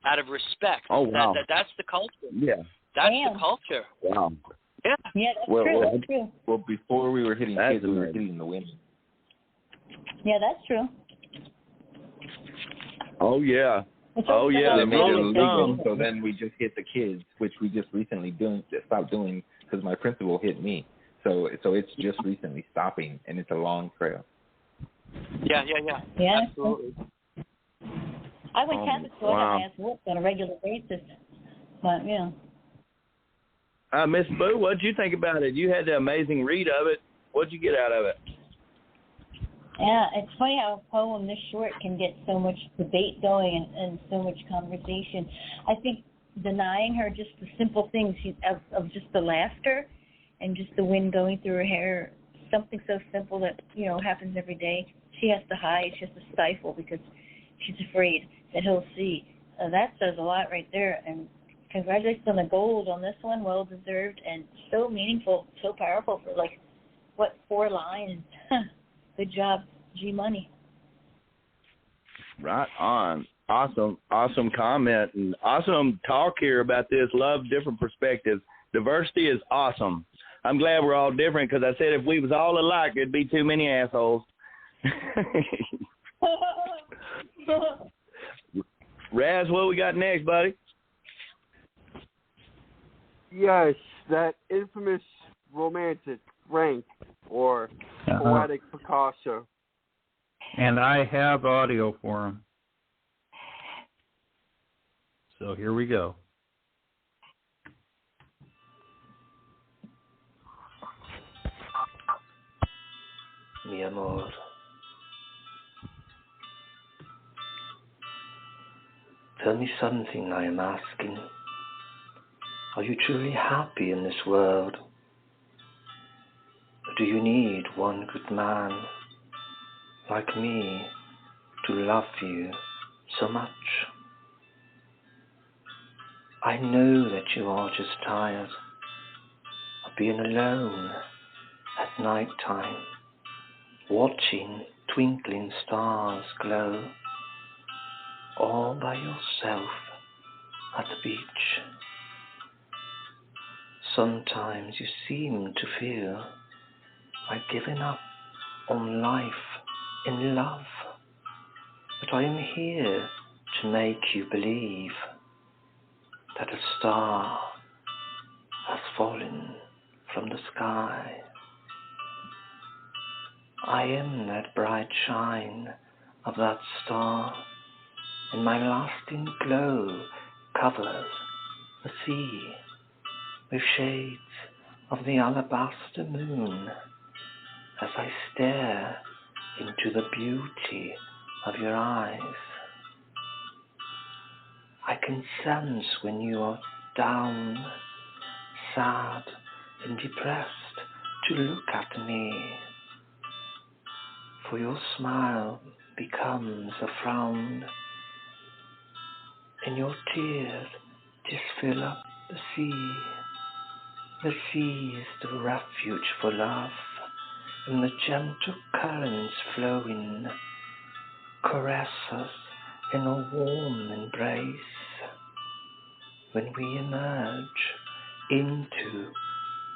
out of respect. Oh wow. That's the culture. Yeah. That's the culture. Wow. Yeah, that's true. Well, before we were hitting kids, we were hitting the women. Yeah, that's true. Oh, yeah. They made it illegal, so then we just hit the kids, which we just recently stopped doing because my principal hit me. So it's just recently stopping, and it's a long trail. Yeah. Absolutely. I went Catholic school. I got my ass whooped on a regular basis. But, Miss Boo, what did you think about it? You had the amazing read of it. What did you get out of it? Yeah, it's funny how a poem this short can get so much debate going and so much conversation. I think denying her just the simple things of just the laughter and just the wind going through her hair, something so simple that, happens every day. She has to hide, she has to stifle because she's afraid that he'll see. That says a lot right there. And congratulations on the gold on this one, well deserved and so meaningful, so powerful for 4 lines. Good job, G Money. Right on. Awesome comment and awesome talk here about this. Love different perspectives. Diversity is awesome. I'm glad we're all different because I said if we was all alike, there'd be too many assholes. Razz, what we got next, buddy? Yes, that infamous romantic Frank or poetic Picasso. And I have audio for him. So here we go. Mi amor. Tell me something, I am asking. Are you truly happy in this world? Or do you need one good man like me to love you so much? I know that you are just tired of being alone at night time, watching twinkling stars glow, all by yourself at the beach. Sometimes you seem to feel like giving up on life in love, but I am here to make you believe that a star has fallen from the sky. I am that bright shine of that star, and my lasting glow covers the sea with shades of the alabaster moon as I stare into the beauty of your eyes. I can sense when you are down, sad and depressed to look at me, for your smile becomes a frown, and your tears just fill up the sea. The sea is the refuge for love, and the gentle currents flowing caress us in a warm embrace. When we emerge into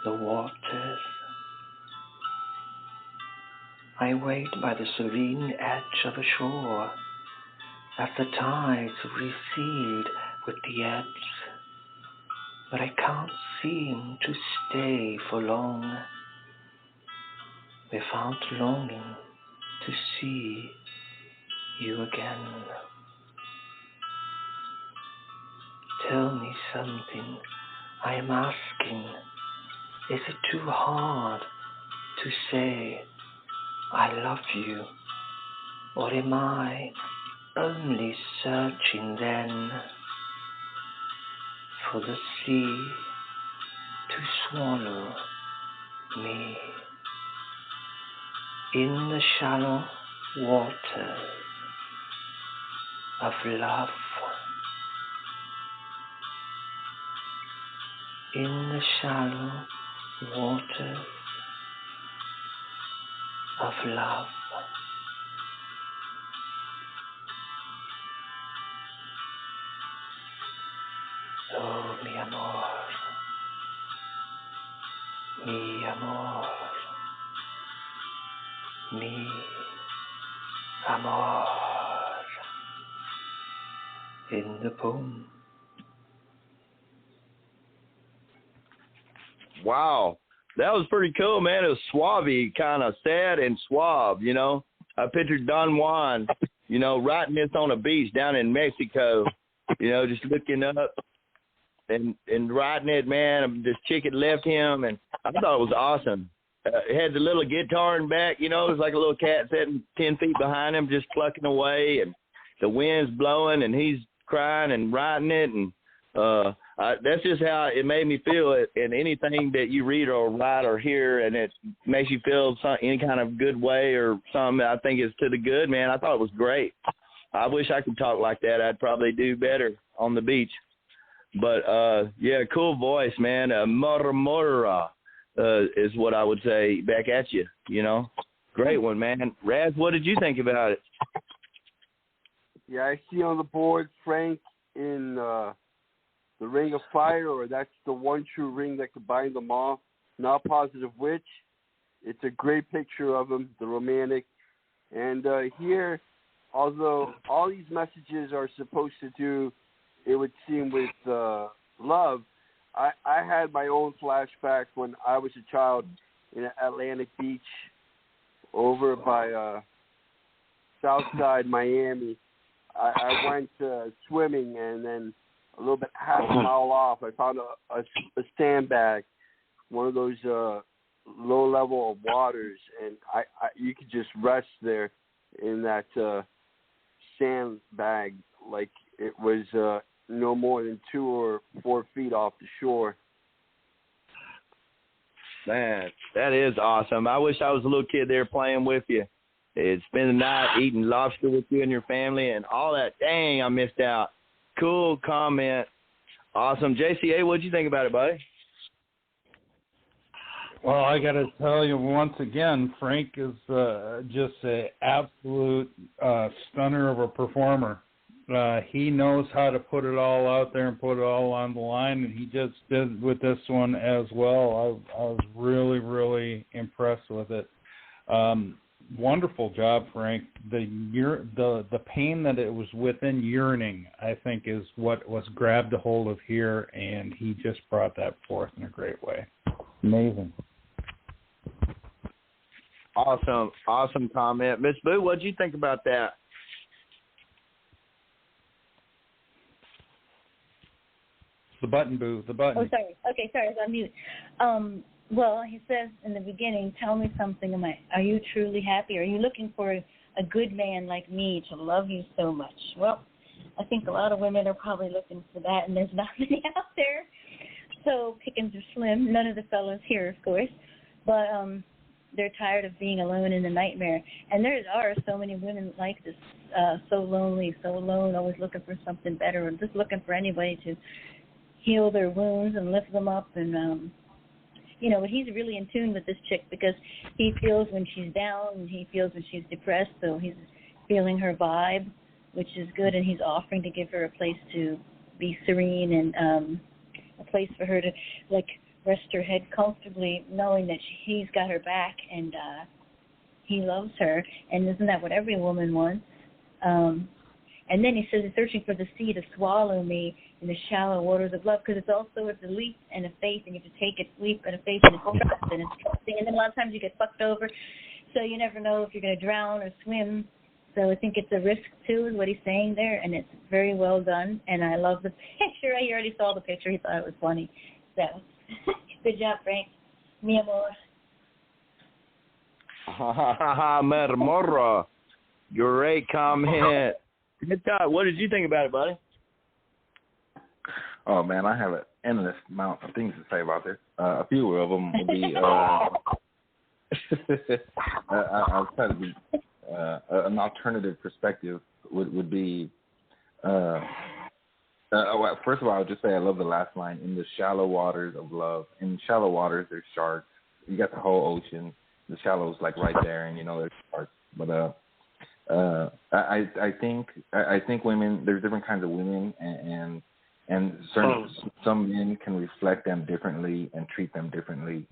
the waters, I wait by the serene edge of a shore as the tides recede with the ebbs, but I can't seem to stay for long without longing to see you again. Tell me something, I am asking. Is it too hard to say I love you, or am I only searching then for the sea to swallow me in the shallow waters of love? In the shallow waters of love. Oh, mi amor, mi amor, mi amor. In the poem. Wow, that was pretty cool, man. It was suave, kind of sad and suave, you know. I pictured Don Juan, you know, writing this on a beach down in Mexico, you know, just looking up and writing it, man. This chick had left him, and I thought it was awesome. It had the little guitar in back, you know. It was like a little cat sitting 10 feet behind him, just plucking away, and the wind's blowing, and he's crying and writing it, and That's just how it made me feel. And anything that you read or write or hear, and it makes you feel any kind of good way or something, I think it's to the good, man. I thought it was great. I wish I could talk like that. I'd probably do better on the beach. But, yeah, cool voice, man. Murmura is what I would say back at you, you know. Great one, man. Razz, what did you think about it? Yeah, I see on the board Frank in the Ring of Fire, or that's the one true ring that could bind them all. Not positive which. It's a great picture of him, the romantic. And here, although all these messages are supposed to do, it would seem, with love, I had my own flashback when I was a child in Atlantic Beach over by Southside Miami. I went swimming, and then a little bit half a mile off, I found a sandbag, one of those low level of waters, and I you could just rest there in that sandbag like it was no more than 2 or 4 feet off the shore. Man, that is awesome. I wish I was a little kid there playing with you. Spend the night eating lobster with you and your family and all that. Dang, I missed out. Cool comment. Awesome. JCA, what'd you think about it, buddy? Well, I got to tell you once again, Frank is just an absolute stunner of a performer. He knows how to put it all out there and put it all on the line, and he just did with this one as well. I was really, really impressed with it. Wonderful job, Frank. The pain that it was within yearning, I think, is what was grabbed a hold of here, and he just brought that forth in a great way. Amazing. Awesome comment. Miss Boo, what did you think about that? The button, Boo, the button. Oh, sorry. Okay, sorry, I was on mute. Well, he says in the beginning, tell me something. Are you truly happy? Are you looking for a good man like me to love you so much? Well, I think a lot of women are probably looking for that, and there's not many out there. So pickings are slim. None of the fellows here, of course. But they're tired of being alone in the nightmare. And there are so many women like this, so lonely, so alone, always looking for something better, and just looking for anybody to heal their wounds and lift them up. And but he's really in tune with this chick because he feels when she's down and he feels when she's depressed, so he's feeling her vibe, which is good, and he's offering to give her a place to be serene and a place for her to, like, rest her head comfortably, knowing that he's got her back and he loves her, and isn't that what every woman wants? And then he says he's searching for the sea to swallow me in the shallow waters of love, because it's also a belief and a faith, and you have to take a leap and a faith and a trust, and it's trusting. And then a lot of times you get fucked over, so you never know if you're going to drown or swim. So I think it's a risk, too, is what he's saying there, and it's very well done. And I love the picture. I already saw the picture. He thought it was funny. So good job, Frank. Mi amor. Murmura. Great comment. What did you think about it, buddy? Oh, man, I have an endless amount of things to say about this. A few of them would be, I'll try to be, an alternative perspective would be, well, first of all, I'll just say I love the last line, in the shallow waters of love. In shallow waters, there's sharks. You got the whole ocean. The shallow's like right there, and there's sharks. But I think women, there's different kinds of women, and some men can reflect them differently and treat them differently,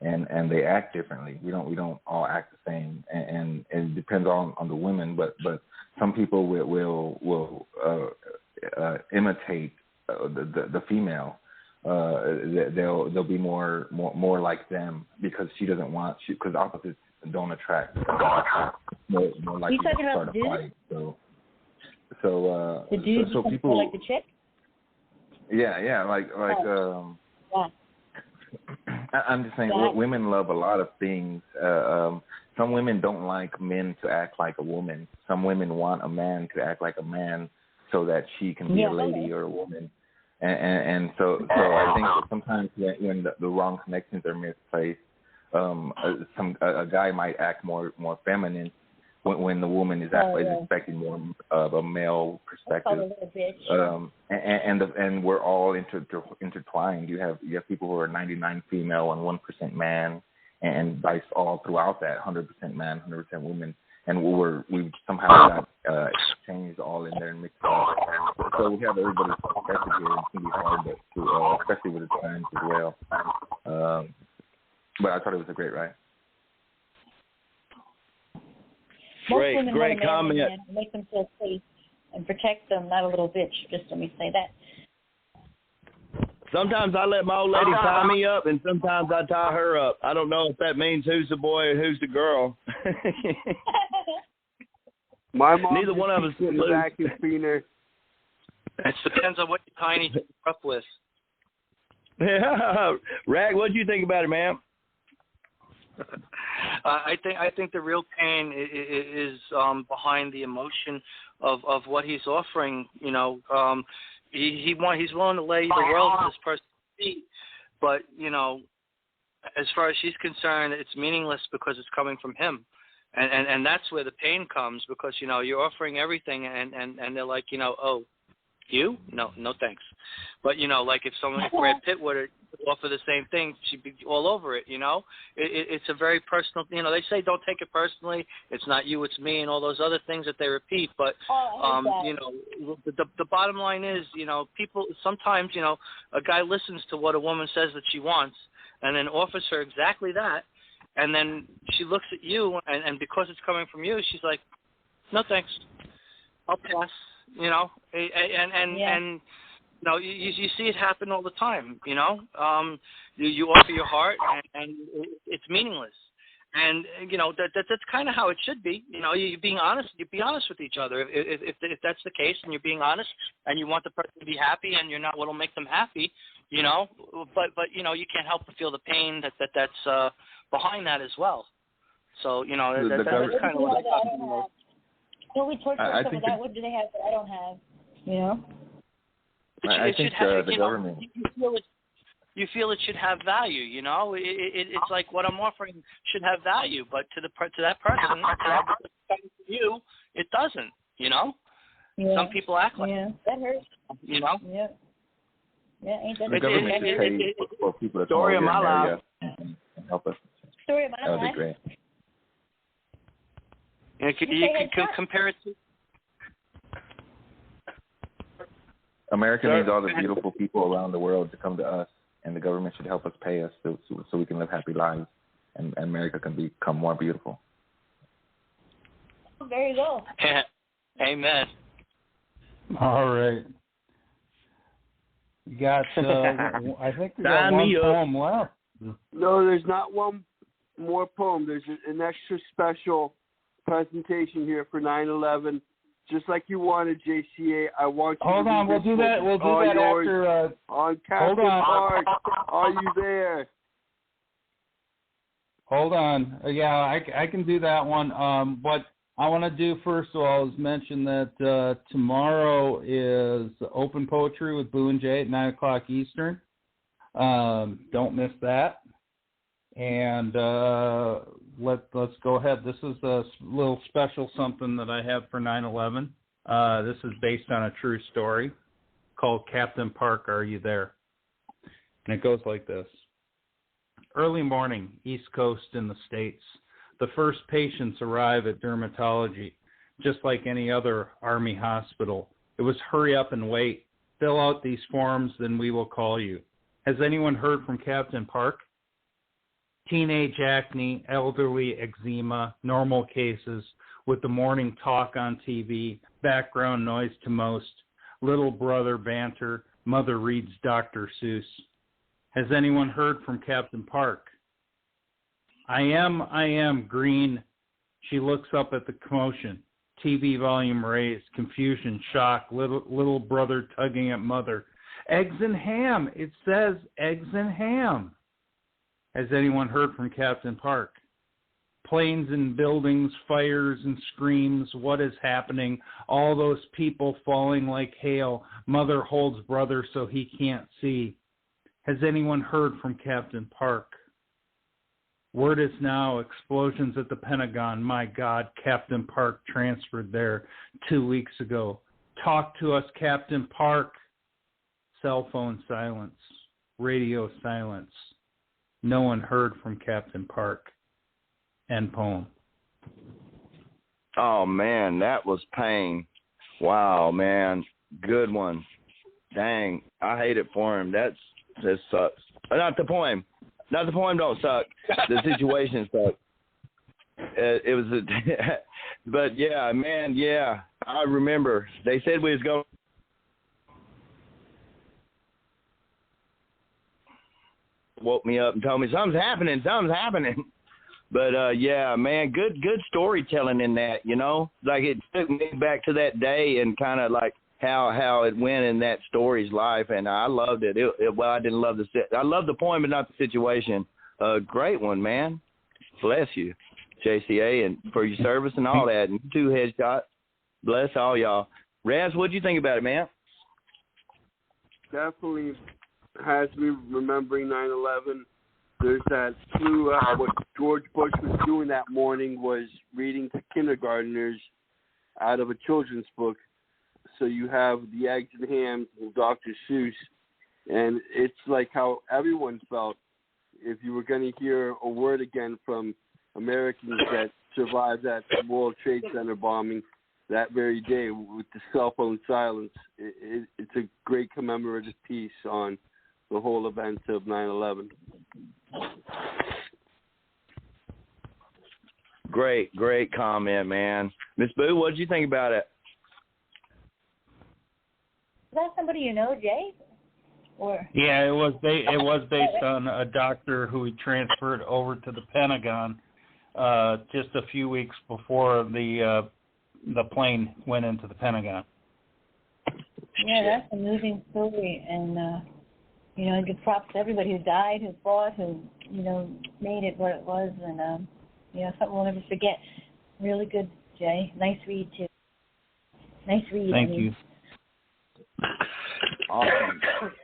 and they act differently. We don't all act the same, and it depends on the women, but some people will imitate the female. They'll be more like them because because opposites don't attract. More likely to start a fight. So the dude so people like the chick. Yeah, like I'm just saying, women love a lot of things. Some women don't like men to act like a woman. Some women want a man to act like a man so that she can be a lady or a woman. And so I think that sometimes when the wrong connections are misplaced, a guy might act more feminine when the woman is actually expecting more of a male perspective. And we're all intertwined. You have people who are 99 female and 1% man, and vice all throughout that 100% man, 100% woman. And we've somehow got changed all in there and mixed up. So we have everybody's perspective here, and it can be hard, to, especially with the times as well. But I thought it was a great ride. Great comment. Make them feel safe and protect them, not a little bitch. Just let me say that. Sometimes I let my old lady tie me up, and sometimes I tie her up. I don't know if that means who's the boy and who's the girl. My mom neither one of us is a vacuum cleaner. It depends on what you're tying each other up with. Yeah, Rag, what do you think about it, man? I think the real pain is behind the emotion of what he's offering. You know, he's willing to lay the world at this person's feet, but you know, as far as she's concerned, it's meaningless because it's coming from him, and that's where the pain comes, because you know you're offering everything, and they're like, you know, oh, you? No thanks. But you know, like if Brad Pitt would offer the same thing, she'd be all over it. You know, it's a very personal. You know, they say don't take it personally. It's not you, it's me, and all those other things that they repeat. But you know, the bottom line is, you know, people sometimes, you know, a guy listens to what a woman says that she wants, and then offers her exactly that, and then she looks at you, and because it's coming from you, she's like, no thanks, I'll pass. You know, and you know, you see it happen all the time. You know, you offer your heart, and it's meaningless. And you know that's kind of how it should be. You know, you're being honest. You be honest with each other. If that's the case, and you're being honest, and you want the person to be happy, and you're not what'll make them happy. You know, but you know, you can't help but feel the pain that's behind that as well. So you know, that's kind of what I'm talking about. Well, we torture ourselves with that. What do they have that I don't have? You know? I think the government. You feel it should have value. You know, it's like what I'm offering should have value, but to that person, to you, it doesn't. You know? Yeah. Some people act like that hurts. You know? Yeah. Yeah, ain't that the government should pay for people to come over here in the area and help us. Story of my life. That would be great. And you can compare it to America needs all the beautiful people around the world to come to us, and the government should help us pay us so we can live happy lives, and America can become more beautiful. There you go. Amen. All right. You got, I think we got one poem left. No, there's not one more poem. There's an extra special presentation here for 9/11, just like you wanted, JCA. I want you. Hold on, we'll do that. We'll do that after. On Captain Park, are you there? Hold on. Yeah, I can do that one. What I want to do first of all is mention that tomorrow is Open Poetry with Boo and Jay at 9:00 Eastern. Don't miss that. And let's go ahead. This is a little special something that I have for 9/11. This is based on a true story called Captain Park, Are You There? And it goes like this. Early morning, East Coast in the States. The first patients arrive at dermatology, just like any other Army hospital. It was hurry up and wait. Fill out these forms, then we will call you. Has anyone heard from Captain Park? Teenage acne, elderly eczema, normal cases, with the morning talk on TV, background noise to most, little brother banter, mother reads Dr. Seuss. Has anyone heard from Captain Park? I am green. She looks up at the commotion. TV volume raised, confusion, shock, little brother tugging at mother. Eggs and ham. It says eggs and ham. Has anyone heard from Captain Park? planes and buildings, fires and screams, what is happening, all those people falling like hail, mother holds brother so he can't see. Has anyone heard from Captain Park? Word is now explosions at the Pentagon. My God, Captain Park transferred there 2 weeks ago. Talk to us, Captain Park. Cell phone silence. Radio silence. No one heard from Captain Park. End poem. Oh, man, that was pain. Wow, man. Good one. Dang, I hate it for him. That sucks. Not the poem. Not the poem don't suck. The situation sucked. It was but yeah, man, yeah. I remember. They said we was going. Woke me up and told me something's happening. But yeah, man, good storytelling in that, you know? Like it took me back to that day and kind of like how it went in that story's life, and I loved it. Well, I didn't love I loved the poem, but not the situation. Great one, man. Bless you, JCA, and for your service and all that. And you too, Headshot. Bless all y'all. Razz, what'd you think about it, man? Definitely has me remembering 9/11. There's that clue. What George Bush was doing that morning was reading to kindergartners out of a children's book. So you have the eggs and hams and Dr. Seuss, and it's like how everyone felt if you were going to hear a word again from Americans that survived that World Trade Center bombing that very day with the cell phone silence. It's a great commemorative piece on the whole event of 9/11. Great comment, man. Miss Boo, what did you think about it? Is that somebody you know, Jay? Or yeah, it was based on a doctor who he transferred over to the Pentagon just a few weeks before the plane went into the Pentagon. Yeah, that's a moving story, and you know, give props to everybody who died, who fought, who made it what it was, and something we'll never forget. Really good, Jay. Nice read too. Nice read. Thank you.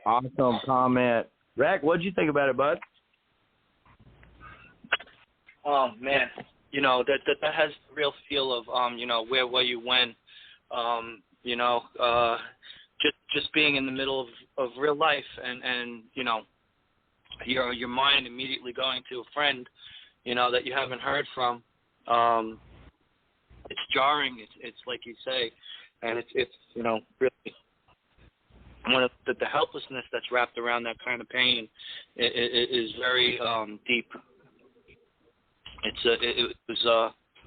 Awesome comment. Rack, what did you think about it, bud? Oh man, that has the real feel of where you went. Just being in the middle of real life, and your mind immediately going to a friend that you haven't heard from. It's jarring. It's like you say, and it's really one of the helplessness that's wrapped around that kind of pain is very deep. It was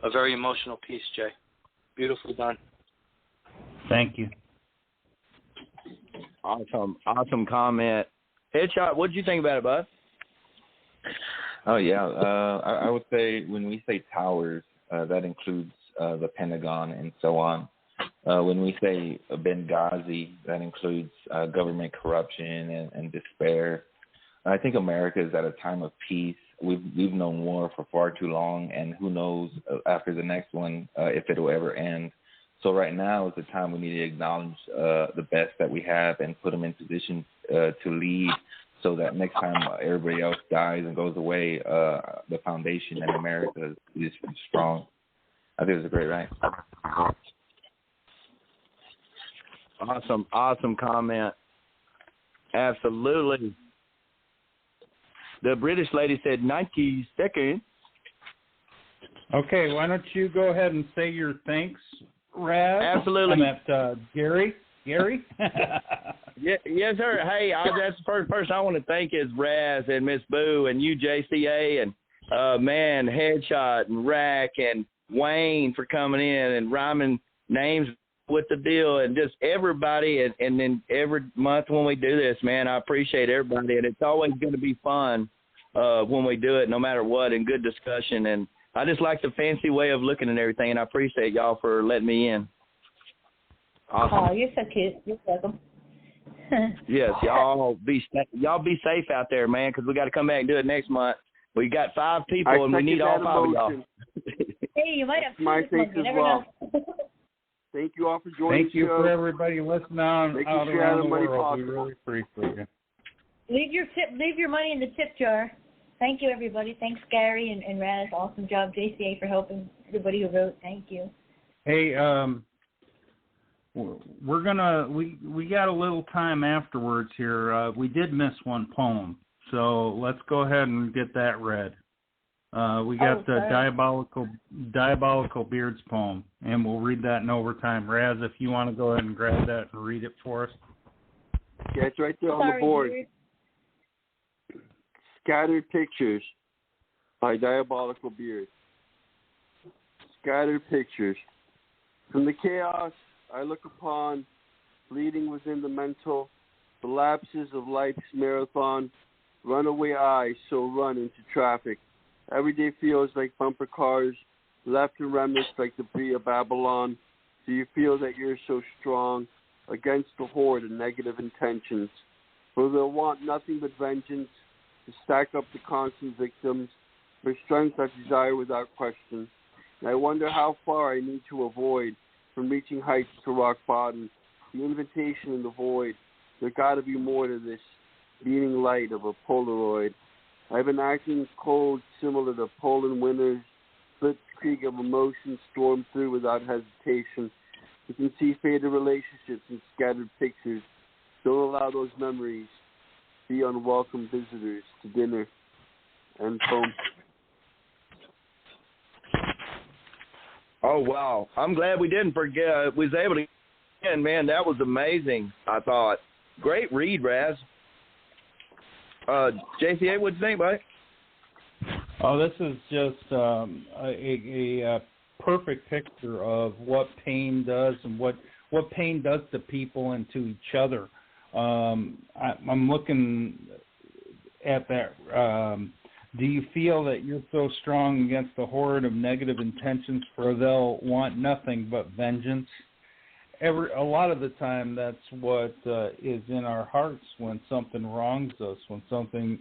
a very emotional piece, Jay. Beautifully done. Thank you. Awesome comment. Headshot, what did you think about it, bud? Oh, yeah. I would say when we say towers, that includes the Pentagon and so on. When we say Benghazi, that includes government corruption and despair. I think America is at a time of peace. We've known war for far too long, and who knows after the next one if it will ever end. So right now is the time we need to acknowledge the best that we have and put them in position to lead, so that next time everybody else dies and goes away, the foundation in America is strong. I think it was a great write. Awesome comment. Absolutely. The British lady said 90 seconds. Okay, why don't you go ahead and say your thanks, Razz? Absolutely. I'm at Gary. Gary? Yes, sir. Hey, that's the first person I want to thank is Razz and Miss Boo and you, JCA, and Headshot and Rack and Wayne for coming in and rhyming names with the deal, and just everybody. And then every month when we do this, man, I appreciate everybody, and it's always going to be fun when we do it, no matter what, and good discussion. And I just like the fancy way of looking at everything, and I appreciate y'all for letting me in. Awesome. Oh, you're so cute. You're welcome. Yes, y'all be safe out there, man, because we got to come back and do it next month. We got 5 people, and we need all 5 of y'all. Hey, you might have my this thanks month. You as never well. know. Thank you all for joining Thank you the show. for everybody listening out around the world. Possible. We really appreciate it. Leave your money in the tip jar. Thank you, everybody. Thanks, Gary and Razz. Awesome job, JCA, for helping everybody who wrote. Thank you. Hey, we're gonna we got a little time afterwards here. We did miss one poem, so let's go ahead and get that read. We got the Diabolical Beards poem, and we'll read that in overtime. Raz, if you want to go ahead and grab that and read it for us. Yeah, it's right there on the board. Beard. Scattered Pictures by Diabolical Beards. Scattered pictures. From the chaos I look upon, bleeding within the mental, the lapses of life's marathon, runaway eyes so run into traffic. Every day feels like bumper cars, left in remnants like debris of Babylon. Do you feel that you're so strong against the horde of negative intentions? For they'll want nothing but vengeance, to stack up the constant victims, for strength I desire without question. And I wonder how far I need to avoid from reaching heights to rock bottom, the invitation in the void. There gotta be more to this beating light of a Polaroid. I've been acting cold, similar to Poland winters, blitzkrieg of emotions storm through without hesitation. You can see faded relationships and scattered pictures. Don't allow those memories be unwelcome visitors to dinner. And poem. Oh, wow. I'm glad we didn't forget. We was able to, and man, that was amazing, I thought. Great read, Raz. JCA, what do you think, buddy? Oh, this is just a perfect picture of what pain does and what pain does to people and to each other. I'm looking at that. Do you feel that you're so strong against the horde of negative intentions, for they'll want nothing but vengeance? A lot of the time, that's what is in our hearts when something wrongs us, when something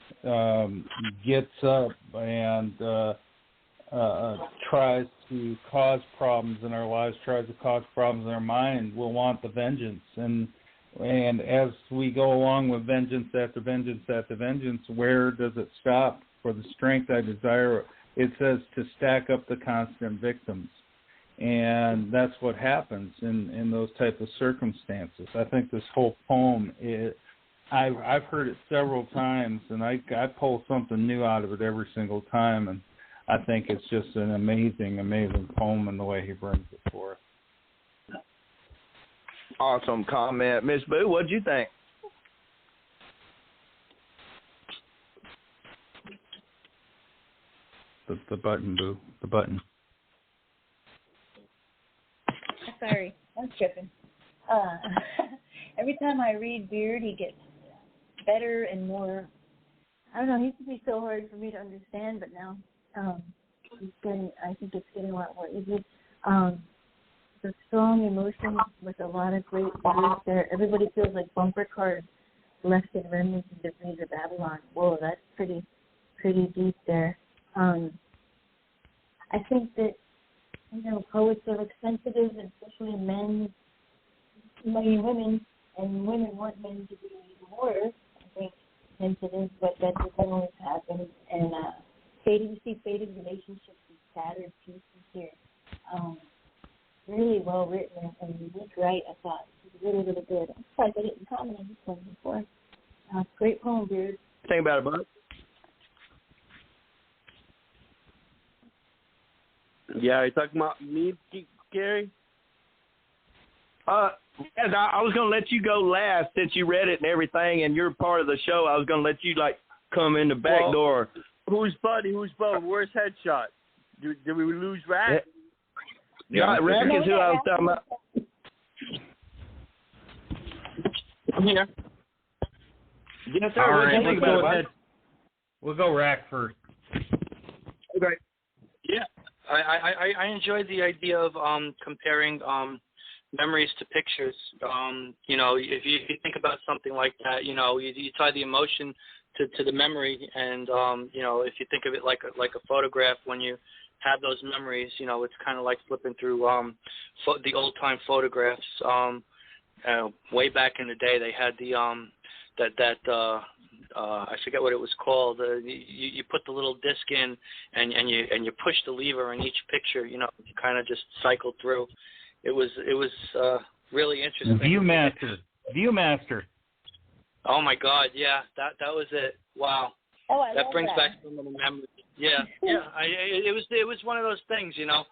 gets up and tries to cause problems in our lives, tries to cause problems in our mind. We'll want the vengeance, and as we go along with vengeance after vengeance after vengeance, where does it stop? For the strength I desire, it says to stack up the constant victims. And that's what happens in those type of circumstances. I think this whole poem, I've heard it several times, and I pull something new out of it every single time, and I think it's just an amazing, amazing poem in the way he brings it forth. Awesome comment. Miss Boo, what'd you think? The button, Boo. The button. Sorry, I'm tripping. Every time I read Beard, he gets better and more. I don't know. He used to be so hard for me to understand, but now he's getting. I think it's getting a lot more easy. The strong emotions with a lot of great words there. Everybody feels like bumper cars left in remnants and debris of Babylon. Whoa, that's pretty deep there. I think that, poets are like sensitive, and especially men, women, and women want men to be more, I think, sensitive, but that doesn't always happen. And you see faded relationships and scattered pieces here. Really well written and unique, right? I thought it was really, really good. I'm surprised I didn't comment on this one before. Great poem, Beard. Think about it, bud. Yeah, are you talking about me, Gary? Yes, I was going to let you go last since you read it and everything, and you're part of the show. I was going to let you, come in the back door. Who's Buddy? Who's Bo? Where's Headshot? Did we lose Rack? Yeah, Rack is who I was talking about. I'm here. Yes, sir. What do you think about it? We'll go Rack first. Okay. Yeah. I enjoyed the idea of comparing memories to pictures. If you think about something like that, you tie the emotion to the memory, and if you think of it like a photograph, when you have those memories. You know, it's kind of like flipping through the old time photographs. Way back in the day, they had the I forget what it was called. You put the little disc in, and you push the lever, and each picture, you know, kind of just cycled through. It was really interesting. Viewmaster. Oh my God, yeah, that was it. Wow. Oh, that brings back some of the memories. Yeah. It was one of those things, you know.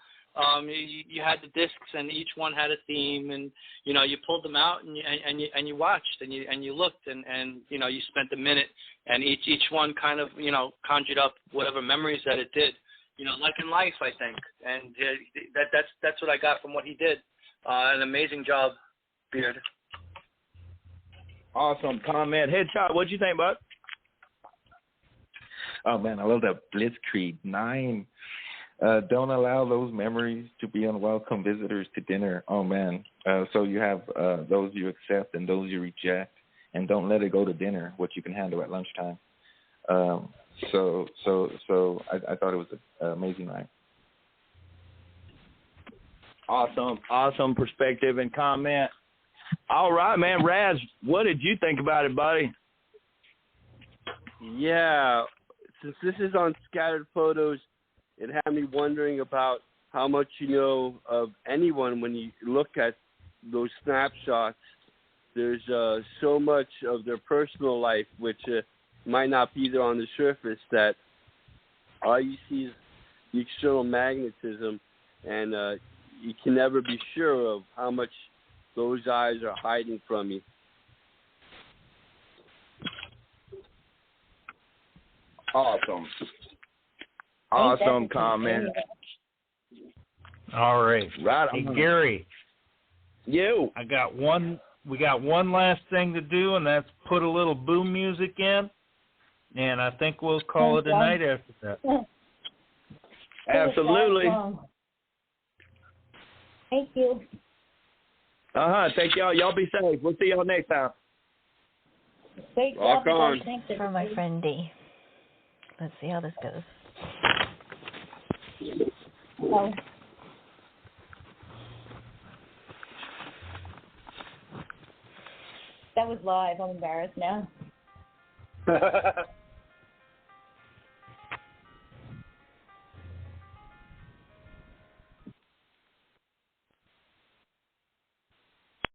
You had the discs, and each one had a theme, and you know, you pulled them out, and you watched, and you looked, and you know, you spent a minute, and each one kind of, you know, conjured up whatever memories that it did, you know, like in life, I think, and that's what I got from what he did. An amazing job, Beard. Awesome comment. Headshot, what'd you think, bud? Oh man, I love that Blitzkrieg 9. Don't allow those memories to be unwelcome visitors to dinner. Oh man. So you have those you accept and those you reject, and don't let it go to dinner what you can handle at lunchtime. So I thought it was an amazing night. Awesome perspective and comment. All right, man. Razz, what did you think about it, buddy? Yeah, since this is on scattered photos, it had me wondering about how much you know of anyone when you look at those snapshots. There's so much of their personal life which might not be there on the surface, that all you see is the external magnetism, and you can never be sure of how much those eyes are hiding from you. Awesome comment. All right. Right. Hey, Gary. You. We got one last thing to do, and that's put a little boom music in, and I think we'll call it a night after that. Absolutely. Thank you. Thank y'all. Y'all be safe. We'll see y'all next time. Great Rock job, on. Thanks, From my friend D. Let's see how this goes. Oh. That was live. I'm embarrassed now.